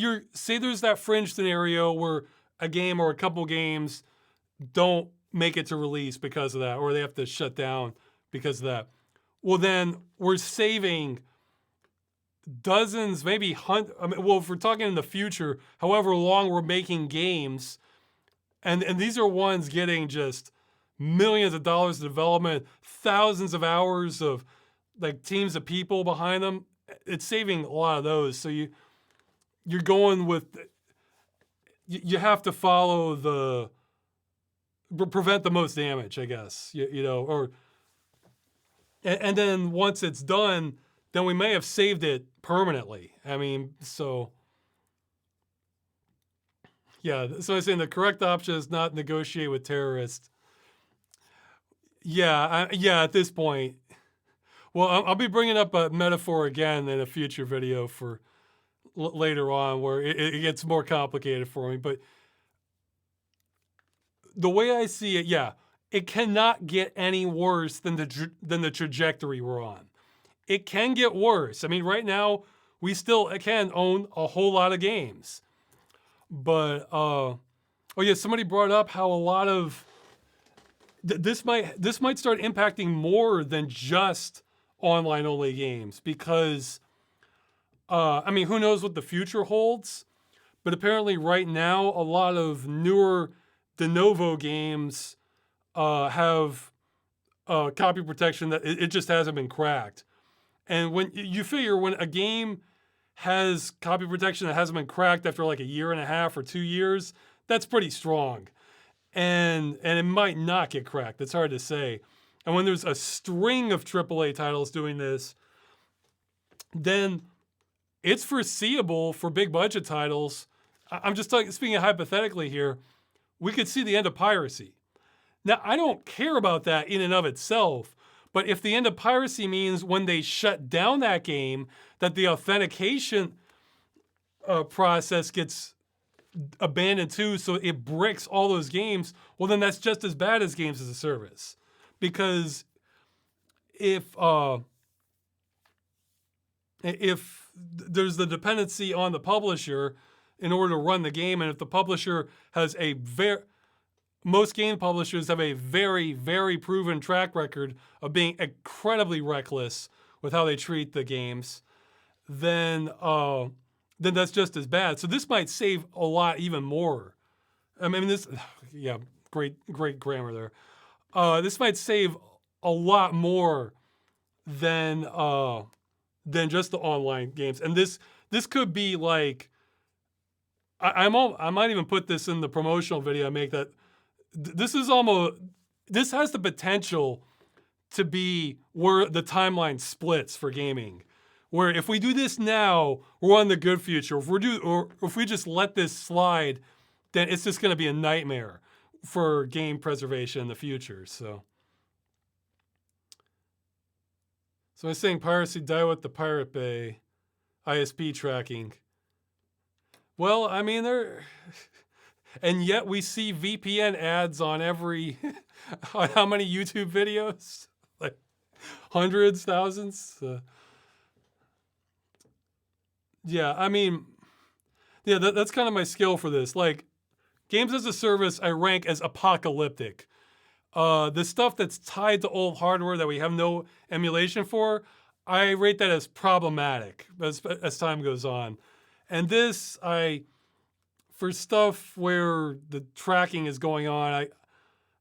there's that fringe scenario where a game or a couple games don't make it to release because of that, or they have to shut down because of that. Well, then we're saving dozens, maybe hundreds. I mean, well, if we're talking in the future, however long we're making games, and these are ones getting just millions of dollars of development, thousands of hours of like teams of people behind them. It's saving a lot of those. So you're going with you have to follow the prevent the most damage, I guess. You know, or and then once it's done, then we may have saved it permanently. I mean, so yeah. So I'm saying the correct option is not negotiate with terrorists. Yeah, yeah. At this point, well, I'll be bringing up a metaphor again in a future video for later on, where it gets more complicated for me. But the way I see it, yeah, it cannot get any worse than the trajectory we're on. It can get worse. I mean, right now we still can own a whole lot of games, but oh yeah, somebody brought up how a lot of this might start impacting more than just online only games, because I mean, who knows what the future holds, but apparently right now a lot of newer de novo games have copy protection that it just hasn't been cracked. And when you figure when a game has copy protection that hasn't been cracked after like a year and a half or 2 years, that's pretty strong. And it might not get cracked. It's hard to say. And when there's a string of AAA titles doing this, then it's foreseeable for big budget titles. I'm just speaking hypothetically here. We could see the end of piracy. Now, I don't care about that in and of itself, but if the end of piracy means when they shut down that game, that the authentication process gets abandoned too, so it bricks all those games, well, then that's just as bad as games as a service. Because if there's the dependency on the publisher in order to run the game, and if the publisher has most game publishers have a very, very proven track record of being incredibly reckless with how they treat the games, then that's just as bad. So this might save a lot even more. I mean, yeah, great grammar there. This might save a lot more than just the online games. And this could be like, I might even put this in the promotional video I make, that this has the potential to be where the timeline splits for gaming. Where if we do this now, we're on the good future. Or if we just let this slide, then it's just going to be a nightmare for game preservation in the future. So I'm saying piracy die with the Pirate Bay ISP tracking. Well, I mean, and yet we see VPN ads on on how many YouTube videos? Like hundreds, thousands? Yeah, I mean, yeah, that's kind of my skill for this. Like, games as a service, I rank as apocalyptic. The stuff that's tied to old hardware that we have no emulation for, I rate that as problematic as time goes on. And this, for stuff where the tracking is going on,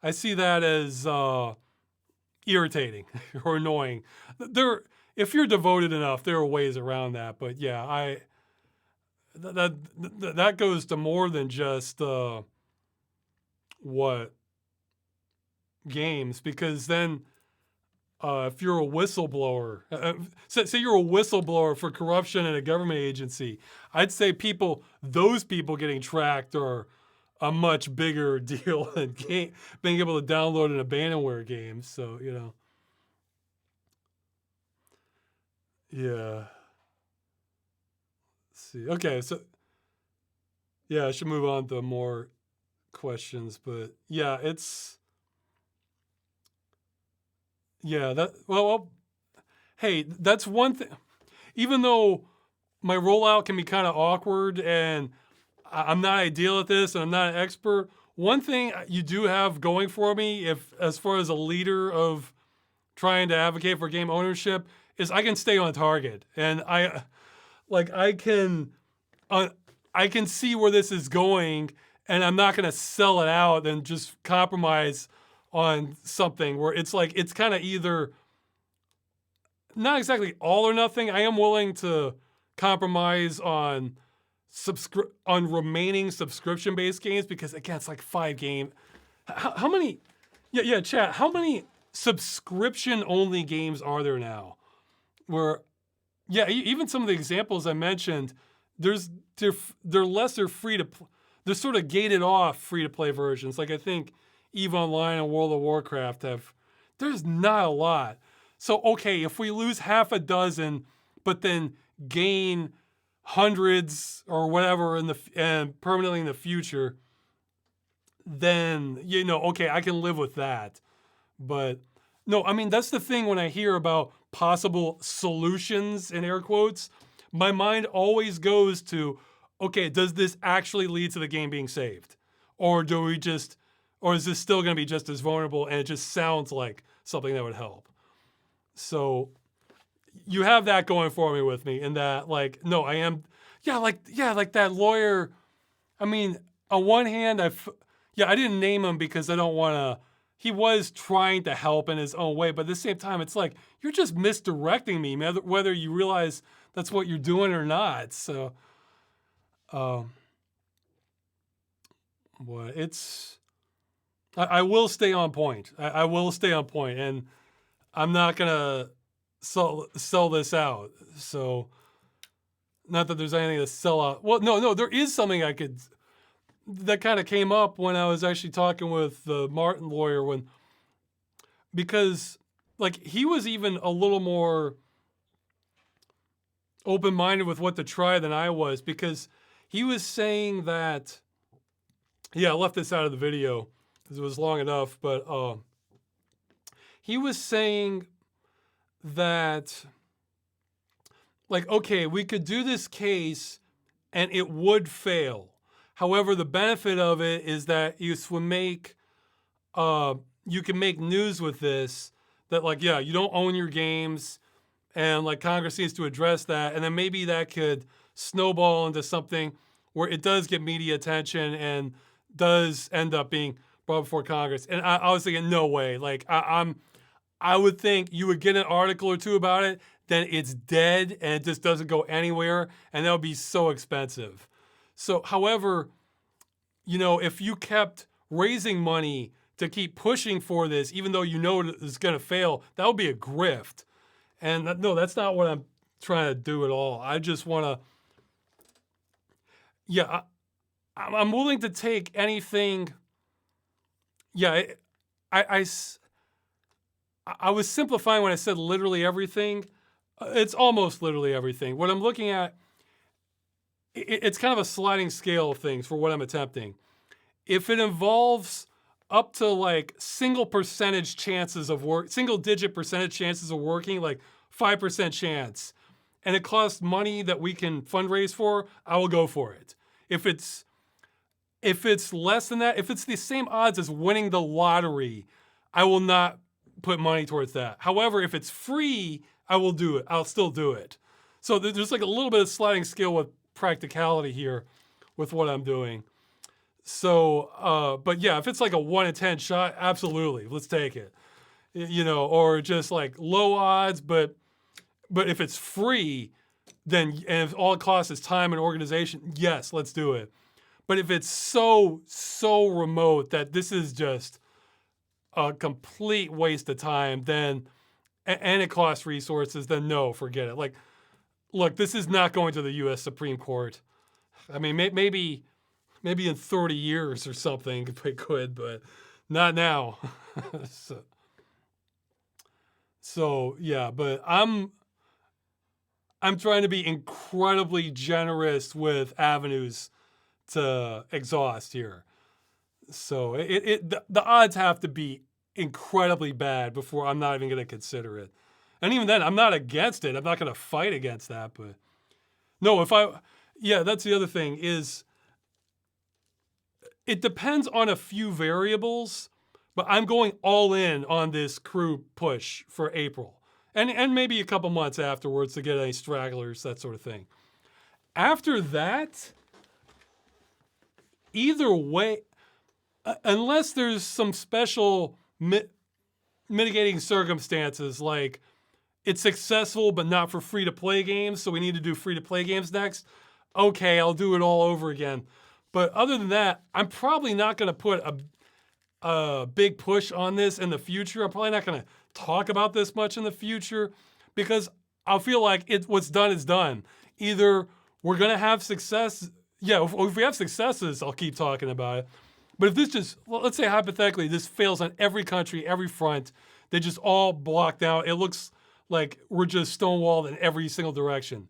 I see that as irritating or annoying. If you're devoted enough, there are ways around that. But yeah, that goes to more than just games, because then if you're a whistleblower, say you're a whistleblower for corruption in a government agency, I'd say those people getting tracked are a much bigger deal than being able to download an abandonware game. So, yeah. Let's see. Okay, so yeah, I should move on to more questions, but yeah, hey, that's one thing. Even though my rollout can be kind of awkward and I'm not ideal at this and I'm not an expert, one thing you do have going for me, if as far as a leader of trying to advocate for game ownership, is I can stay on target, and like uh, I can see where this is going, and I'm not gonna sell it out and just compromise on something where it's like it's kind of either not exactly all or nothing. I am willing to compromise on remaining subscription-based games because again, it's like 5 games. How many? Yeah, chat. How many subscription-only games are there now? Where, yeah, even some of the examples I mentioned, there's they're free to, they're sort of gated off free to play versions. Like I think EVE Online and World of Warcraft have. There's not a lot. So okay, if we lose half a dozen, but then gain hundreds or whatever and permanently in the future, then okay, I can live with that. But no, I mean that's the thing when I hear about possible solutions in air quotes, my mind always goes to, okay, does this actually lead to the game being saved? Or or is this still going to be just as vulnerable and it just sounds like something that would help? So you have that going for me with me in that, like, no, I am, like that lawyer. I mean, on one hand, I didn't name him because I don't want to, he was trying to help in his own way, but at the same time, it's like, you're just misdirecting me, whether you realize that's what you're doing or not. So, what I will stay on point. I will stay on point, and I'm not gonna sell this out. So, not that there's anything to sell out. Well, no, there is something that kind of came up when I was actually talking with the Martin lawyer because like he was even a little more open-minded with what to try than I was, because he was saying that, I left this out of the video because it was long enough, but he was saying that, like, okay, we could do this case and it would fail. However, the benefit of it is that you can make news with this, that like, yeah, you don't own your games, and like Congress needs to address that, and then maybe that could snowball into something where it does get media attention and does end up being brought before Congress. And I was thinking, no way. Like I would think you would get an article or two about it, then it's dead and it just doesn't go anywhere, and that would be so expensive. So, however, if you kept raising money to keep pushing for this, even though it's going to fail, that would be a grift. And no, that's not what I'm trying to do at all. I just want to, I'm willing to take anything. Yeah, I was simplifying when I said literally everything. It's almost literally everything. What I'm looking at, it's kind of a sliding scale of things for what I'm attempting. If it involves up to like single digit percentage chances of working, like 5% chance, and it costs money that we can fundraise for, I will go for it. If it's less than that, if it's the same odds as winning the lottery, I will not put money towards that. However, if it's free, I will do it. I'll still do it. So there's like a little bit of sliding scale with practicality here with what I'm doing. So, but yeah, if it's like a 1 in 10 shot, absolutely, let's take it. Or just like low odds, but if it's free, then, and if all it costs is time and organization, yes, let's do it. But if it's so remote that this is just a complete waste of time, then, and it costs resources, then no, forget it. Like, look, this is not going to the U.S. Supreme Court. I mean, maybe maybe in 30 years or something if I could, but not now. so yeah, but I'm trying to be incredibly generous with avenues to exhaust here. So the odds have to be incredibly bad before I'm not even going to consider it. And even then, I'm not against it. I'm not going to fight against that. But no, yeah, that's the other thing is it depends on a few variables, but I'm going all in on this crew push for April and maybe a couple months afterwards to get any stragglers, that sort of thing. After that, either way, unless there's some special mitigating circumstances, like it's successful but not for free-to-play games, so we need to do free-to-play games next, okay, I'll do it all over again. But other than that, I'm probably not going to put a big push on this in the future. I'm probably not going to talk about this much in the future because I'll feel like what's done is done. Either we're going to have success. Yeah, if we have successes, I'll keep talking about it. But if this just, well, let's say hypothetically, this fails on every country, every front, they just all blocked out. It looks like we're just stonewalled in every single direction.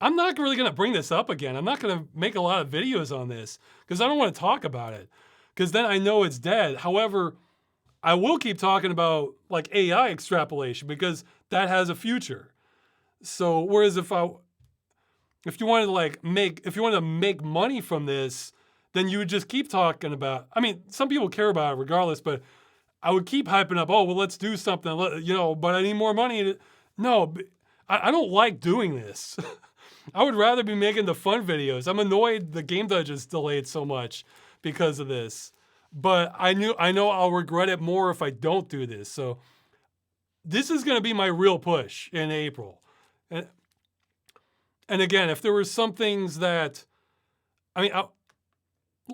I'm not really going to bring this up again. I'm not going to make a lot of videos on this because I don't want to talk about it because then I know it's dead. However, I will keep talking about like AI extrapolation because that has a future. So whereas if you wanted to make money from this, then you would just keep talking about, I mean, some people care about it regardless, but I would keep hyping up, oh, well, let's do something, but I need more money. No, I don't like doing this. I would rather be making the fun videos. I'm annoyed the game is delayed so much because of this. But I know I'll regret it more if I don't do this. So this is going to be my real push in April. And again, if there were some things that,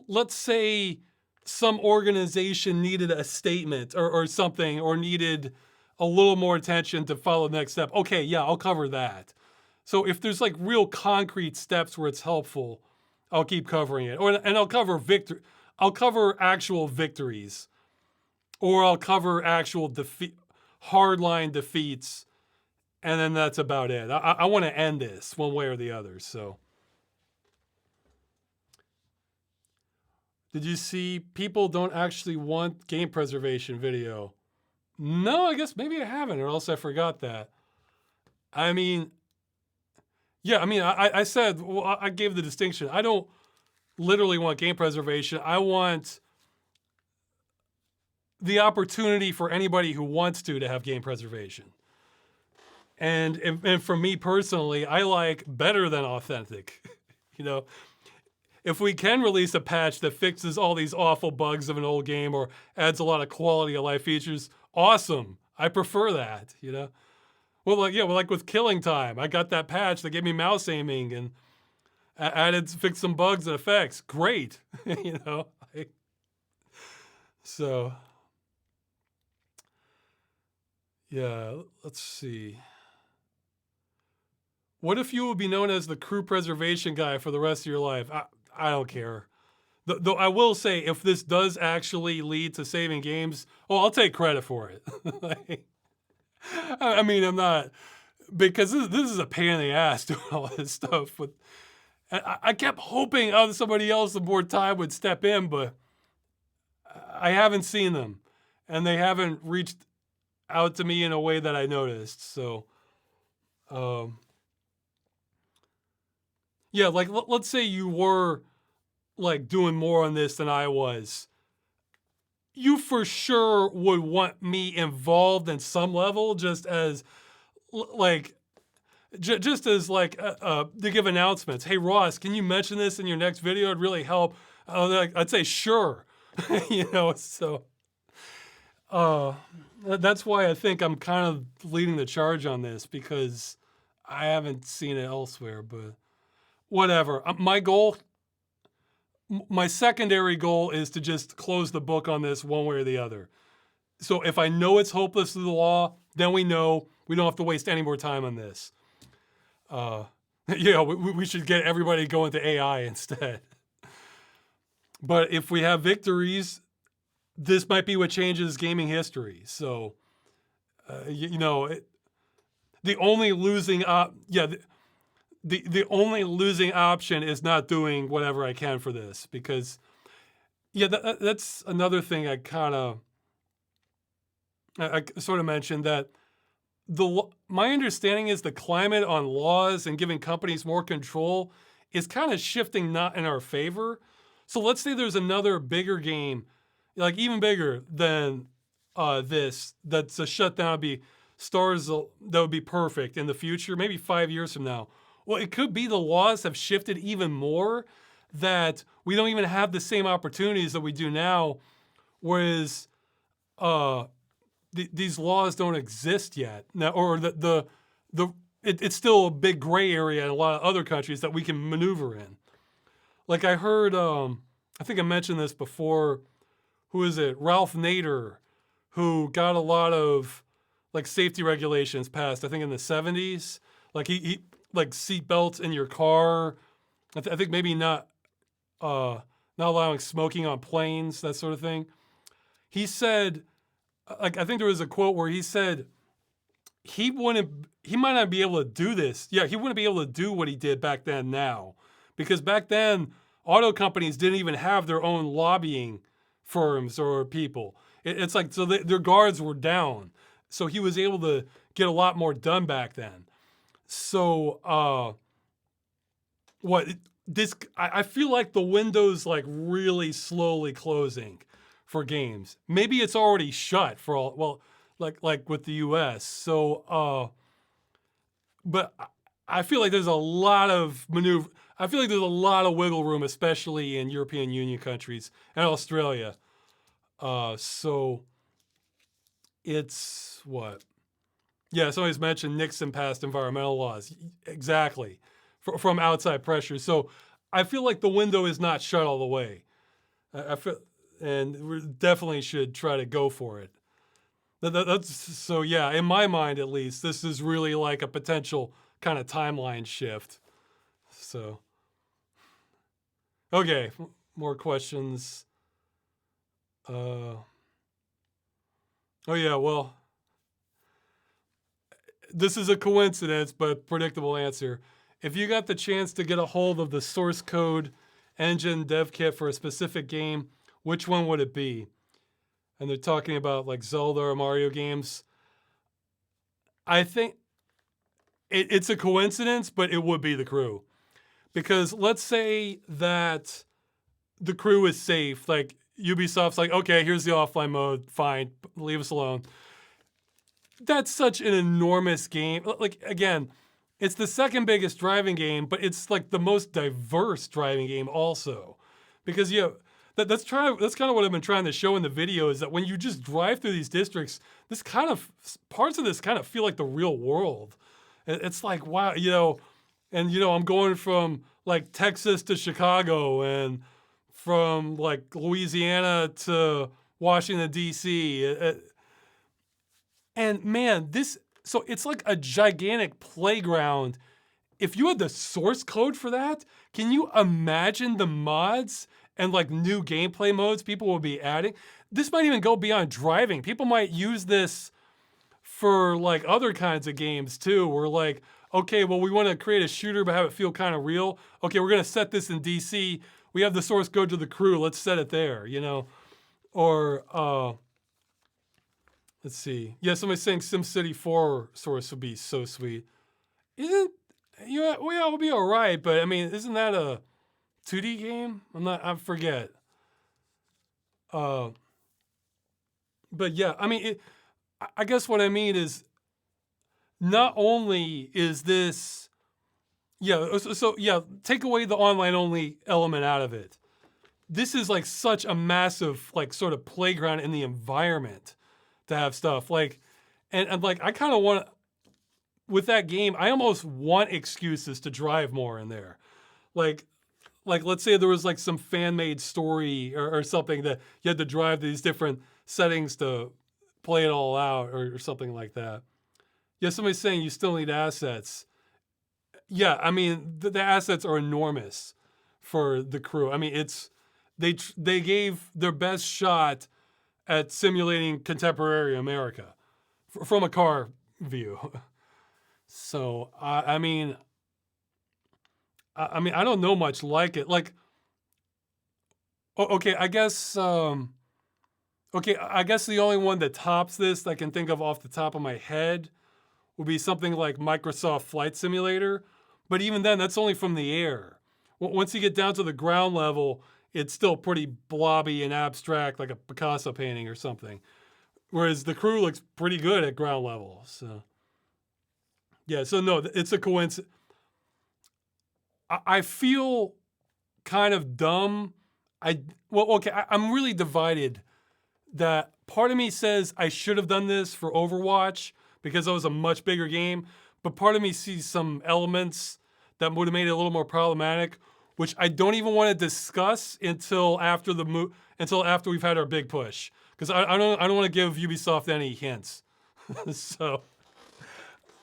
let's say some organization needed a statement or something, or needed a little more attention to follow the next step. Okay, yeah, I'll cover that. So if there's like real concrete steps where it's helpful, I'll keep covering it. And I'll cover I'll cover actual victories, or I'll cover actual hardline defeats, and then that's about it. I want to end this one way or the other. So, did you see people don't actually want game preservation video? No, I guess maybe I haven't, or else I forgot that. I mean, yeah, I said, well, I gave the distinction. I don't literally want game preservation. I want the opportunity for anybody who wants to have game preservation. And for me personally, I like better than authentic. If we can release a patch that fixes all these awful bugs of an old game or adds a lot of quality of life features, awesome. I prefer that, Well, like with Killing Time, I got that patch that gave me mouse aiming and fixed some bugs and effects. Great, So, yeah, let's see. What if you would be known as the crew preservation guy for the rest of your life? I don't care. Though I will say, if this does actually lead to saving games, I'll take credit for it. I'm not, because this is a pain in the ass doing all this stuff. But I kept hoping somebody else with more time would step in, but I haven't seen them, and they haven't reached out to me in a way that I noticed. So, yeah, like let's say you were like doing more on this than I was. You for sure would want me involved in some level, just as like to give announcements. Hey Ross, can you mention this in your next video? It'd really help. I'd say sure, So that's why I think I'm kind of leading the charge on this, because I haven't seen it elsewhere. But whatever. My secondary goal is to just close the book on this one way or the other. So if I know it's hopeless to the law, then we know we don't have to waste any more time on this. We should get everybody going to AI instead. But if we have victories, this might be what changes gaming history. So, the only losing the only losing option is not doing whatever I can for this, because that's another thing I sort of mentioned, that my understanding is the climate on laws and giving companies more control is kind of shifting not in our favor. So let's say there's another bigger game, like even bigger than this, that's a shutdown, would be stars that would be perfect in the future, maybe 5 years from now. Well, it could be the laws have shifted even more, that we don't even have the same opportunities that we do now, whereas these laws don't exist yet now, or it's still a big gray area in a lot of other countries that we can maneuver in. Like I heard, I think I mentioned this before. Who is it? Ralph Nader, who got a lot of like safety regulations passed, I think in the 70s. Like he like seat belts in your car. I think maybe not allowing smoking on planes, that sort of thing. He said, like, I think there was a quote where he said he might not be able to do this. Yeah, he wouldn't be able to do what he did back then now, because back then auto companies didn't even have their own lobbying firms or people. It's like, so their guards were down. So he was able to get a lot more done back then. So I feel like the window's like really slowly closing for games. Maybe it's already shut for all, well, like with the US. So but I feel like there's a lot of maneuver. I feel like there's a lot of wiggle room, especially in European Union countries and Australia. So it's what? Yeah, somebody's mentioned Nixon passed environmental laws. Exactly. From outside pressure. So I feel like the window is not shut all the way. I feel, and we definitely should try to go for it. So yeah, in my mind at least, this is really like a potential kind of timeline shift. So, okay, more questions. Oh yeah, well, this is a coincidence, but predictable answer. If you got the chance to get a hold of the source code engine dev kit for a specific game, which one would it be? And they're talking about like Zelda or Mario games. I think it's a coincidence, but it would be the Crew. Because let's say that the Crew is safe. Like Ubisoft's like, okay, here's the offline mode. Fine, leave us alone. That's such an enormous game. Like, again, it's the second biggest driving game, but it's like the most diverse driving game also. Because that's kind of what I've been trying to show in the video, is that when you just drive through these districts, parts of this kind of feel like the real world. It's like, wow, and I'm going from like Texas to Chicago, and from like Louisiana to Washington, D.C. And man, so it's like a gigantic playground. If you had the source code for that, can you imagine the mods and like new gameplay modes people will be adding? This might even go beyond driving. People might use this for like other kinds of games too. We're like, okay, well, we want to create a shooter but have it feel kind of real. Okay, we're gonna set this in DC. We have the source code to the Crew. Let's set it there, Or let's see. Yeah, somebody's saying SimCity 4 source would be so sweet. Isn't yeah, well, yeah, it would be all right, but I mean, isn't that a 2D game? I forget. But yeah, I mean, I guess what I mean is, not only is this, so yeah, take away the online only element out of it. This is like such a massive, like, sort of playground in the environment to have stuff like, and like, I kind of want, with that game, I almost want excuses to drive more in there. Like let's say there was like some fan-made story or something that you had to drive these different settings to play it all out, or something like that. Yeah, somebody's saying you still need assets. Yeah, I mean, the assets are enormous for the Crew. I mean, they gave their best shot at simulating contemporary America from a car view. So I mean, I don't know much like it. Like, okay, I guess okay, I guess the only one that tops this that I can think of off the top of my head would be something like Microsoft Flight Simulator. But even then, that's only from the air. Once you get down to the ground level, it's still pretty blobby and abstract, like a Picasso painting or something. Whereas the Crew looks pretty good at ground level. So yeah, so no, it's a coincidence. I feel kind of dumb. I'm really divided. That part of me says I should have done this for Overwatch because it was a much bigger game, but part of me sees some elements that would have made it a little more problematic, which I don't even want to discuss until after until after we've had our big push, because I don't want to give Ubisoft any hints. So,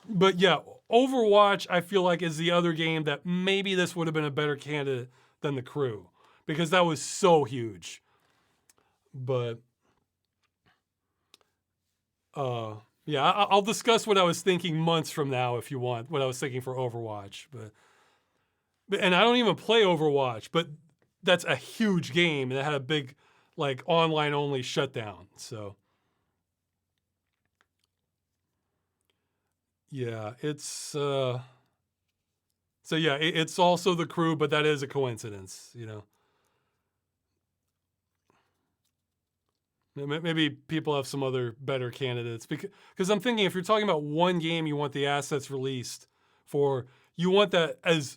but yeah, Overwatch I feel like is the other game that maybe this would have been a better candidate than the Crew, because that was so huge. But yeah, I'll discuss what I was thinking months from now if you want, what I was thinking for Overwatch. And I don't even play Overwatch, but that's a huge game and it had a big, like, online only shutdown. So yeah, so yeah, it's also the Crew, but that is a coincidence, you know. Maybe people have some other better candidates, because I'm thinking if you're talking about one game you want the assets released for, you want that as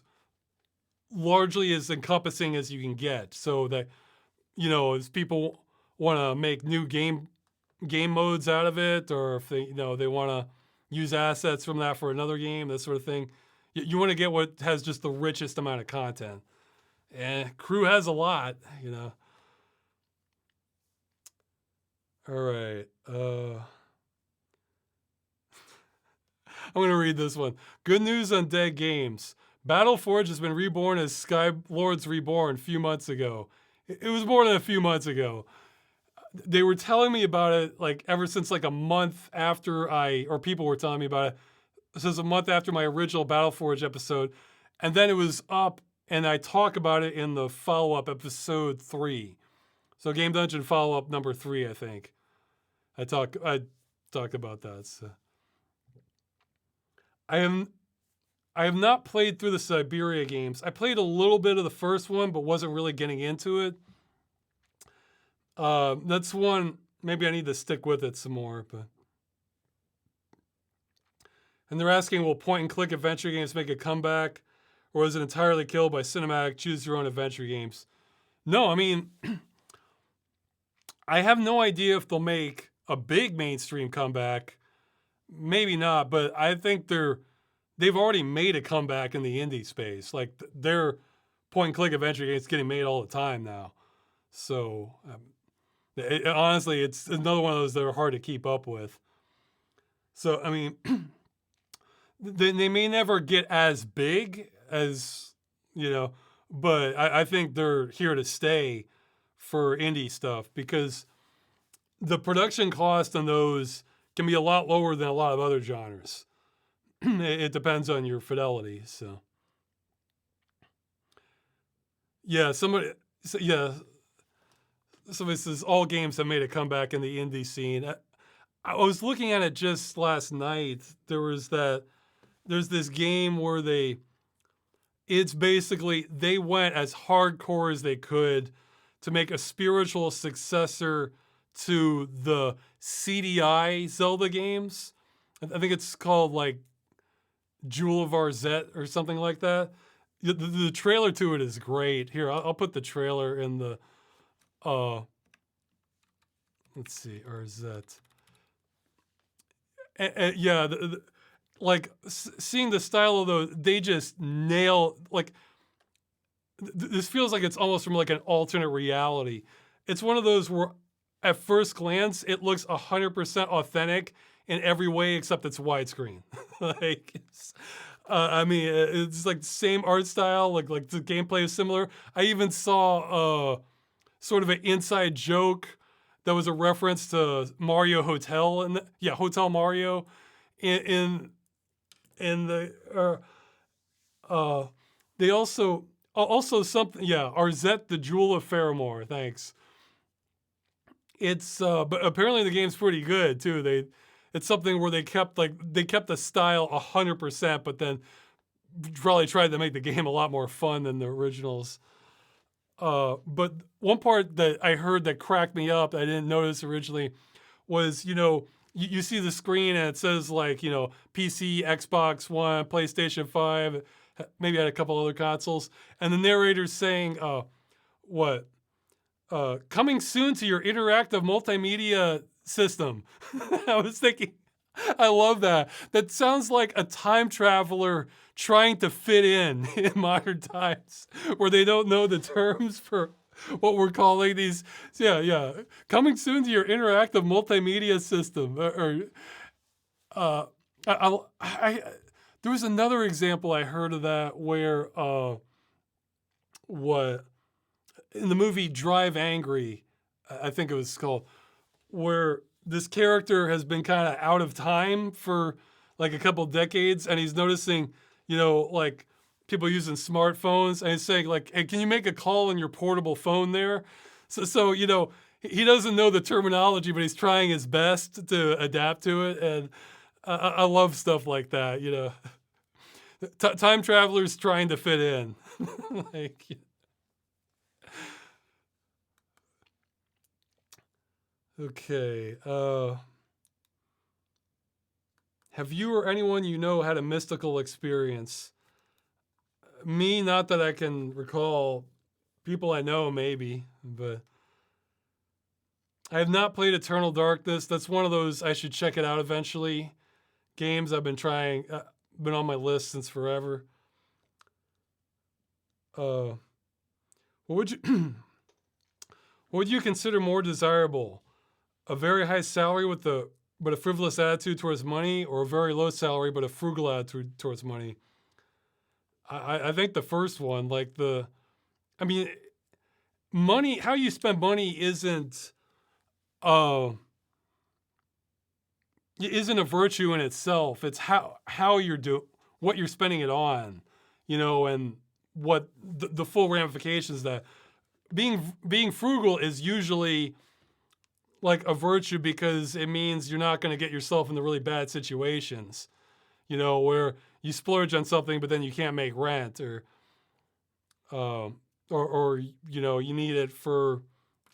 largely as encompassing as you can get, so that, you know, as people want to make new game modes out of it, or if they, you know, they want to use assets from that for another game, that sort of thing. You want to get what has just the richest amount of content, and Crew has a lot, you know. All right. I'm going to read this one. Good news on Dead Games. Battleforge has been reborn as Skylords Reborn a few months ago. It was more than a few months ago. They were telling me about it like ever since like a month after or people were telling me about it since a month after my original Battleforge episode. And then it was up and I talk about it in the follow-up episode 3. So Game Dungeon follow-up number 3, I think. I talked about that. So. I have not played through the Siberia games. I played a little bit of the first one, but wasn't really getting into it. That's one, maybe I need to stick with it some more. And they're asking, will point-and-click adventure games make a comeback? Or is it entirely killed by cinematic, choose-your-own adventure games? No, I mean, I have no idea if they'll make a big mainstream comeback. Maybe not, but I think they've already made a comeback in the indie space. Like, their point-and-click adventure games getting made all the time now. So, honestly, it's another one of those that are hard to keep up with. So, I mean, they may never get as big as, you know, but I think they're here to stay for indie stuff, because the production cost on those can be a lot lower than a lot of other genres. It depends on your fidelity. So, yeah, somebody says all games have made a comeback in the indie scene. I was looking at it just last night. There's this game where it's basically, they went as hardcore as they could to make a spiritual successor to the CD-i Zelda games. I think it's called like Jewel of Arzette or something like that. The trailer to it is great. Here, I'll put the trailer in the, let's see, Arzette. Yeah, like seeing the style of those, they just nail, like, this feels like it's almost from like an alternate reality. It's one of those where at first glance, it looks 100% authentic in every way except it's widescreen. Like, I mean, it's like the same art style, like the gameplay is similar. I even saw sort of an inside joke that was a reference to Mario Hotel and Hotel Mario in the they also something Arzette the Jewel of Faramore. Thanks. It's but apparently the game's pretty good too. It's something where they kept the style 100%, but then probably tried to make the game a lot more fun than the originals. But one part that I heard that cracked me up, I didn't notice originally, was, you see the screen and it says PC, Xbox One, PlayStation 5, maybe had a couple other consoles, and the narrator's saying, coming soon to your interactive multimedia system. I was thinking, I love that. That sounds like a time traveler trying to fit in modern times where they don't know the terms for what we're calling these. Yeah. Coming soon to your interactive multimedia system. There was another example I heard of that where, in the movie Drive Angry, I think it was called, where this character has been kind of out of time for like a couple decades, and he's noticing, people using smartphones, and he's saying hey, can you make a call on your portable phone there? So he doesn't know the terminology, but he's trying his best to adapt to it, and I love stuff like that. Time travelers trying to fit in. Okay. Have you or anyone you know had a mystical experience? Me, not that I can recall. People I know, maybe, but I have not played Eternal Darkness. That's one of those I should check it out eventually. Games I've been trying, been on my list since forever. What would you consider more desirable? A very high salary but a frivolous attitude towards money, or a very low salary but a frugal attitude towards money? I think the first one, money, how you spend money isn't a virtue in itself. It's how what you're spending it on, and what the full ramifications that being frugal is usually like a virtue, because it means you're not going to get yourself into really bad situations, where you splurge on something but then you can't make rent, or you need it for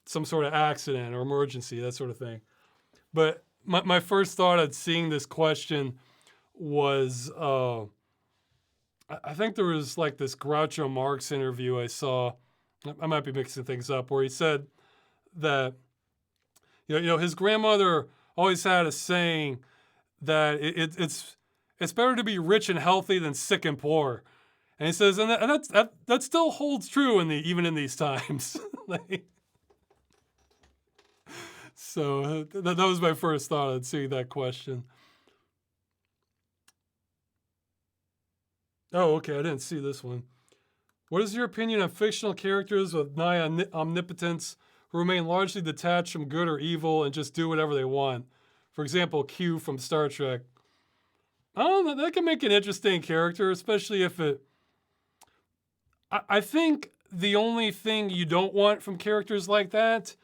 some sort of accident or emergency, that sort of thing. But my first thought at seeing this question was, I think there was this Groucho Marx interview I saw. I might be mixing things up, where he said that his grandmother always had a saying that it's better to be rich and healthy than sick and poor, and he says, and that still holds true even in these times. So that was my first thought on seeing that question. Oh, okay, I didn't see this one. What is your opinion on fictional characters with nigh omnipotence who remain largely detached from good or evil and just do whatever they want? For example, Q from Star Trek. I don't know, that can make an interesting character, especially if it... I think the only thing you don't want from characters like that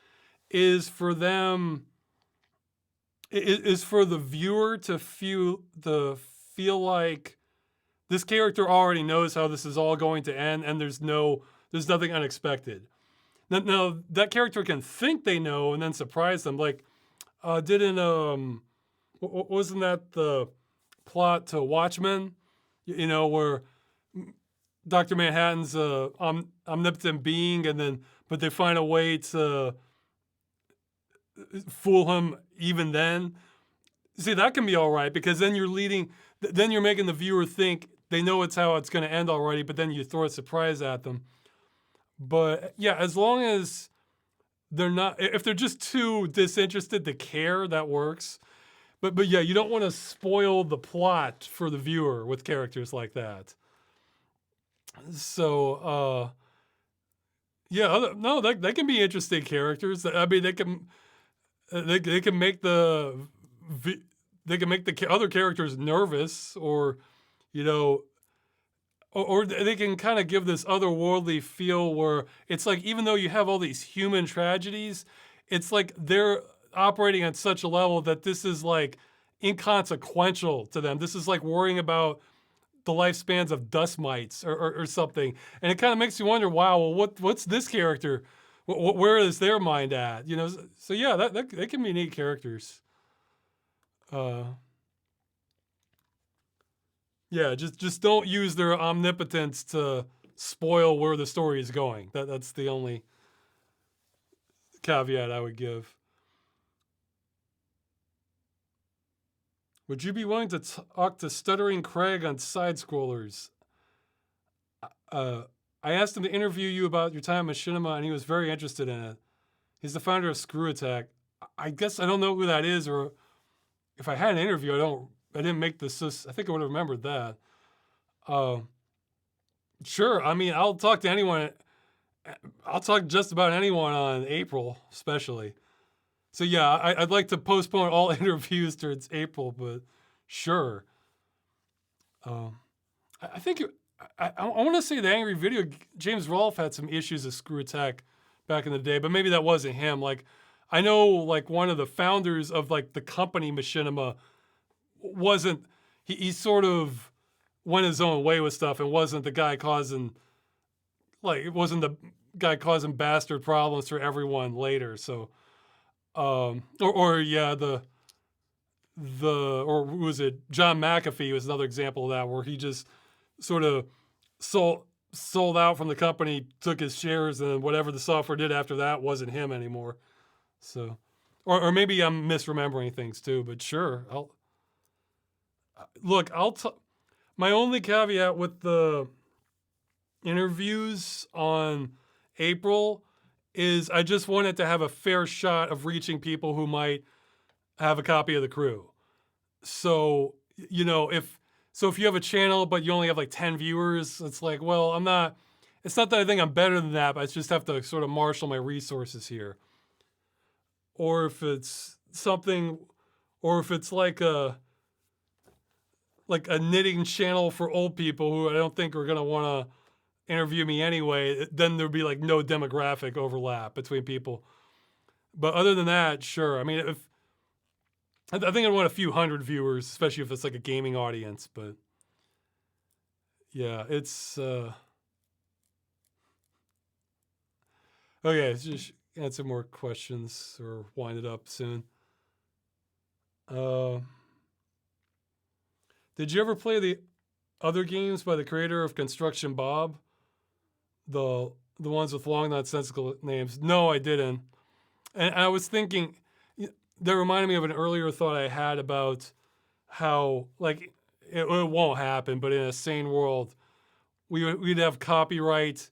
is for them... is for the viewer to feel like this character already knows how this is all going to end, and there's nothing unexpected. Now that character can think they know and then surprise them. Wasn't that the plot to Watchmen? Where Dr. Manhattan's omnipotent being, but they find a way to fool him even then. See, that can be all right, because then you're making the viewer think they know how it's going to end already, but then you throw a surprise at them. But yeah, as long as if they're just too disinterested to care, that works. But yeah, you don't want to spoil the plot for the viewer with characters like that. So Yeah, no, they can be interesting characters. I mean, they can make vi- they can make the other characters nervous, or you know, or they can kind of give this otherworldly feel where it's like even though you have all these human tragedies, it's like they're operating at such a level that this is like inconsequential to them. This is like worrying about the lifespans of dust mites or something, and it kind of makes you wonder, wow, well, what's this character? Where is their mind at? So yeah, that they can be neat characters. Uh, yeah, just don't use their omnipotence to spoil where the story is going. That's the only caveat I would give. Would you be willing to talk to Stuttering Craig on side scrollers? Uh, I asked him to interview you about your time at Machinima, and he was very interested in it. He's the founder of Screw Attack. I guess I don't know who that is, or if I had an interview, I didn't make this. I think I would have remembered that. Uh, sure. I mean, I'll talk to anyone. I'll talk just about anyone on April, especially. So yeah, I'd like to postpone all interviews towards April, but sure. Um, I think I want to say the Angry Video James Rolfe had some issues with Screw Attack back in the day, but maybe that wasn't him. Like I know like one of the founders of like the company Machinima wasn't he sort of went his own way with stuff and wasn't the guy causing like it wasn't the guy causing bastard problems for everyone later. So or yeah, the or who was it? John McAfee was another example of that, where he just sort of sold sold out from the company, took his shares, and whatever the software did after that wasn't him anymore. So, or maybe I'm misremembering things too. But sure, I'll look. My only caveat with the interviews on April is I just wanted to have a fair shot of reaching people who might have a copy of the crew. So, if you have a channel but you only have like 10 viewers, it's like, well, it's not that I think I'm better than that, but I just have to sort of marshal my resources here. Or if it's something, or if it's like a knitting channel for old people who I don't think are going to want to interview me anyway, then there'd be like no demographic overlap between people. But other than that, sure. I mean, if I think I'd want a few hundred viewers, especially if it's like a gaming audience. But yeah, it's okay. Let's just answer more questions or wind it up soon. Uh, did you ever play the other games by the creator of Construction Bob? The ones with long nonsensical names? No, I didn't. And I was thinking that reminded me of an earlier thought I had about how like it won't happen, but in a sane world, we'd have copyright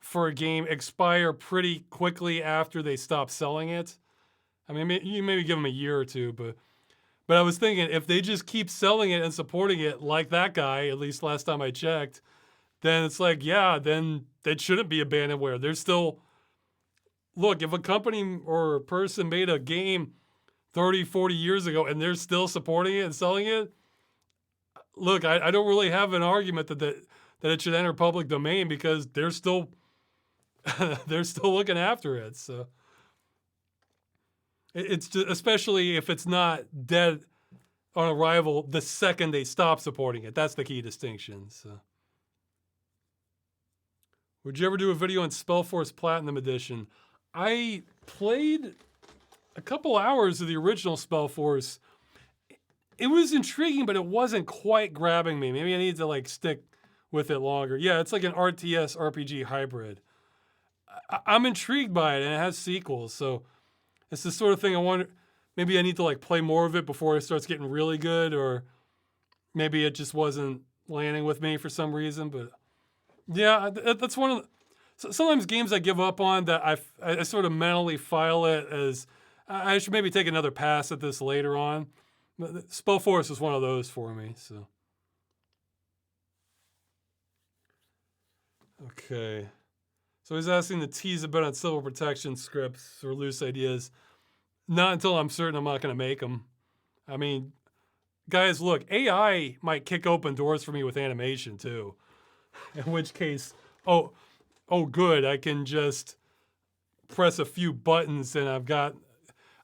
for a game expire pretty quickly after they stop selling it. I mean, you maybe give them a year or two, but I was thinking if they just keep selling it and supporting it like that guy, at least last time I checked, then it's like, yeah, then it shouldn't be abandonware. There's still look, if a company or a person made a game 30, 40 years ago and they're still supporting it and selling it, look, I don't really have an argument that it should enter public domain because they're still they're still looking after it. So it's just, especially if it's not dead on arrival the second they stop supporting it. That's the key distinction. So, would you ever do a video on Spellforce Platinum Edition? I played a couple hours of the original Spellforce. It was intriguing, but it wasn't quite grabbing me. Maybe I need to like stick with it longer. Yeah, it's like an RTS RPG hybrid. I'm intrigued by it, and it has sequels. So it's the sort of thing I wonder. Maybe I need to like play more of it before it starts getting really good, or maybe it just wasn't landing with me for some reason. But yeah, that's one of the. Sometimes games I give up on that I sort of mentally file it as I should maybe take another pass at this later on. Spellforce is one of those for me. So okay. So he's asking to tease a bit on civil protection scripts or loose ideas. Not until I'm certain I'm not going to make them. I mean, guys, look, AI might kick open doors for me with animation too. In which case, oh, good, I can just press a few buttons and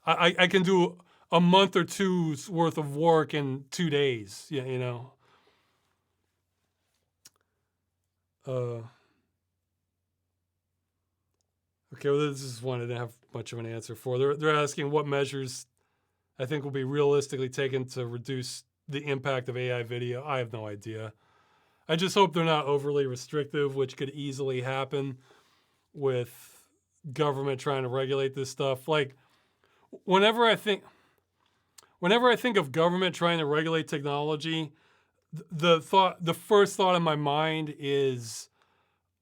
I can do a month or two's worth of work in 2 days. Yeah, you know. Okay, well, this is one I didn't have much of an answer for. They're asking what measures I think will be realistically taken to reduce the impact of AI video. I have no idea. I just hope they're not overly restrictive, which could easily happen with government trying to regulate this stuff. Like, whenever I think of government trying to regulate technology, the first thought in my mind is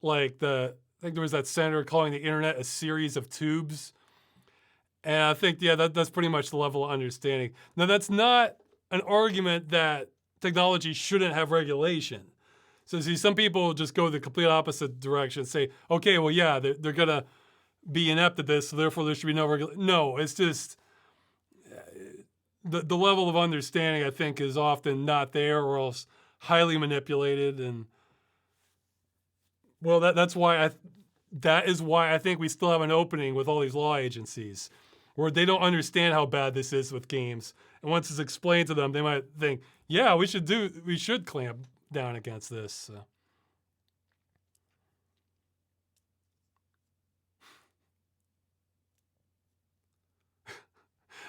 like I think there was that senator calling the internet a series of tubes. And I think, yeah, that's pretty much the level of understanding. Now, that's not an argument that technology shouldn't have regulation. So, see, some people just go the complete opposite direction and say, okay, well, yeah, they're going to be inept at this, so therefore there should be no regulation. No, it's just the level of understanding, I think, is often not there or else highly manipulated. And, well, that is why I think we still have an opening with all these law agencies where they don't understand how bad this is with games. And once it's explained to them, they might think, yeah, we should clamp down against this. So.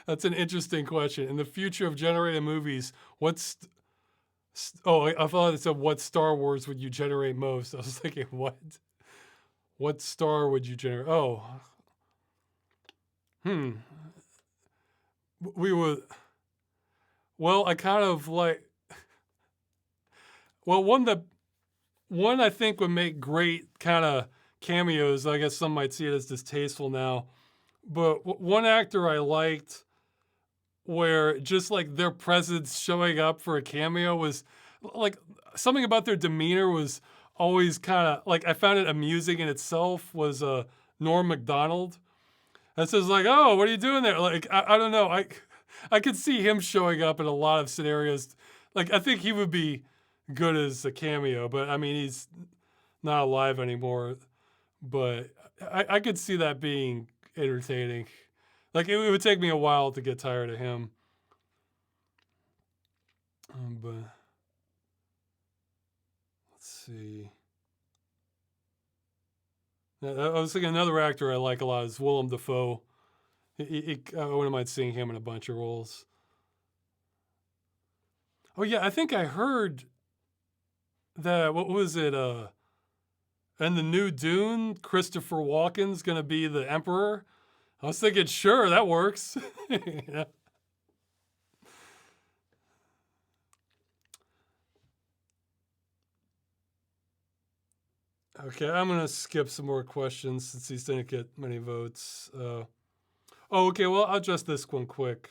That's an interesting question. In the future of generated movies, I thought it said, what Star Wars would you generate most? I was thinking, what star would you generate? Oh, we would, well, I kind of like, well, one I think would make great kind of cameos. I guess some might see it as distasteful now, but one actor I liked where just like their presence showing up for a cameo was like something about their demeanor was always kind of like, I found it amusing in itself, was Norm Macdonald. And so it's like, oh, what are you doing there? Like, I don't know. I could see him showing up in a lot of scenarios. Like, I think he would be good as a cameo, but I mean, he's not alive anymore. But I could see that being entertaining. Like, it would take me a while to get tired of him. But let's see. I was thinking another actor I like a lot is Willem Dafoe. I wouldn't mind seeing him in a bunch of roles. Oh yeah, I think I heard that, what was it? In the new Dune, Christopher Walken's gonna be the Emperor. I was thinking, sure, that works. Yeah. Okay, I'm gonna skip some more questions since these didn't get many votes. Okay, well, I'll address this one quick.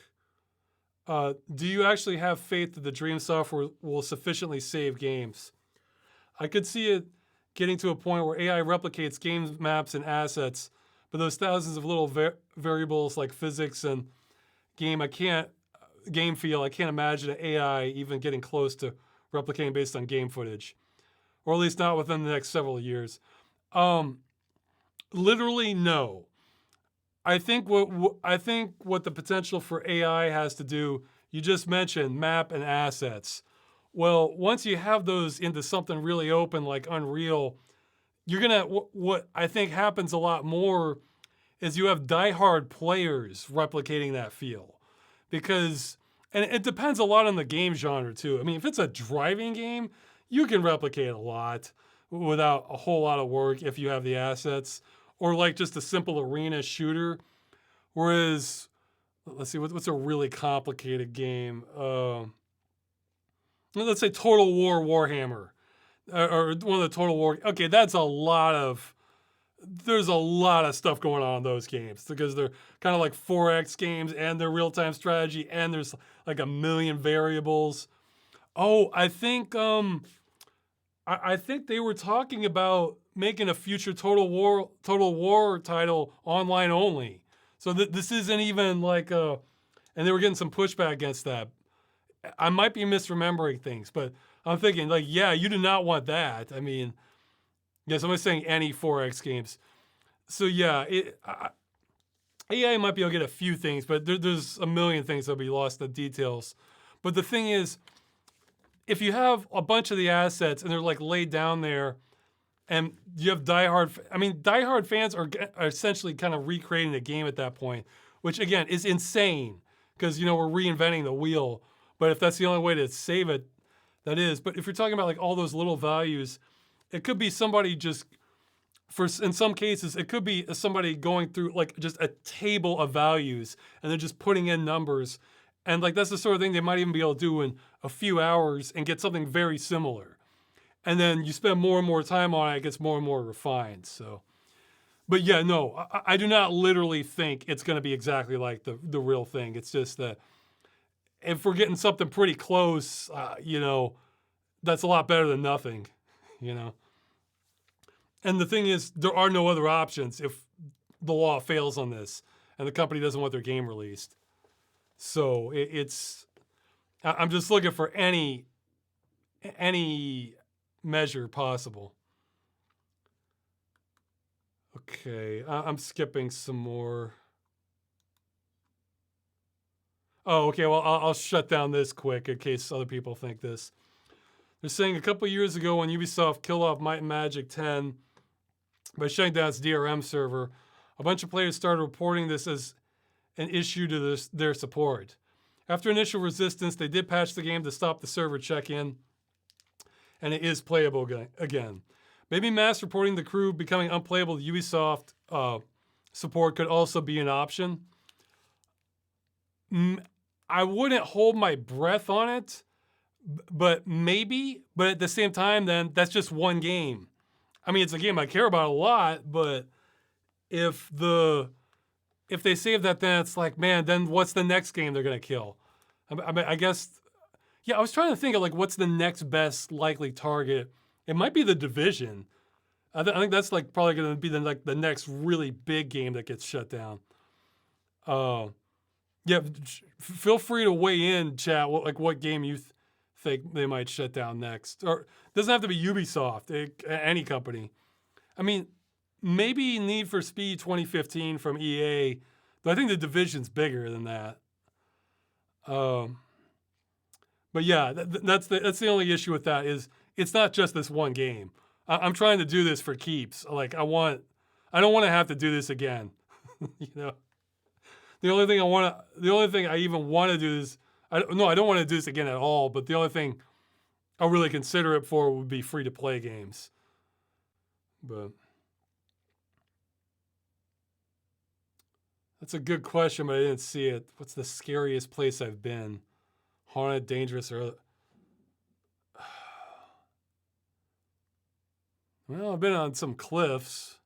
Do you actually have faith that the Dream software will sufficiently save games? I could see it getting to a point where AI replicates game maps and assets, but those thousands of little variables like physics and game feel, I can't imagine an AI even getting close to replicating based on game footage, or at least not within the next several years. Literally, no. I think what the potential for AI has to do, you just mentioned map and assets. Well, once you have those into something really open like Unreal, you're gonna, what I think happens a lot more is you have diehard players replicating that feel. Because, and it depends a lot on the game genre too. I mean, if it's a driving game, you can replicate a lot without a whole lot of work if you have the assets, or like just a simple arena shooter. Whereas, let's see, what's a really complicated game? Let's say Total War Warhammer, or one of the Total War. Okay, there's a lot of stuff going on in those games because they're kind of like 4X games and they're real-time strategy and there's like a million variables. Oh, I think I think they were talking about making a future Total War title online only. So this isn't even like and they were getting some pushback against that. I might be misremembering things, but I'm thinking like, yeah, you do not want that. I mean, yeah, somebody's saying any 4X games. So yeah, AI might be able to get a few things, but there's a million things that'll be lost in the details. But the thing is, if you have a bunch of the assets and they're like laid down there, and you have diehard fans are essentially kind of recreating the game at that point, which again is insane because we're reinventing the wheel. But if that's the only way to save it, that is. But if you're talking about like all those little values, it could be somebody just in some cases it could be somebody going through like just a table of values and they're just putting in numbers, and like that's the sort of thing they might even be able to do in a few hours and get something very similar. And then you spend more and more time on it, it gets more and more refined. So, but yeah, no, I do not literally think it's going to be exactly like the real thing. It's just that if we're getting something pretty close, that's a lot better than nothing, you know. And the thing is, there are no other options if the law fails on this and the company doesn't want their game released. So I'm just looking for any measure possible. Okay, I'm skipping some more. Oh, okay, well, I'll shut down this quick in case other people think this. They're saying a couple years ago when Ubisoft killed off Might and Magic 10 by shutting down its DRM server, a bunch of players started reporting this as an issue to their support. After initial resistance, they did patch the game to stop the server check-in, and it is playable again. Maybe mass reporting the crew becoming unplayable to Ubisoft support could also be an option. I wouldn't hold my breath on it, but maybe. But at the same time, then that's just one game. I mean, it's a game I care about a lot, but if they save that, then it's like, man, then what's the next game they're gonna kill? I guess, yeah. I was trying to think of like what's the next best likely target. It might be The Division. I think that's like probably gonna be the next really big game that gets shut down. Yeah, feel free to weigh in, chat. What game you think they might shut down next, or it doesn't have to be Ubisoft. Any company. I mean, maybe Need for Speed 2015 from EA, but I think The Division's bigger than that. But yeah, that's the only issue with that is it's not just this one game. I'm trying to do this for keeps. Like I don't want to have to do this again. you know. The only thing I even want to do is, I don't want to do this again at all, but the only thing I'll really consider it for would be free to play games. But that's a good question, but I didn't see it. What's the scariest place I've been? Haunted, dangerous, or... Well, I've been on some cliffs.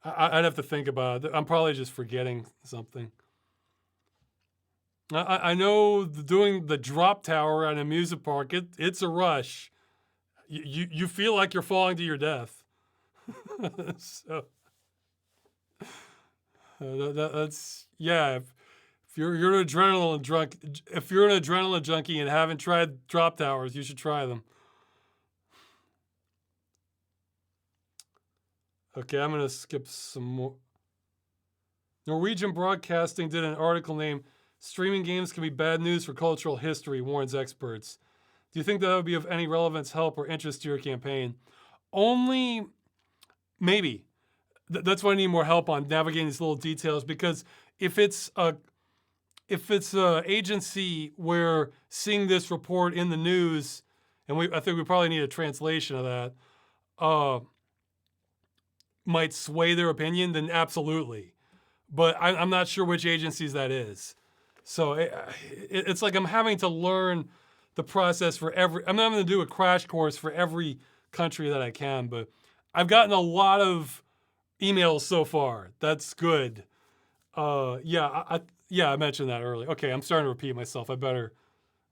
I'd have to think about it. I'm probably just forgetting something. I know doing the drop tower at an amusement park, it's a rush. You feel like you're falling to your death. So that's yeah. If you're an adrenaline junkie and haven't tried drop towers, you should try them. Okay, I'm gonna skip some more. Norwegian Broadcasting did an article named "Streaming Games Can Be Bad News for Cultural History," warns experts. Do you think that would be of any relevance, help, or interest to your campaign? Only maybe. That's why I need more help on navigating these little details, because if it's a agency where seeing this report in the news, and I think we probably need a translation of that, might sway their opinion, then absolutely. But I'm not sure which agencies that is. So it's like I'm having to learn the process for I'm not going to do a crash course for every country that I can, but I've gotten a lot of emails so far. That's good. Yeah, I mentioned that earlier. Okay, I'm starting to repeat myself. I better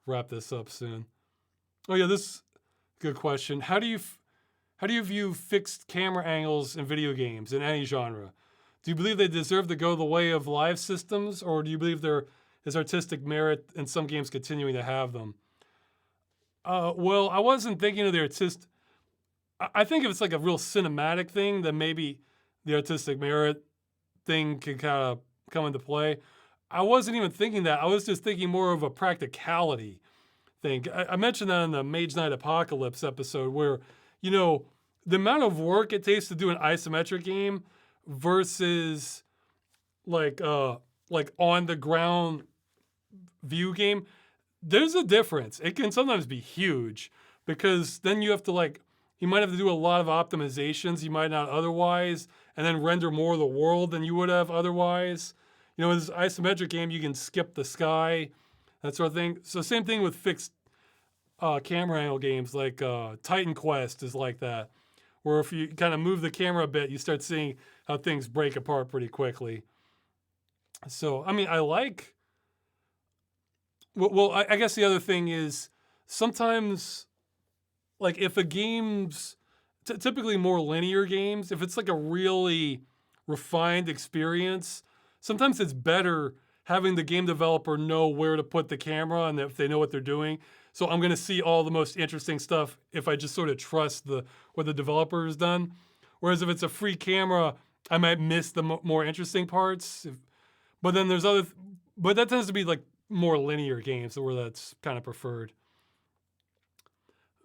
wrap this up soon. Oh yeah, this is a good question. How do you view fixed camera angles in video games in any genre? Do you believe they deserve to go the way of live systems, or do you believe there is artistic merit in some games continuing to have them? Well, I wasn't thinking of the artist. I think if it's like a real cinematic thing, then maybe the artistic merit thing can kind of come into play. I wasn't even thinking that. I was just thinking more of a practicality thing. I mentioned that in the Mage Knight Apocalypse episode, where you know the amount of work it takes to do an isometric game versus like uh like on the ground view game. There's a difference. It can sometimes be huge because then you have to you might have to do a lot of optimizations you might not otherwise, and then render more of the world than you would have otherwise. You know, in this isometric game, you can skip the sky, that sort of thing. So same thing with fixed camera angle games like Titan Quest is like that, where if you kind of move the camera a bit, you start seeing how things break apart pretty quickly. So I mean, I like. Well, I guess the other thing is sometimes, like if a game's typically more linear games, if it's like a really refined experience, sometimes it's better having the game developer know where to put the camera and if they know what they're doing. So I'm going to see all the most interesting stuff if I just sort of trust what the developer has done. Whereas if it's a free camera, I might miss the more interesting parts. But then there's but that tends to be like more linear games where that's kind of preferred.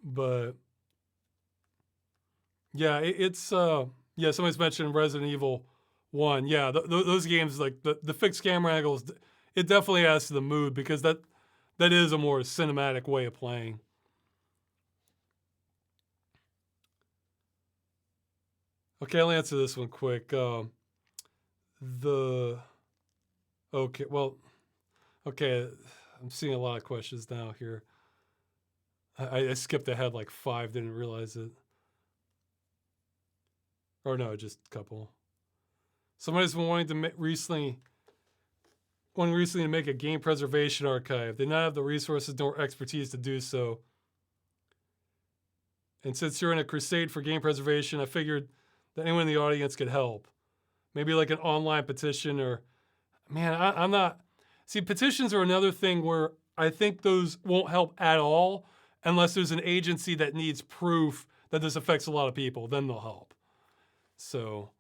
But yeah, it's yeah. Somebody's mentioned Resident Evil 1. Yeah, those games like the fixed camera angles, it definitely adds to the mood because that is a more cinematic way of playing. Okay, I'll answer this one quick. The okay, well, okay, I'm seeing a lot of questions now here. I skipped ahead like 5, didn't realize it. Or no, just a couple. Somebody's been wanting to recently to make a game preservation archive. They not have the resources nor expertise to do so. And since you're in a crusade for game preservation, I figured that anyone in the audience could help. Maybe like an online petition or, man, I'm not. See, petitions are another thing where I think those won't help at all unless there's an agency that needs proof that this affects a lot of people. Then they'll help. So,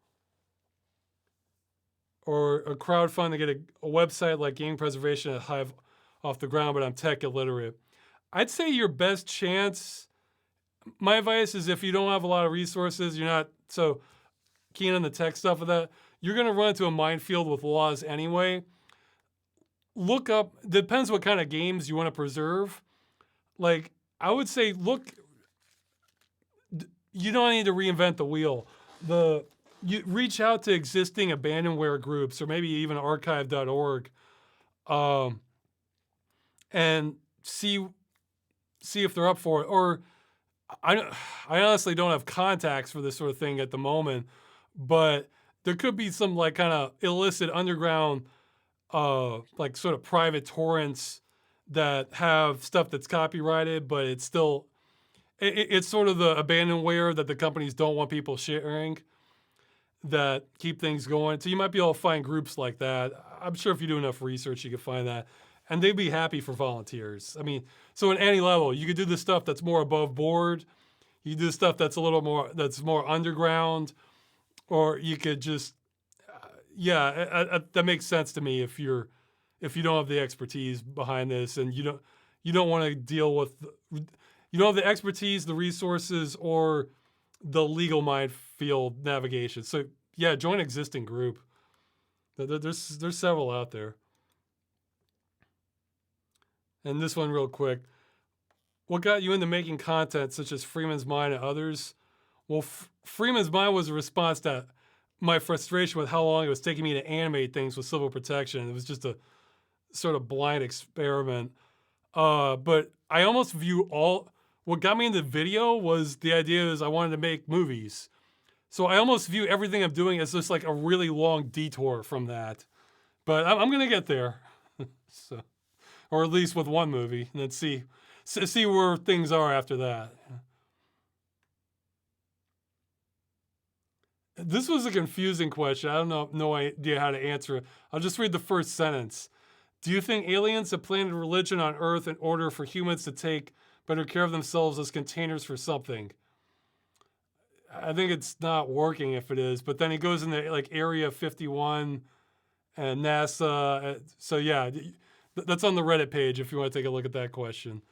or a crowdfund to get a website like Game Preservation at Hive off the ground, but I'm tech illiterate. I'd say your best chance, my advice is if you don't have a lot of resources, you're not so keen on the tech stuff of that, you're going to run into a minefield with laws anyway. Look up, depends what kind of games you want to preserve. Like, I would say, look, you don't need to reinvent the wheel. You reach out to existing abandonware groups or maybe even archive.org and see if they're up for it. Or I honestly don't have contacts for this sort of thing at the moment, but there could be some like kind of illicit underground like sort of private torrents that have stuff that's copyrighted, but it's still it's sort of the abandonware that the companies don't want people sharing that keep things going. So you might be able to find groups like that. I'm sure if you do enough research, you can find that. And they'd be happy for volunteers. I mean, so in any level, you could do the stuff that's more above board. You do stuff that's a little more, that's more underground, or you could just, that makes sense to me if you don't have the expertise behind this and you don't want to deal with, you don't have the expertise, the resources, or the legal minefield navigation. So yeah, join existing group. There's several out there. And this one real quick. What got you into making content such as Freeman's Mind and others? Well, Freeman's Mind was a response to my frustration with how long it was taking me to animate things with civil protection. It was just a sort of blind experiment. But I almost view what got me into video was the idea is I wanted to make movies. So I almost view everything I'm doing as just like a really long detour from that. But I'm going to get there. So, or at least with one movie, and then see see where things are after that. This was a confusing question. I don't know, no idea how to answer it. I'll just read the first sentence. Do you think aliens have planted religion on Earth in order for humans to take better care of themselves as containers for something? I think it's not working if it is, but then he goes into like Area 51 and NASA. So yeah, that's on the Reddit page if you want to take a look at that question.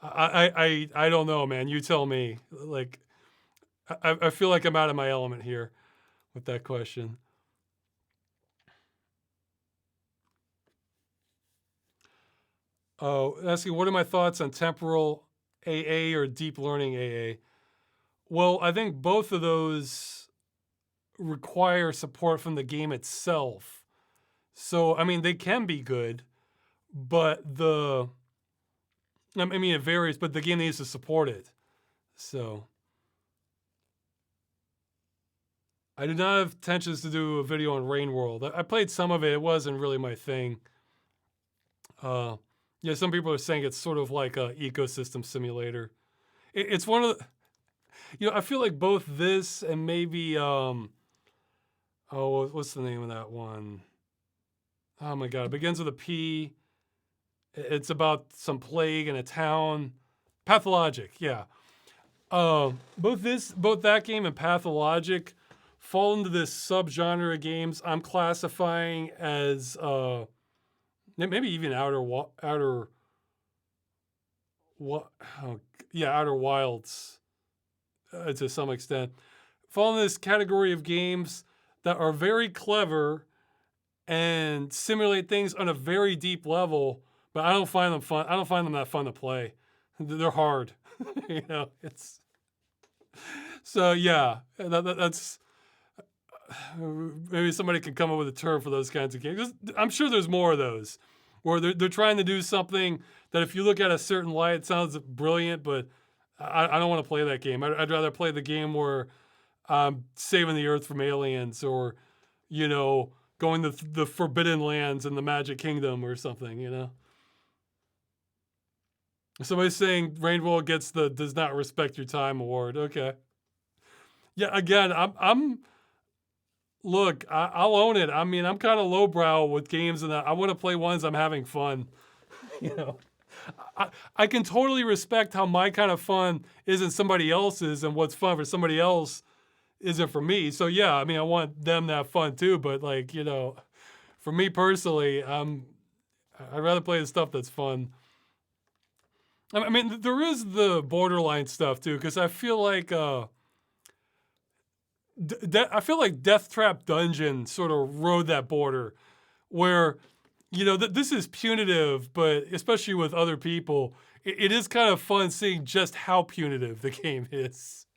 I don't know, man. You tell me. Like, I feel like I'm out of my element here with that question. Oh, asking what are my thoughts on temporal AA or deep learning AA? Well, I think both of those require support from the game itself. So, I mean, they can be good, but I mean, it varies, but the game needs to support it. So, I did not have intentions to do a video on Rain World. I played some of it. It wasn't really my thing. Yeah, some people are saying it's sort of like a ecosystem simulator. It's one of the, I feel like both this and maybe, oh, what's the name of that one? Oh my God, it begins with a P. It's about some plague in a town. Pathologic, yeah. Both that game and Pathologic fall into this subgenre of games I'm classifying as maybe even Outer Wilds to some extent. Fall in this category of games that are very clever and simulate things on a very deep level, but I don't find them fun. I don't find them that fun to play. They're hard, it's so yeah. That's maybe somebody could come up with a term for those kinds of games. I'm sure there's more of those where they're trying to do something that if you look at a certain light, it sounds brilliant, but I don't want to play that game. I'd rather play the game where I'm saving the Earth from aliens or, going to the Forbidden Lands in the Magic Kingdom or something. Somebody's saying Rainbow gets the does not respect your time award. Okay. Yeah, again, look, I'll own it. I mean, I'm kind of lowbrow with games and I want to play ones I'm having fun. I can totally respect how my kind of fun isn't somebody else's and what's fun for somebody else isn't for me. So yeah, I mean, I want them to have fun too, but like, for me personally, I'd rather play the stuff that's fun. I mean, there is the borderline stuff too, because I feel like Death Trap Dungeon sort of rode that border, where this is punitive, but especially with other people, it is kind of fun seeing just how punitive the game is.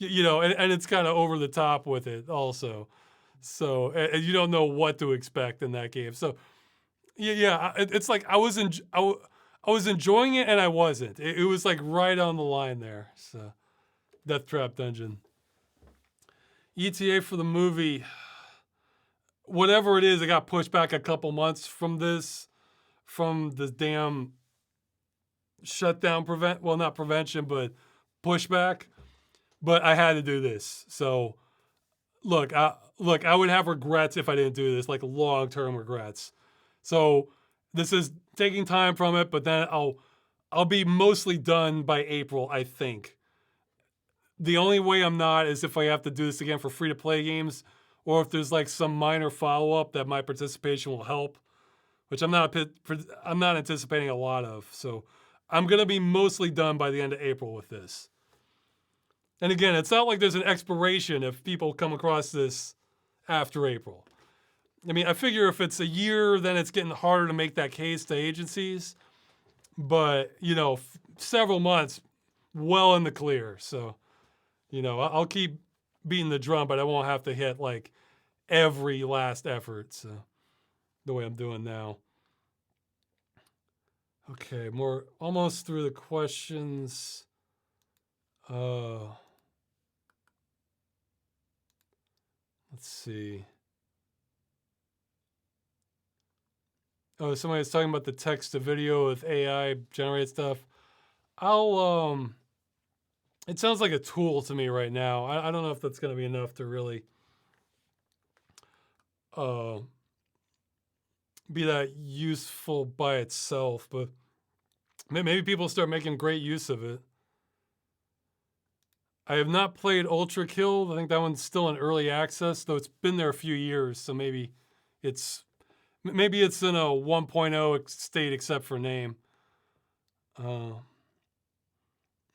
And it's kind of over the top with it also. So and you don't know what to expect in that game. So yeah, it's like I was enjoying it and I wasn't. It was like right on the line there. So Death Trap Dungeon. ETA for the movie, whatever it is, it got pushed back a couple months from the damn shutdown not prevention, but pushback. But I had to do this. So look, I would have regrets if I didn't do this, like long-term regrets. So this is taking time from it, but then I'll be mostly done by April, I think. The only way I'm not is if I have to do this again for free-to-play games, or if there's like some minor follow-up that my participation will help, which I'm not anticipating a lot of. So I'm gonna be mostly done by the end of April with this. And again, it's not like there's an expiration if people come across this after April. I mean, I figure if it's a year, then it's getting harder to make that case to agencies. But, several months, well in the clear. So, I'll keep beating the drum, but I won't have to hit like every last effort. So, the way I'm doing now. Okay, almost through the questions. Let's see. Oh, somebody was talking about the text to video with AI generated stuff. I'll it sounds like a tool to me right now. I don't know if that's going to be enough to really uh, be that useful by itself, but maybe people start making great use of it. I have not played Ultra Kill. I think that one's still in early access, though it's been there a few years, so it's maybe it's in a 1.0 state except for name. Uh,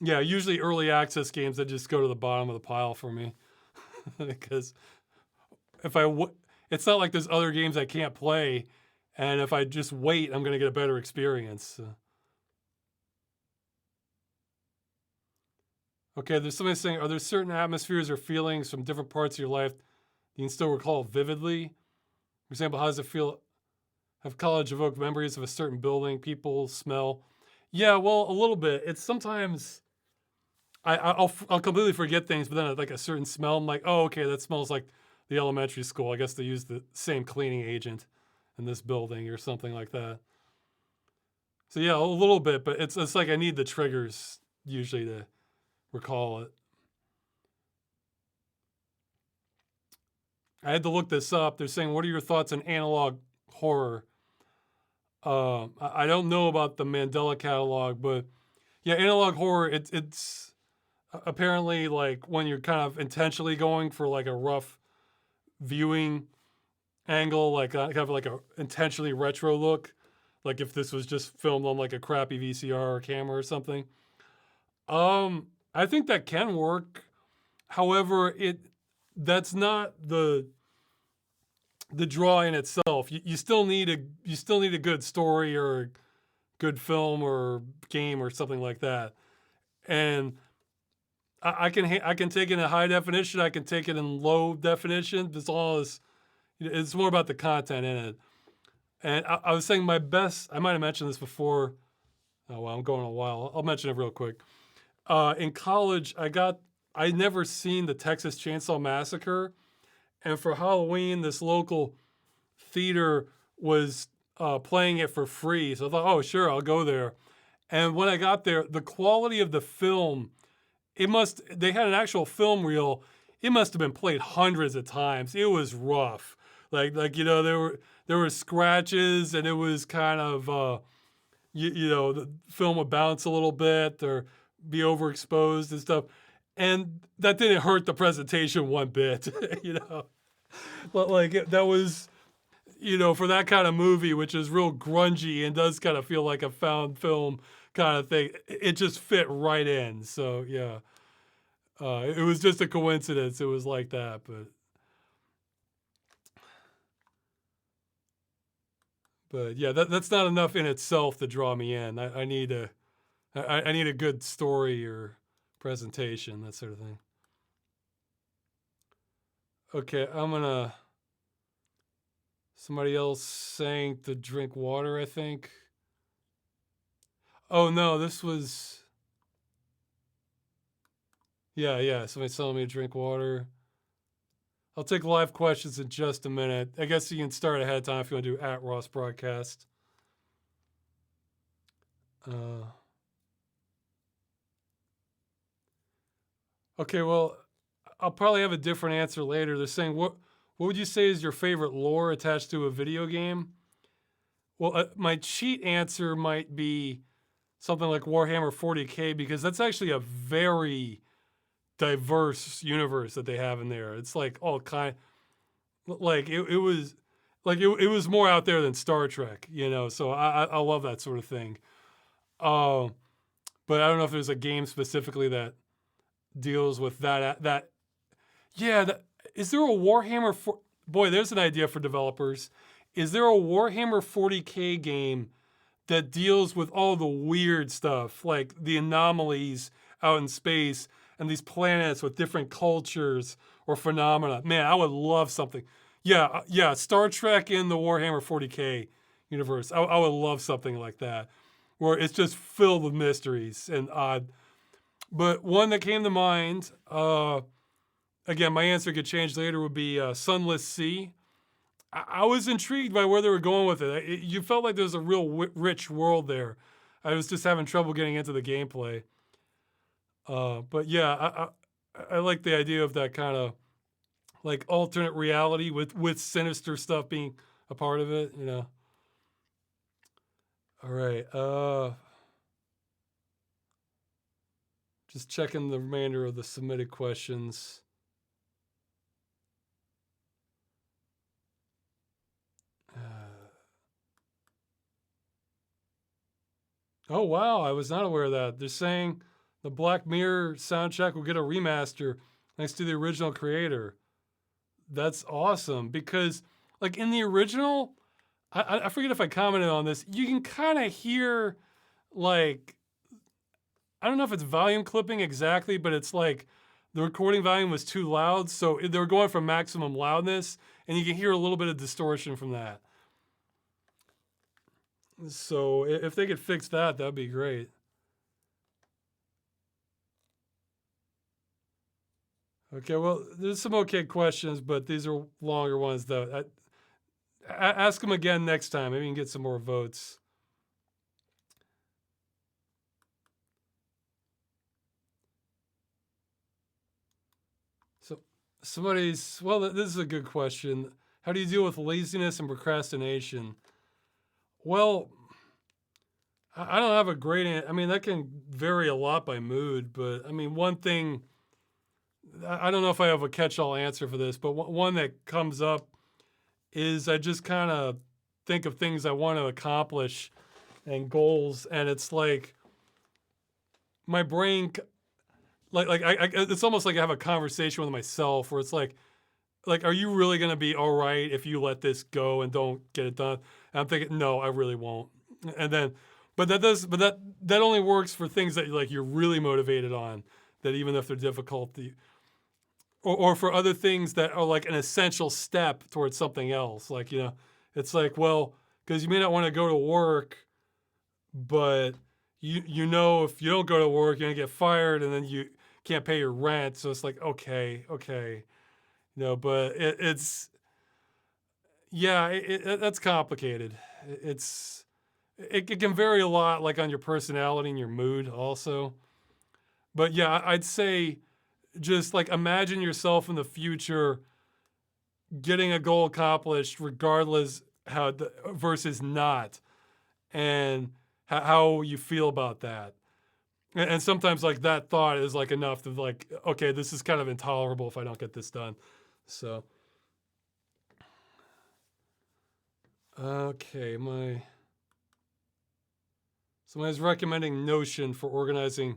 yeah, usually early access games that just go to the bottom of the pile for me because if it's not like there's other games I can't play, and if I just wait, I'm going to get a better experience. Okay, there's somebody saying, are there certain atmospheres or feelings from different parts of your life you can still recall vividly? For example, how does it feel? Have college evoked memories of a certain building, people, smell? Yeah, well, a little bit. It's sometimes I'll completely forget things, but then like a certain smell, I'm like, oh, okay, that smells like the elementary school. I guess they use the same cleaning agent in this building or something like that. So yeah, a little bit, but it's like I need the triggers usually to recall it. I had to look this up. They're saying, what are your thoughts on analog horror? I don't know about the Mandela catalog, but yeah, analog horror, it's apparently like when you're kind of intentionally going for like a rough viewing angle, like kind of like a intentionally retro look, like if this was just filmed on like a crappy VCR or camera or something. I think that can work. However, that's not the draw in itself. You still need a good story or a good film or game or something like that. And I can take it in high definition. I can take it in low definition. It's more about the content in it. And I was saying my best. I might have mentioned this before. Oh well, I'm going a while. I'll mention it real quick. In college, I'd never seen the Texas Chainsaw Massacre, and for Halloween, this local theater was playing it for free. So I thought, oh sure, I'll go there. And when I got there, the quality of the film, they had an actual film reel. It must have been played hundreds of times. It was rough. There were scratches, and it was kind of the film would bounce a little bit or be overexposed and stuff. And that didn't hurt the presentation one bit, But that was, for that kind of movie, which is real grungy and does kind of feel like a found film kind of thing, it just fit right in. So yeah, it was just a coincidence. It was like that, but yeah, that's not enough in itself to draw me in. I need a good story or presentation, that sort of thing. Okay, somebody else saying to drink water, I think. Oh no, this was, yeah, somebody's telling me to drink water. I'll take live questions in just a minute. I guess you can start ahead of time if you want to do at Ross Broadcast. Okay, well, I'll probably have a different answer later. They're saying, what would you say is your favorite lore attached to a video game? Well, my cheat answer might be something like Warhammer 40K, because that's actually a very diverse universe that they have in there. It's like all kind, like it was like it was more out there than Star Trek, So I love that sort of thing. But I don't know if there's a game specifically that deals with that. Yeah, is there a Warhammer? Boy, there's an idea for developers. Is there a Warhammer 40K game that deals with all the weird stuff, like the anomalies out in space and these planets with different cultures or phenomena? Man, I would love something. Yeah, Star Trek in the Warhammer 40K universe. I would love something like that, where it's just filled with mysteries and odd. But one that came to mind, again, my answer could change later, would be Sunless Sea. I was intrigued by where they were going with it. You felt like there was a real rich world there. I was just having trouble getting into the gameplay. But yeah, I like the idea of that kind of like alternate reality with sinister stuff being a part of it. You know. All right. Just checking the remainder of the submitted questions. Oh wow, I was not aware of that. They're saying the Black Mirror soundtrack will get a remaster thanks to the original creator. That's awesome because, like in the original, I forget if I commented on this. You can kind of hear, like, I don't know if it's volume clipping exactly, but it's like the recording volume was too loud, so they were going for maximum loudness, and you can hear a little bit of distortion from that. So if they could fix that, that'd be great. Okay, well, there's some okay questions, but these are longer ones, though. Ask them again next time. Maybe you can get some more votes. So well, this is a good question. How do you deal with laziness and procrastination? Well, I don't have a great answer. I mean, that can vary a lot by mood, but I mean, one thing, I don't know if I have a catch-all answer for this, but one that comes up is I just kind of think of things I want to accomplish and goals, and it's like my brain, it's almost like I have a conversation with myself where it's like, are you really gonna be all right if you let this go and don't get it done? And I'm thinking, no, I really won't. And then, but that only works for things that like you're really motivated on. That even if they're difficult, or for other things that are like an essential step towards something else. Like, you know, it's like, well, because you may not want to go to work, but you know if you don't go to work, you're gonna get fired, and then you can't pay your rent. So it's like, okay, you know, but it's yeah, that's complicated. It can vary a lot, like on your personality and your mood also. But yeah, I'd say just like imagine yourself in the future getting a goal accomplished, regardless versus not, and how you feel about that. And sometimes like that thought is like enough to like, okay, this is kind of intolerable if I don't get this done. So, okay, somebody's recommending Notion for organizing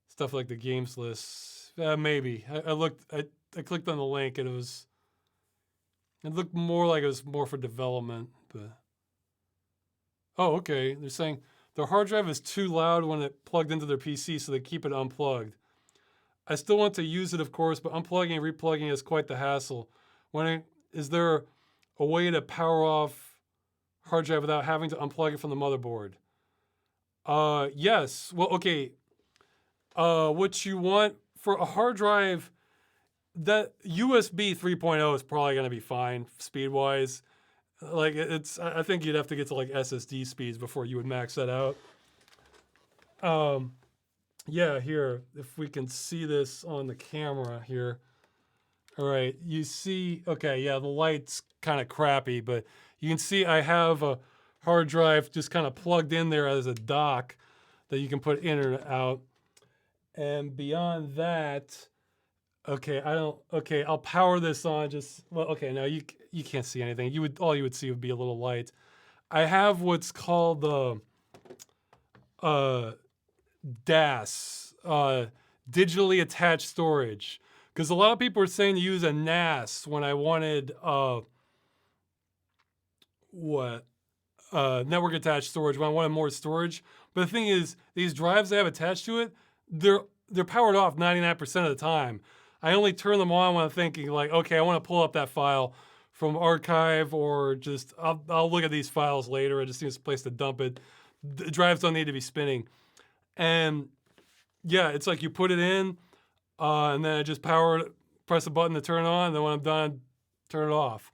stuff like the games lists. Maybe I clicked on the link and it looked more like it was more for development. But oh, okay, they're saying their hard drive is too loud when it plugged into their PC, so they keep it unplugged. I still want to use it, of course, but unplugging and replugging is quite the hassle. Is there a way to power off hard drive without having to unplug it from the motherboard? Yes. Well, okay. What you want for a hard drive, that USB 3.0 is probably going to be fine speed-wise. Like I think you'd have to get to like SSD speeds before you would max that out. Yeah, here, if we can see this on the camera here. All right, you see, okay, yeah, the light's kind of crappy, but you can see I have a hard drive just kind of plugged in there as a dock that you can put in or out. And beyond that, okay, I'll power this on okay, now you can't see anything. All you would see would be a little light. I have what's called the DAS, digitally attached storage. Because a lot of people are saying to use a NAS when I wanted network attached storage, when I wanted more storage. But the thing is, these drives I have attached to it, they're powered off 99% of the time. I only turn them on when I'm thinking like, okay, I want to pull up that file from archive, or just I'll look at these files later. I just need a place to dump it. The drives don't need to be spinning. And yeah, it's like you put it in, and then I just press a button to turn it on, and then when I'm done, turn it off.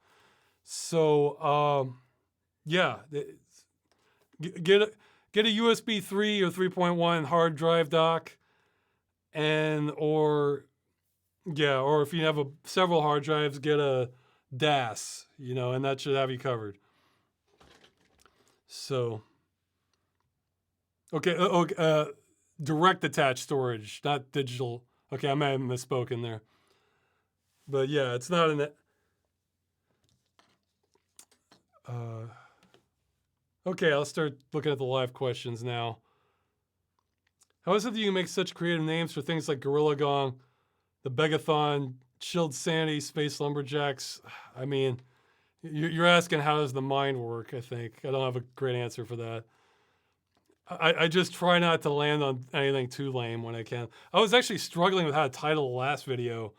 So yeah, get get a USB 3 or 3.1 hard drive dock, or if you have several hard drives, get a DAS, and that should have you covered. So, okay, direct attached storage, not digital. Okay, I may have misspoken there. But yeah, it's not an... Okay, I'll start looking at the live questions now. How is it that you make such creative names for things like Gorilla Gong, the Begathon, Chilled Sanity, Space Lumberjacks? I mean, you're asking how does the mind work, I think. I don't have a great answer for that. I just try not to land on anything too lame when I can. I was actually struggling with how to title the last video.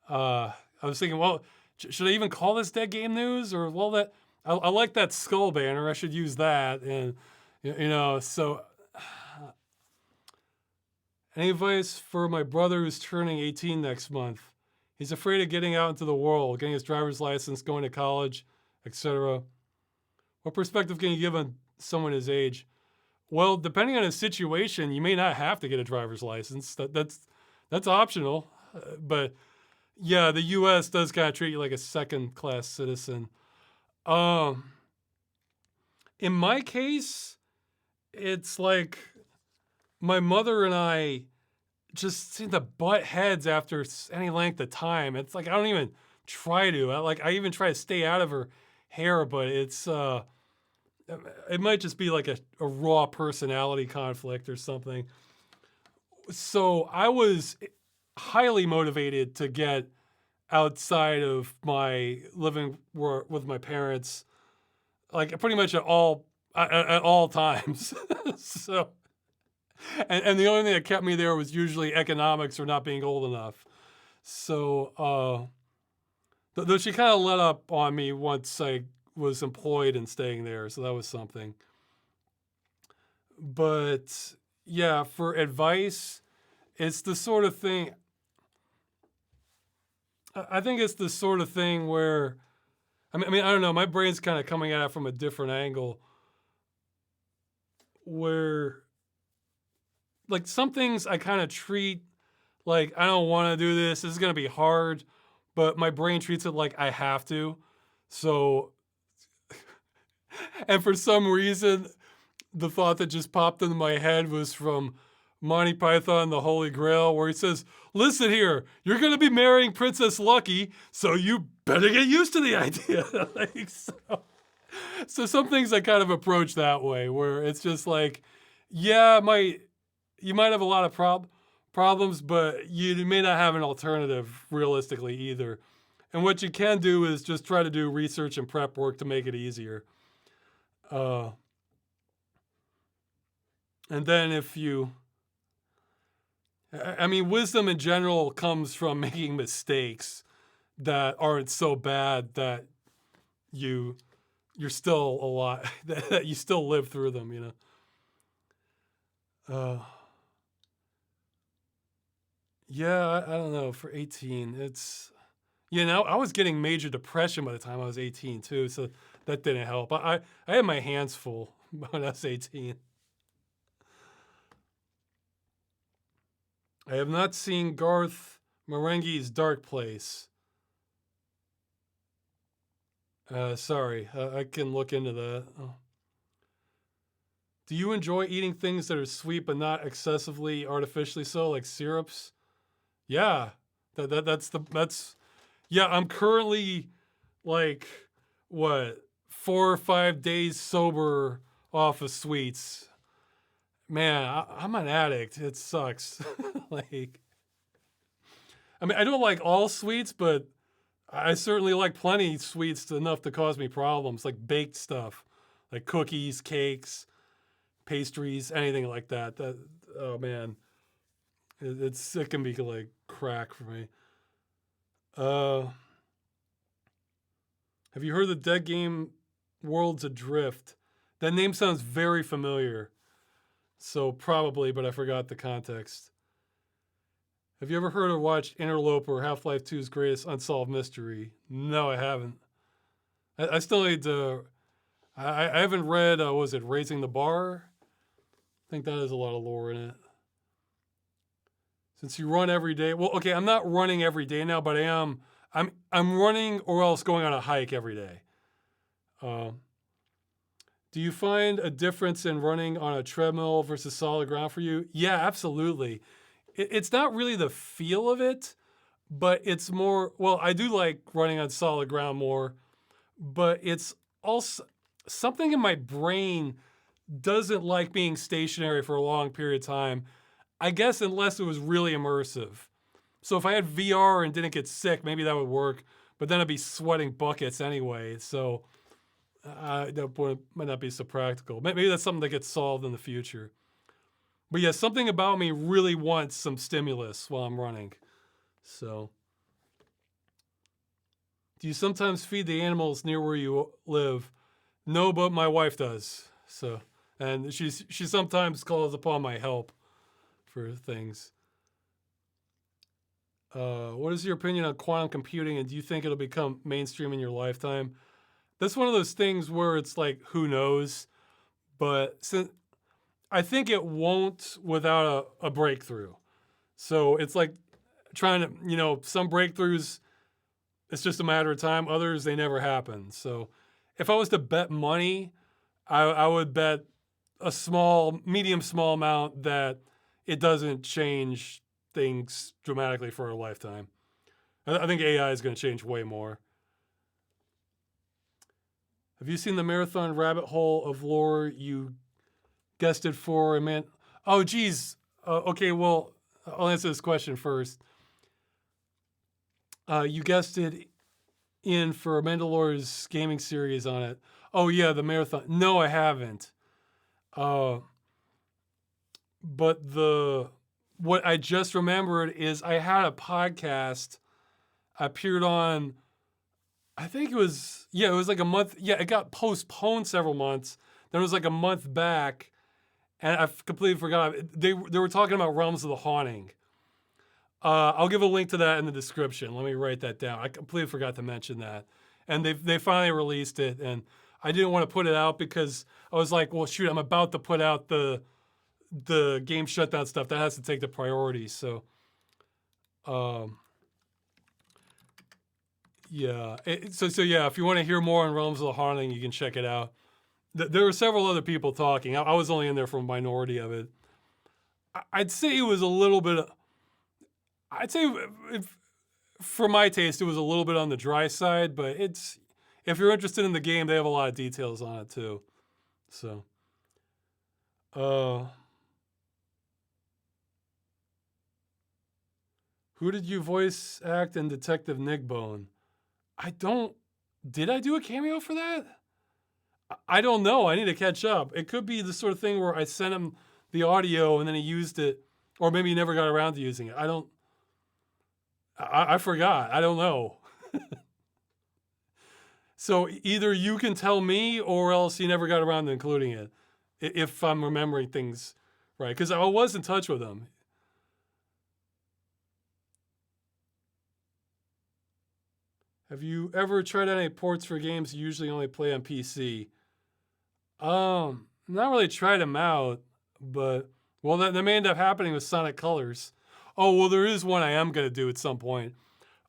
I was thinking, well, should I even call this Dead Game News? Or, well, I like that skull banner. I should use that. And, so... Any advice for my brother who's turning 18 next month? He's afraid of getting out into the world, getting his driver's license, going to college, etc. What perspective can you give on someone his age? Well, depending on his situation, you may not have to get a driver's license. That's optional. But yeah, the U.S. does kind of treat you like a second-class citizen. In my case, it's like my mother and I just seem to butt heads after any length of time. It's like I don't even try to. I even try to stay out of her hair, but it's it might just be like a raw personality conflict or something. So I was highly motivated to get outside of my living with my parents, like pretty much at all times. So, and the only thing that kept me there was usually economics or not being old enough. So, though she kind of let up on me once I was employed and staying there, so that was something. But yeah, for advice, it's the sort of thing. I think it's the sort of thing where, I mean, I don't know. My brain's kind of coming at it from a different angle. Where, like, some things I kind of treat like I don't want to do this. This is gonna be hard, but my brain treats it like I have to. So, and for some reason, the thought that just popped into my head was from Monty Python, The Holy Grail, where he says, listen here, you're going to be marrying Princess Lucky, so you better get used to the idea. So some things I kind of approach that way, where it's just like, yeah, you might have a lot of problems, but you may not have an alternative realistically either. And what you can do is just try to do research and prep work to make it easier. And then wisdom in general comes from making mistakes that aren't so bad that you're still alive, that you still live through them, Yeah, I don't know, for 18, it's, I was getting major depression by the time I was 18 too, so that didn't help. I had my hands full when I was 18. I have not seen Garth Marenghi's Dark Place. Sorry, I can look into that. Oh. Do you enjoy eating things that are sweet but not excessively artificially so, like syrups? Yeah, yeah, I'm currently like, 4 or 5 days sober off of sweets. Man, I'm an addict. It sucks. I don't like all sweets, but I certainly like plenty sweets enough to cause me problems, like baked stuff, like cookies, cakes, pastries, anything like that. Oh man, it can be like crack for me. Have you heard of the Dead Game Worlds Adrift? That name sounds very familiar. So probably, but I forgot the context. Have you ever heard or watched Interloper, Half-Life 2's greatest unsolved mystery? No, I haven't. I still need to... I haven't read, was it Raising the Bar? think that has a lot of lore in it. Since you run every day, well, okay, I'm not running every day now, but I'm running or else going on a hike every day. Do you find a difference in running on a treadmill versus solid ground for you? Yeah, absolutely. It's not really the feel of it, but it's more, well, I do like running on solid ground more, but it's also something in my brain doesn't like being stationary for a long period of time. I guess unless it was really immersive. So if I had VR and didn't get sick, maybe that would work, but then I'd be sweating buckets anyway. So that might not be so practical. Maybe that's something that gets solved in the future. But yeah, something about me really wants some stimulus while I'm running. So, do you sometimes feed the animals near where you live? No, but my wife does. So, and she sometimes calls upon my help for things. What is your opinion on quantum computing, and do you think it'll become mainstream in your lifetime? That's one of those things where it's like, who knows? But since I think it won't without a breakthrough. So it's like trying to, some breakthroughs, it's just a matter of time. Others, they never happen. So if I was to bet money, I would bet a medium small amount that it doesn't change things dramatically for a lifetime. I think AI is going to change way more. Have you seen the marathon rabbit hole of lore you guested for? Man, oh geez. Okay, well, I'll answer this question first. You guested in for Mandalore's gaming series on it. Oh yeah, the marathon. No, I haven't. But what I just remembered is I had a podcast I appeared on. I think it was like a month. Yeah, it got postponed several months. Then it was like a month back, and I completely forgot. They were talking about Realms of the Haunting. I'll give a link to that in the description. Let me write that down. I completely forgot to mention that. And they finally released it, and I didn't want to put it out because I was like, well, shoot, I'm about to put out the game shutdown stuff. That has to take the priority. So, yeah. So yeah, if you want to hear more on Realms of the Haunting, you can check it out. There were several other people talking. I was only in there for a minority of it. I'd say it was a little bit. I'd say, for my taste, it was a little bit on the dry side, but if you're interested in the game, they have a lot of details on it too. So, who did you voice act in Detective Nigbone? Did I do a cameo for that? I don't know. I need to catch up. It could be the sort of thing where I sent him the audio and then he used it, or maybe he never got around to using it. I forgot. I don't know. So either you can tell me or else he never got around to including it, if I'm remembering things right. Because I was in touch with him. Have you ever tried any ports for games you usually only play on PC? Not really tried them out, but, well, that may end up happening with Sonic Colors. Oh, well, there is one I am going to do at some point.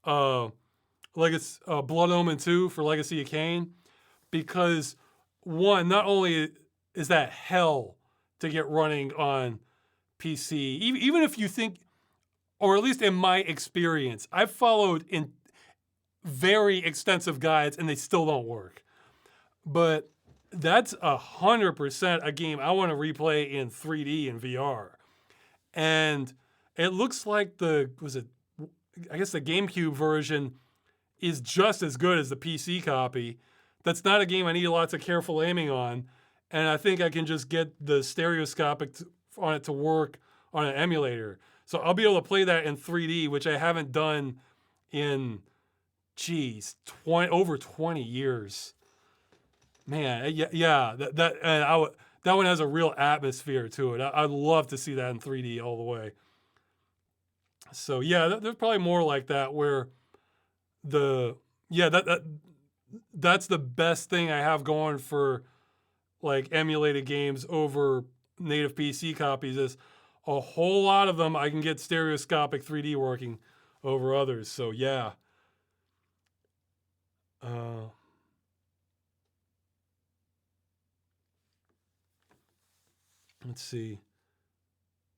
Blood Omen 2 for Legacy of Kain, because one, not only is that hell to get running on PC, even if you think, or at least in my experience, I've followed in very extensive guides and they still don't work. But that's 100% a game I want to replay in 3D and VR. And it looks like the GameCube version is just as good as the PC copy. That's not a game I need lots of careful aiming on. And I think I can just get the stereoscopic on it to work on an emulator. So I'll be able to play that in 3D, which I haven't done in, over 20 years. Man, yeah, that one has a real atmosphere to it. I'd love to see that in 3D all the way. So yeah, there's probably more like that where that's the best thing I have going for like emulated games over native PC copies is a whole lot of them I can get stereoscopic 3D working over others. So yeah. Uh, let's see.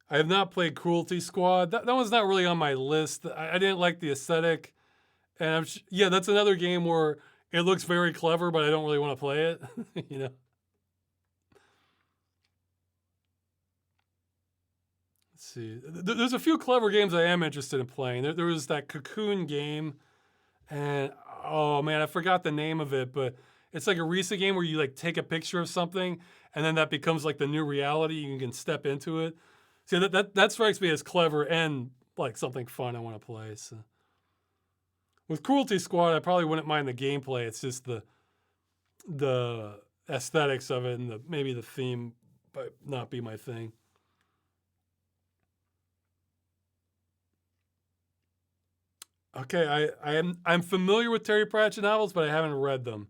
I have not played Cruelty Squad. That one's not really on my list. I didn't like the aesthetic. And yeah, that's another game where it looks very clever, but I don't really want to play it. you know. Let's see. There's a few clever games I am interested in playing. There was that Cocoon game, and oh man, I forgot the name of it, but it's like a recent game where you like take a picture of something, and then that becomes like the new reality. You can step into it. See, that strikes me as clever and like something fun I want to play. So. With Cruelty Squad, I probably wouldn't mind the gameplay. It's just the aesthetics of it and maybe the theme might not be my thing. Okay, I'm familiar with Terry Pratchett novels, but I haven't read them,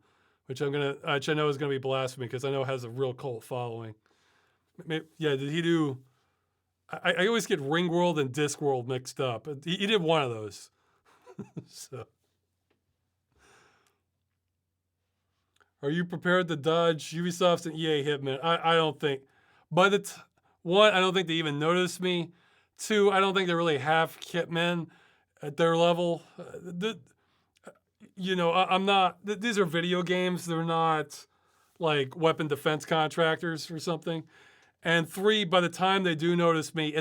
which I know is gonna be blasphemy because I know it has a real cult following. Yeah, did he do? I always get Ringworld and Discworld mixed up. He did one of those. So, are you prepared to dodge Ubisoft's and EA hitmen? I don't think. By one, I don't think they even noticed me. Two, I don't think they really have hitmen at their level. I'm not. These are video games. They're not like weapon defense contractors or something. And three, by the time they do notice me,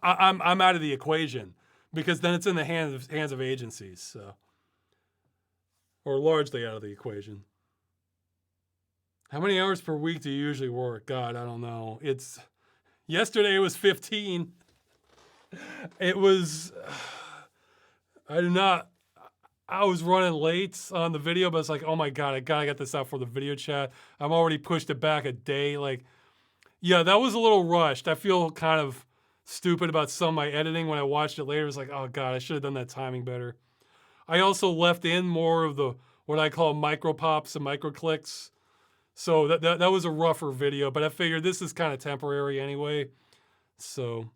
I'm out of the equation because then it's in the hands of agencies. So, or largely out of the equation. How many hours per week do you usually work? God, I don't know. Yesterday it was 15. It was. I was running late on the video, but it's like, oh my God, I gotta get this out for the video chat. I'm already pushed it back a day. Like, yeah, that was a little rushed. I feel kind of stupid about some of my editing when I watched it later. It was like, oh God, I should have done that timing better. I also left in more of the what I call micro pops and micro clicks. So that was a rougher video, but I figured this is kind of temporary anyway. So,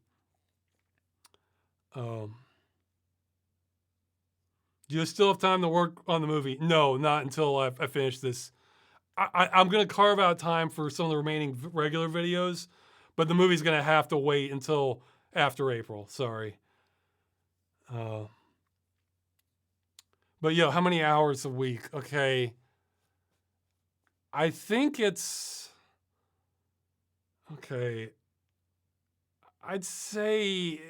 do you still have time to work on the movie? No, not until I finish this. I'm going to carve out time for some of the remaining regular videos, but the movie's going to have to wait until after April. Sorry. But yeah, how many hours a week? Okay. I think it's okay. I'd say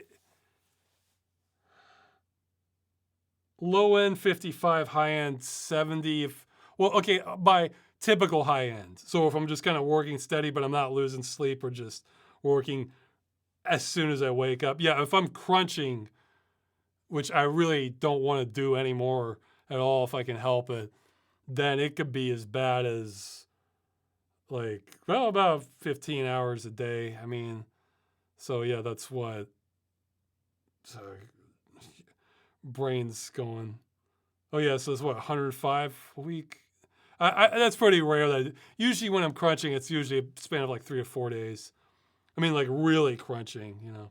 low end 55, high end 70. By typical high end. So if I'm just kind of working steady, but I'm not losing sleep or just working as soon as I wake up. Yeah, if I'm crunching, which I really don't want to do anymore at all if I can help it, then it could be as bad as about 15 hours a day. I mean, so yeah, that's what. Sorry, brain's going. Oh yeah, so it's what 105 a week. That's pretty rare. Usually when I'm crunching, it's usually a span of like 3 or 4 days. I mean, like really crunching.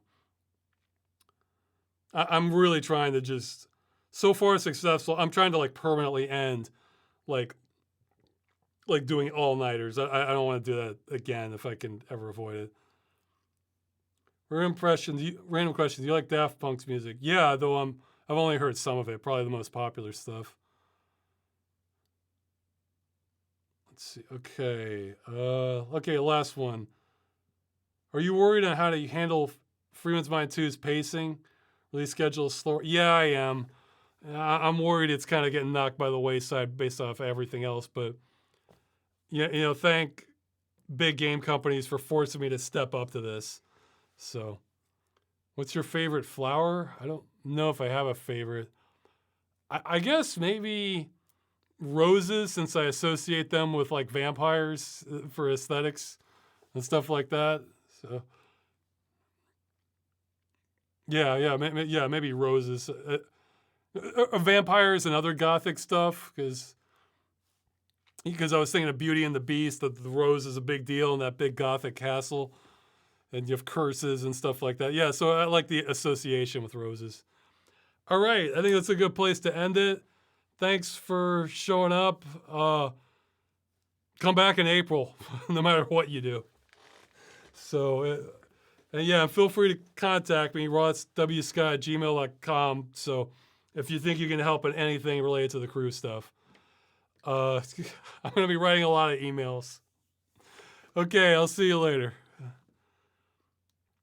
I'm really trying to just. So far successful. I'm trying to like permanently end, like doing all-nighters. I don't want to do that again if I can ever avoid it. Random question. Do you like Daft Punk's music? Yeah, though I've only heard some of it. Probably the most popular stuff. Let's see. Okay. Okay, last one. Are you worried on how to handle Freeman's Mind 2's pacing? Release schedule is slower? Yeah, I am. I'm worried it's kind of getting knocked by the wayside based off everything else, but yeah, thank big game companies for forcing me to step up to this. So, what's your favorite flower? I don't know if I have a favorite. I guess maybe roses, since I associate them with like vampires for aesthetics and stuff like that. So, yeah, maybe roses. Vampires and other gothic stuff, because because I was thinking of Beauty and the Beast, that the rose is a big deal in that big Gothic castle, and you have curses and stuff like that. Yeah, so I like the association with roses. All right, I think that's a good place to end it. Thanks for showing up. Come back in April, no matter what you do. So, and yeah, feel free to contact me, rosswscott@gmail.com. So if you think you can help in anything related to the crew stuff. I'm going to be writing a lot of emails. Okay, I'll see you later.